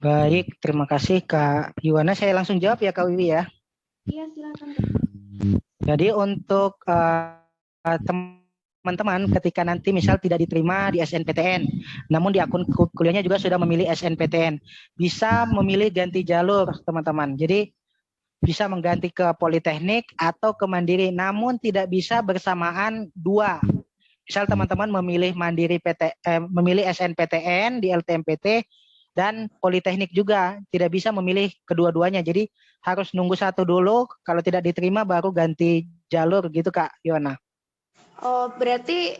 Baik, terima kasih Kak Yuwana. Saya langsung jawab ya Kak Wiwi ya. Iya, silakan. Jadi untuk teman-teman ketika nanti misal tidak diterima di SNPTN, namun di akun kuliahnya juga sudah memilih SNPTN, bisa memilih ganti jalur teman-teman. Jadi bisa mengganti ke Politeknik atau ke Mandiri, namun tidak bisa bersamaan dua. Misal teman-teman memilih memilih SNPTN di LTMPT dan Politeknik juga, tidak bisa memilih kedua-duanya. Jadi harus nunggu satu dulu, kalau tidak diterima baru ganti jalur gitu Kak Yona. Oh, berarti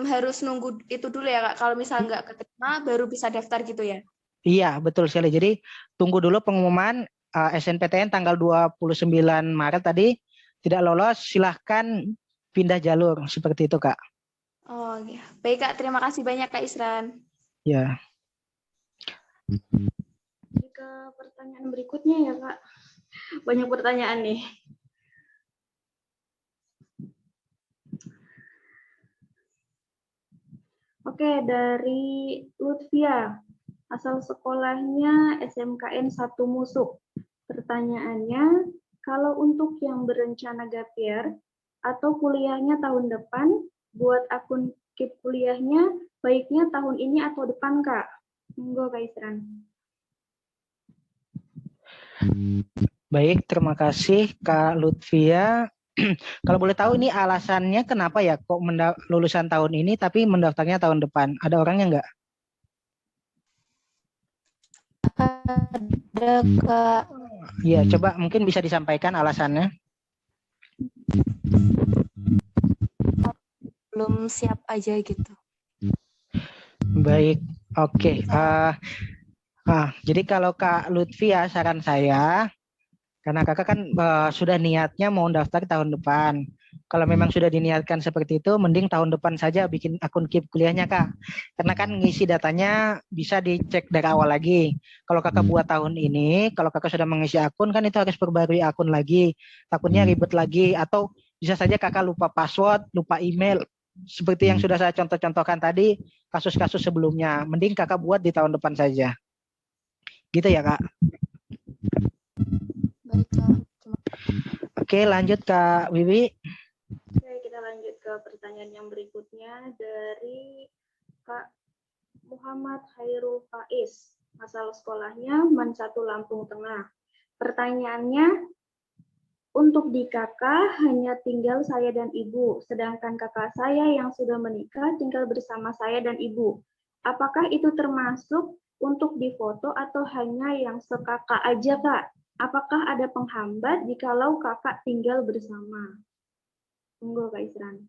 harus nunggu itu dulu ya Kak, kalau misalnya nggak keterima baru bisa daftar gitu ya? Iya, betul sekali. Jadi tunggu dulu pengumuman SNPTN tanggal 29 Maret tadi, tidak lolos silahkan pindah jalur, seperti itu Kak. Oh iya. Baik Kak, terima kasih banyak Kak Isran. Ya. Ke pertanyaan berikutnya ya Kak. Banyak pertanyaan nih. Oke, dari Lutfia. Asal sekolahnya SMKN 1 Musuk. Pertanyaannya, kalau untuk yang berencana gap year atau kuliahnya tahun depan, buat akun KIP kuliahnya, baiknya tahun ini atau depan, Kak? Monggo, Kak Isran. Baik, terima kasih Kak Lutfia. Kalau boleh tahu ini alasannya kenapa ya kok lulusan tahun ini tapi mendaftarnya tahun depan? Ada orangnya nggak? Ada Kak. Iya, coba mungkin bisa disampaikan alasannya. Belum siap aja gitu. Baik, oke. Jadi kalau Kak Lutfia, saran saya Karena kakak kan sudah niatnya mau daftar tahun depan. Kalau memang sudah diniatkan seperti itu, mending tahun depan saja bikin akun KIP kuliahnya kak. Karena kan ngisi datanya bisa dicek dari awal lagi. Kalau kakak buat tahun ini, kalau kakak sudah mengisi akun kan itu harus perbarui akun lagi. Takutnya ribet lagi atau bisa saja kakak lupa password, lupa email. Seperti yang sudah saya contoh-contohkan tadi, kasus-kasus sebelumnya. Mending kakak buat di tahun depan saja. Gitu ya kak. Baik, Kak. Oke, lanjut Kak Wiwi. Oke, kita lanjut ke pertanyaan yang berikutnya dari Kak Muhammad Khairul Faiz. Asal sekolahnya Man 1 Lampung Tengah. Pertanyaannya, untuk di kakak hanya tinggal saya dan ibu, sedangkan kakak saya yang sudah menikah tinggal bersama saya dan ibu. Apakah itu termasuk untuk difoto atau hanya yang sekakak aja, Kak? Apakah ada penghambat jikalau kakak tinggal bersama? Monggo, Kak Isran.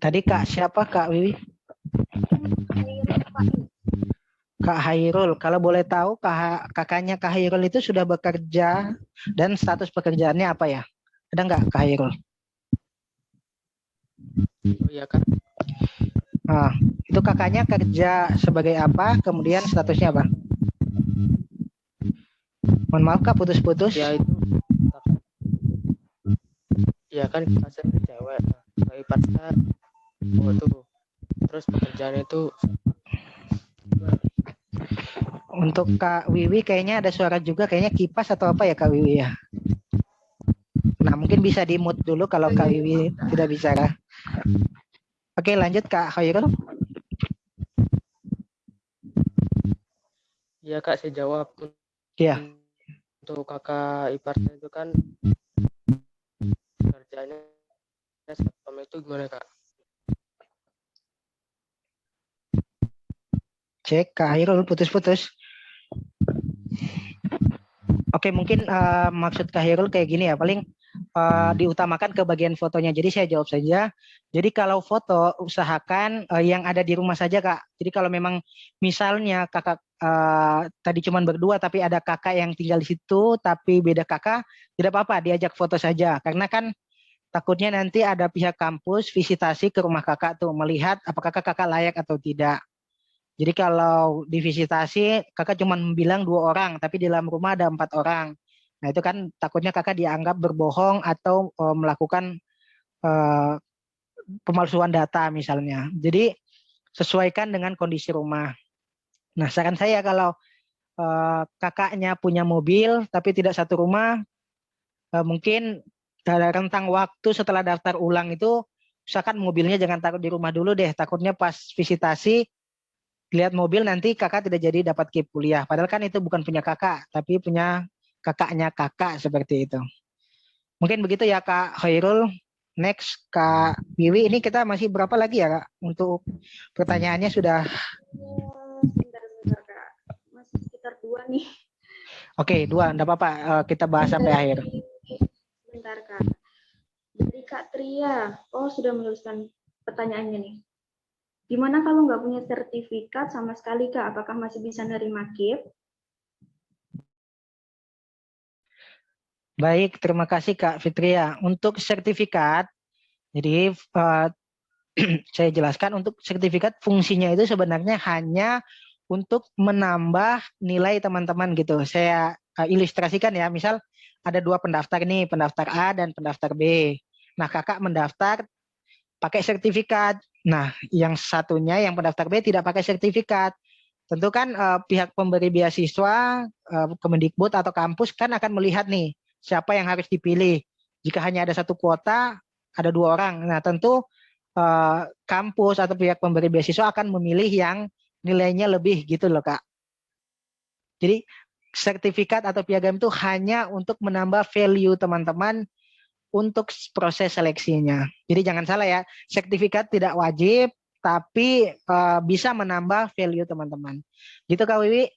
Tadi Kak siapa Kak Wiwi? Kak Hairul. Kalau boleh tahu kakaknya Kak Hairul itu sudah bekerja dan status pekerjaannya apa ya? Ada nggak Kak Hairul? Oh iya Kak, Nah, itu kakaknya kerja sebagai apa? Kemudian statusnya apa? Mohon maaf Kak, putus-putus. ya itu ya kan pasien cewek, sebagai partner, oh tuh, terus pekerjaan itu Untuk Kak Wiwi kayaknya ada suara juga, kayaknya kipas atau apa ya Kak Wiwi ya? Nah, mungkin bisa di-mute dulu kalau Kak Wiwi tidak bicara. Oke, lanjut Kak Khairul. ya Kak saya jawab. Iya. Untuk kakak iparnya itu kan kerjanya satpam itu gimana Kak? Cek Kak Hairul putus-putus. Oke, mungkin maksud Kak Hairul kayak gini ya, paling diutamakan ke bagian fotonya. Jadi saya jawab saja. Jadi kalau foto usahakan yang ada di rumah saja Kak. Jadi kalau memang misalnya kakak tadi cuma berdua tapi ada kakak yang tinggal di situ tapi beda kakak, tidak apa-apa diajak foto saja. Karena kan takutnya nanti ada pihak kampus visitasi ke rumah kakak tuh melihat apakah kakak layak atau tidak. Jadi kalau divisitasi kakak cuma bilang 2 orang, tapi di dalam rumah ada 4 orang. Nah itu kan takutnya kakak dianggap berbohong atau melakukan uh, pemalsuan data misalnya. Jadi sesuaikan dengan kondisi rumah. Nah saran saya kalau kakaknya punya mobil tapi tidak satu rumah, mungkin ada rentang waktu setelah daftar ulang itu, usahakan mobilnya jangan taruh di rumah dulu deh. Takutnya pas visitasi lihat mobil nanti kakak tidak jadi dapat KIP kuliah. Padahal kan itu bukan punya kakak, tapi punya kakaknya kakak seperti itu. Mungkin begitu ya Kak Khairul. Next Kak Wiwi, ini kita masih berapa lagi ya Kak? Untuk pertanyaannya sudah. Sebentar, Kak. Masih sekitar 2 nih. Oke, 2, enggak apa-apa. Kita bahas sampai akhir. Sebentar, Kak. Dari Kak Tria. Oh, sudah menuliskan pertanyaannya nih. Gimana kalau nggak punya sertifikat sama sekali, Kak? Apakah masih bisa nerima KIP? Baik, terima kasih Kak Fitria. Untuk sertifikat, jadi saya jelaskan untuk sertifikat fungsinya itu sebenarnya hanya untuk menambah nilai teman-teman gitu. Saya ilustrasikan ya, misal ada 2 pendaftar nih, pendaftar A dan pendaftar B. Nah, kakak mendaftar pakai sertifikat. Nah, yang satunya yang pendaftar B tidak pakai sertifikat. Tentu kan pihak pemberi beasiswa, Kemendikbud atau kampus kan akan melihat nih siapa yang harus dipilih. Jika hanya ada 1 kuota, ada 2 orang. Nah, tentu kampus atau pihak pemberi beasiswa akan memilih yang nilainya lebih gitu loh Kak. Jadi sertifikat atau piagam itu hanya untuk menambah value teman-teman untuk proses seleksinya. Jadi jangan salah ya, sertifikat tidak wajib, tapi bisa menambah value teman-teman. Gitu Kak Wiwi.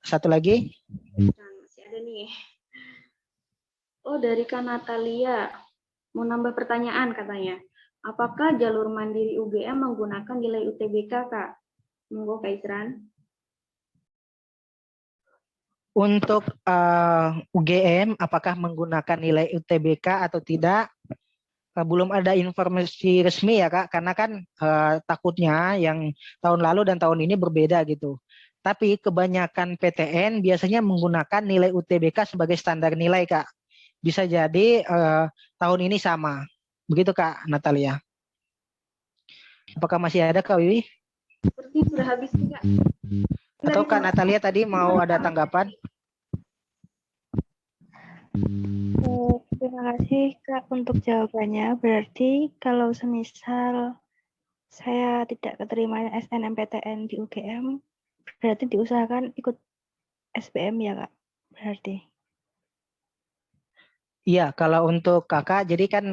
Satu lagi. Masih ada nih. Oh, dari Kak Natalia. Mau nambah pertanyaan katanya. Apakah jalur mandiri UGM menggunakan nilai UTBK, Kak? Monggo Kak Isran. Untuk UGM, apakah menggunakan nilai UTBK atau tidak? Belum ada informasi resmi ya Kak, karena kan takutnya yang tahun lalu dan tahun ini berbeda gitu. Tapi kebanyakan PTN biasanya menggunakan nilai UTBK sebagai standar nilai Kak. Bisa jadi tahun ini sama. Begitu Kak Natalia. Apakah masih ada Kak Wiwi? Seperti sudah habis nih, Kak. Atau Kak Natalia tadi mau ada tanggapan? Terima kasih Kak untuk jawabannya. Berarti kalau semisal saya tidak keterima SNMPTN di UGM, berarti diusahakan ikut SBM ya Kak? Berarti. Iya, kalau untuk kakak, jadi kan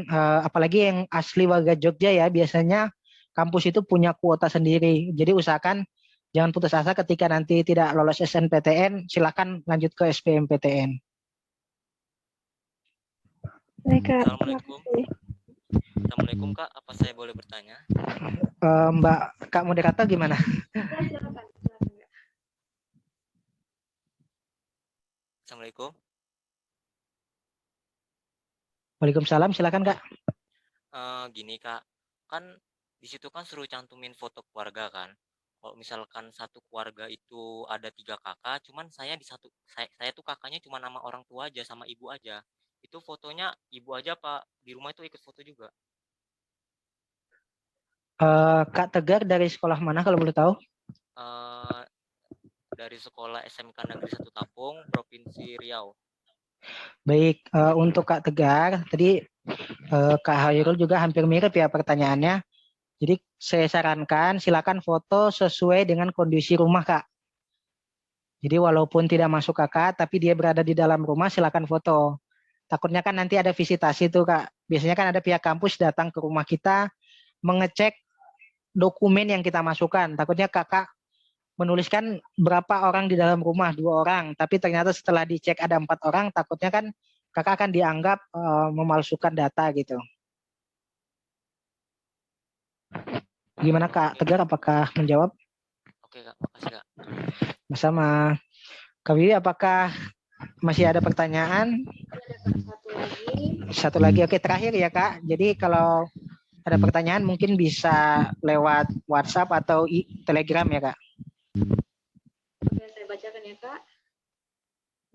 apalagi yang asli warga Jogja ya, biasanya kampus itu punya kuota sendiri. Jadi usahakan jangan putus asa ketika nanti tidak lolos SNPTN, silakan lanjut ke SBMPTN. Baik Kak, terima Assalamualaikum. kasih. Assalamualaikum Kak, apa saya boleh bertanya? Mbak Kak moderator gimana? Ya, silakan, silakan, Kak. Assalamualaikum. Waalaikumsalam, silakan Kak. Gini Kak, kan di situ kan suruh cantumin foto keluarga kan. Kalau misalkan satu keluarga itu ada 3 kakak, cuman saya saya tuh kakaknya cuma nama orang tua aja sama ibu aja. Itu fotonya ibu aja Pak, di rumah itu ikut foto juga. Kak Tegar dari sekolah mana kalau boleh tahu? Eh, dari sekolah SMK Negeri 1 Tapung, Provinsi Riau. Baik, untuk Kak Tegar, tadi Kak Hairul juga hampir mirip ya pertanyaannya. Jadi saya sarankan silakan foto sesuai dengan kondisi rumah Kak. Jadi walaupun tidak masuk kakak, tapi dia berada di dalam rumah, silakan foto. Takutnya kan nanti ada visitasi tuh Kak. Biasanya kan ada pihak kampus datang ke rumah kita, mengecek dokumen yang kita masukkan. Takutnya kakak menuliskan berapa orang di dalam rumah, 2 orang. Tapi ternyata setelah dicek ada 4 orang, takutnya kan kakak akan dianggap memalsukan data gitu. Gimana Kak Tegar, apakah menjawab? Oke Kak, makasih Kak. Bersama. Kak Wiwi, apakah masih ada pertanyaan? Satu lagi. Satu lagi, oke terakhir ya Kak. Jadi kalau ada pertanyaan mungkin bisa lewat WhatsApp atau Telegram ya Kak. Oke, saya bacakan ya, Kak.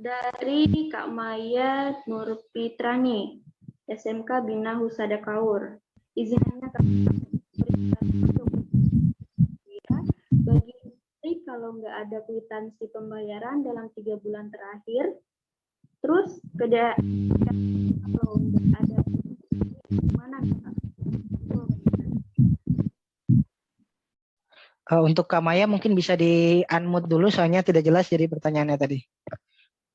Dari Kak Maya Nurfitrani, SMK Bina Husada Kaur. Izinnya Kak, bagi istri kalau nggak ada kwitansi pembayaran dalam 3 bulan terakhir, terus kalau nggak ada gimana Kak? Untuk Kak Maya mungkin bisa di unmute dulu soalnya tidak jelas jadi pertanyaannya tadi.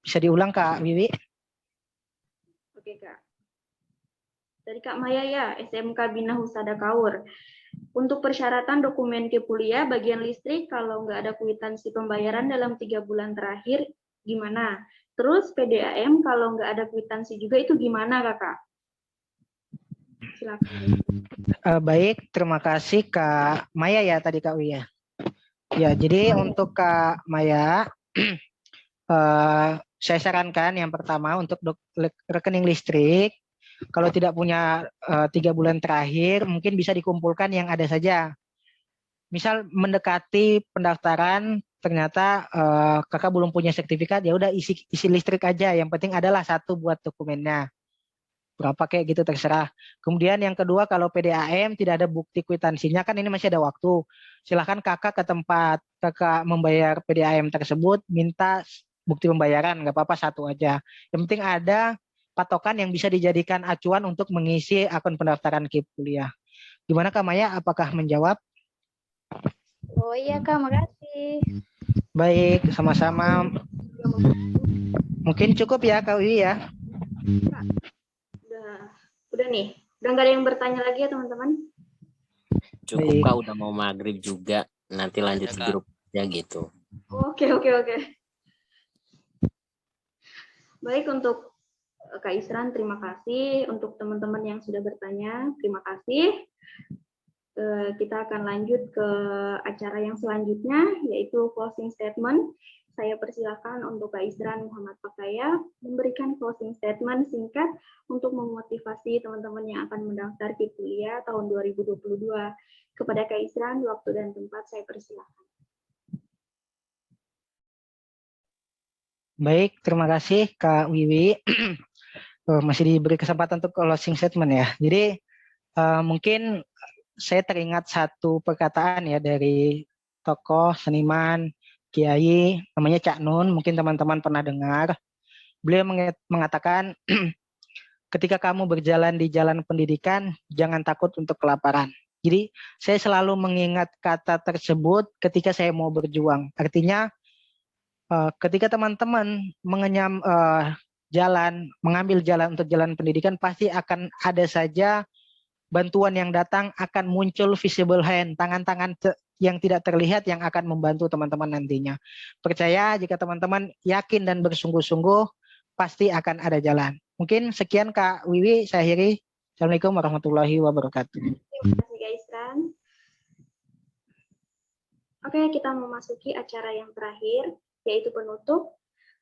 Bisa diulang Kak Wiwi? Oke Kak. Dari Kak Maya ya, SMK Bina Husada Kaur. Untuk persyaratan dokumen kuliah bagian listrik kalau nggak ada kwitansi pembayaran dalam 3 bulan terakhir gimana? Terus PDAM kalau nggak ada kwitansi juga itu gimana Kakak? Silakan. Baik, terima kasih Kak Maya ya tadi Kak Wiwi ya. Ya, jadi untuk Kak Maya, saya sarankan yang pertama untuk rekening listrik, kalau tidak punya 3 bulan terakhir, mungkin bisa dikumpulkan yang ada saja. Misal mendekati pendaftaran, ternyata kakak belum punya sertifikat, ya udah isi listrik aja. Yang penting adalah satu buat dokumennya. Berapa kayak gitu terserah. Kemudian yang kedua, kalau PDAM tidak ada bukti kwitansinya, kan ini masih ada waktu. Silahkan kakak ke tempat kakak membayar PDAM tersebut, minta bukti pembayaran, nggak apa-apa satu aja. Yang penting ada patokan yang bisa dijadikan acuan untuk mengisi akun pendaftaran KIP kuliah. Gimana Kak Maya, apakah menjawab? Oh iya Kak, makasih. Baik, sama-sama. Mungkin cukup ya Kak Wiwi ya. Udah nih, udah nggak ada yang bertanya lagi ya teman-teman? Cukup Baik. Kak, udah mau maghrib juga. Nanti lanjut di Kak. grup aja gitu. Oke. Baik, untuk Kak Isran, terima kasih. Untuk teman-teman yang sudah bertanya, terima kasih. Kita akan lanjut ke acara yang selanjutnya, yaitu closing statement. saya persilakan untuk Kak Isran Muhammad Pakaya memberikan closing statement singkat untuk memotivasi teman-teman yang akan mendaftar KIP kuliah tahun 2022. Kepada Kak Isran, waktu dan tempat saya persilakan. Baik, terima kasih Kak Wiwi. Masih diberi kesempatan untuk closing statement ya. Jadi mungkin saya teringat satu perkataan ya dari tokoh seniman Kiai namanya Cak Nun, mungkin teman-teman pernah dengar. Beliau mengatakan ketika kamu berjalan di jalan pendidikan, jangan takut untuk kelaparan. Jadi saya selalu mengingat kata tersebut ketika saya mau berjuang. Artinya ketika teman-teman mengenyam mengambil jalan untuk jalan pendidikan, pasti akan ada saja bantuan yang datang, akan muncul visible hand, tangan-tangan yang tidak terlihat yang akan membantu teman-teman nantinya. Percaya jika teman-teman yakin dan bersungguh-sungguh, pasti akan ada jalan. Mungkin sekian Kak Wiwi, saya akhiri. Assalamualaikum warahmatullahi wabarakatuh. Terima kasih Kak Isran. Oke, kita memasuki acara yang terakhir, yaitu penutup.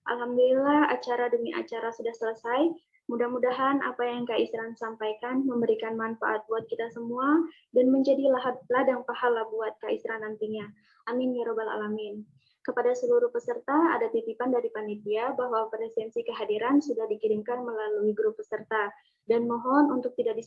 Alhamdulillah acara demi acara sudah selesai. Mudah-mudahan apa yang Kak Isran sampaikan memberikan manfaat buat kita semua dan menjadi ladang pahala buat Kak Isran nantinya. Amin ya robbal alamin. Kepada seluruh peserta, ada titipan dari panitia bahwa presensi kehadiran sudah dikirimkan melalui grup peserta dan mohon untuk tidak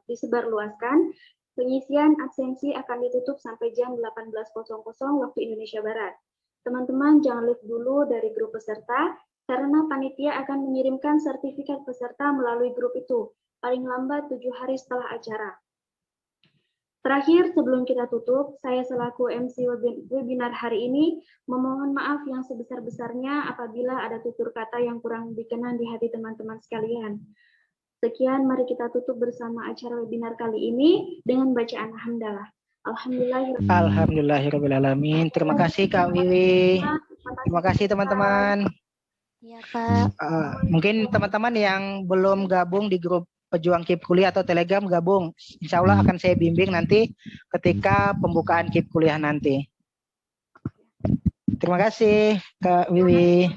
disebarluaskan. Pengisian absensi akan ditutup sampai jam 18.00 waktu Indonesia Barat. Teman-teman jangan leave dulu dari grup peserta, karena panitia akan mengirimkan sertifikat peserta melalui grup itu, paling lambat 7 hari setelah acara. Terakhir, sebelum kita tutup, saya selaku MC webinar hari ini memohon maaf yang sebesar-besarnya apabila ada tutur kata yang kurang berkenan di hati teman-teman sekalian. Sekian, mari kita tutup bersama acara webinar kali ini dengan bacaan hamdalah. Alhamdulillahirrahmanirrahim. Terima kasih Kak Wiwi. Terima kasih teman-teman. Iya, Kak. Mungkin teman-teman yang belum gabung di grup Pejuang KIP Kuliah atau Telegram gabung. Insya Allah akan saya bimbing nanti ketika pembukaan KIP Kuliah nanti. Terima kasih Kak Wiwi.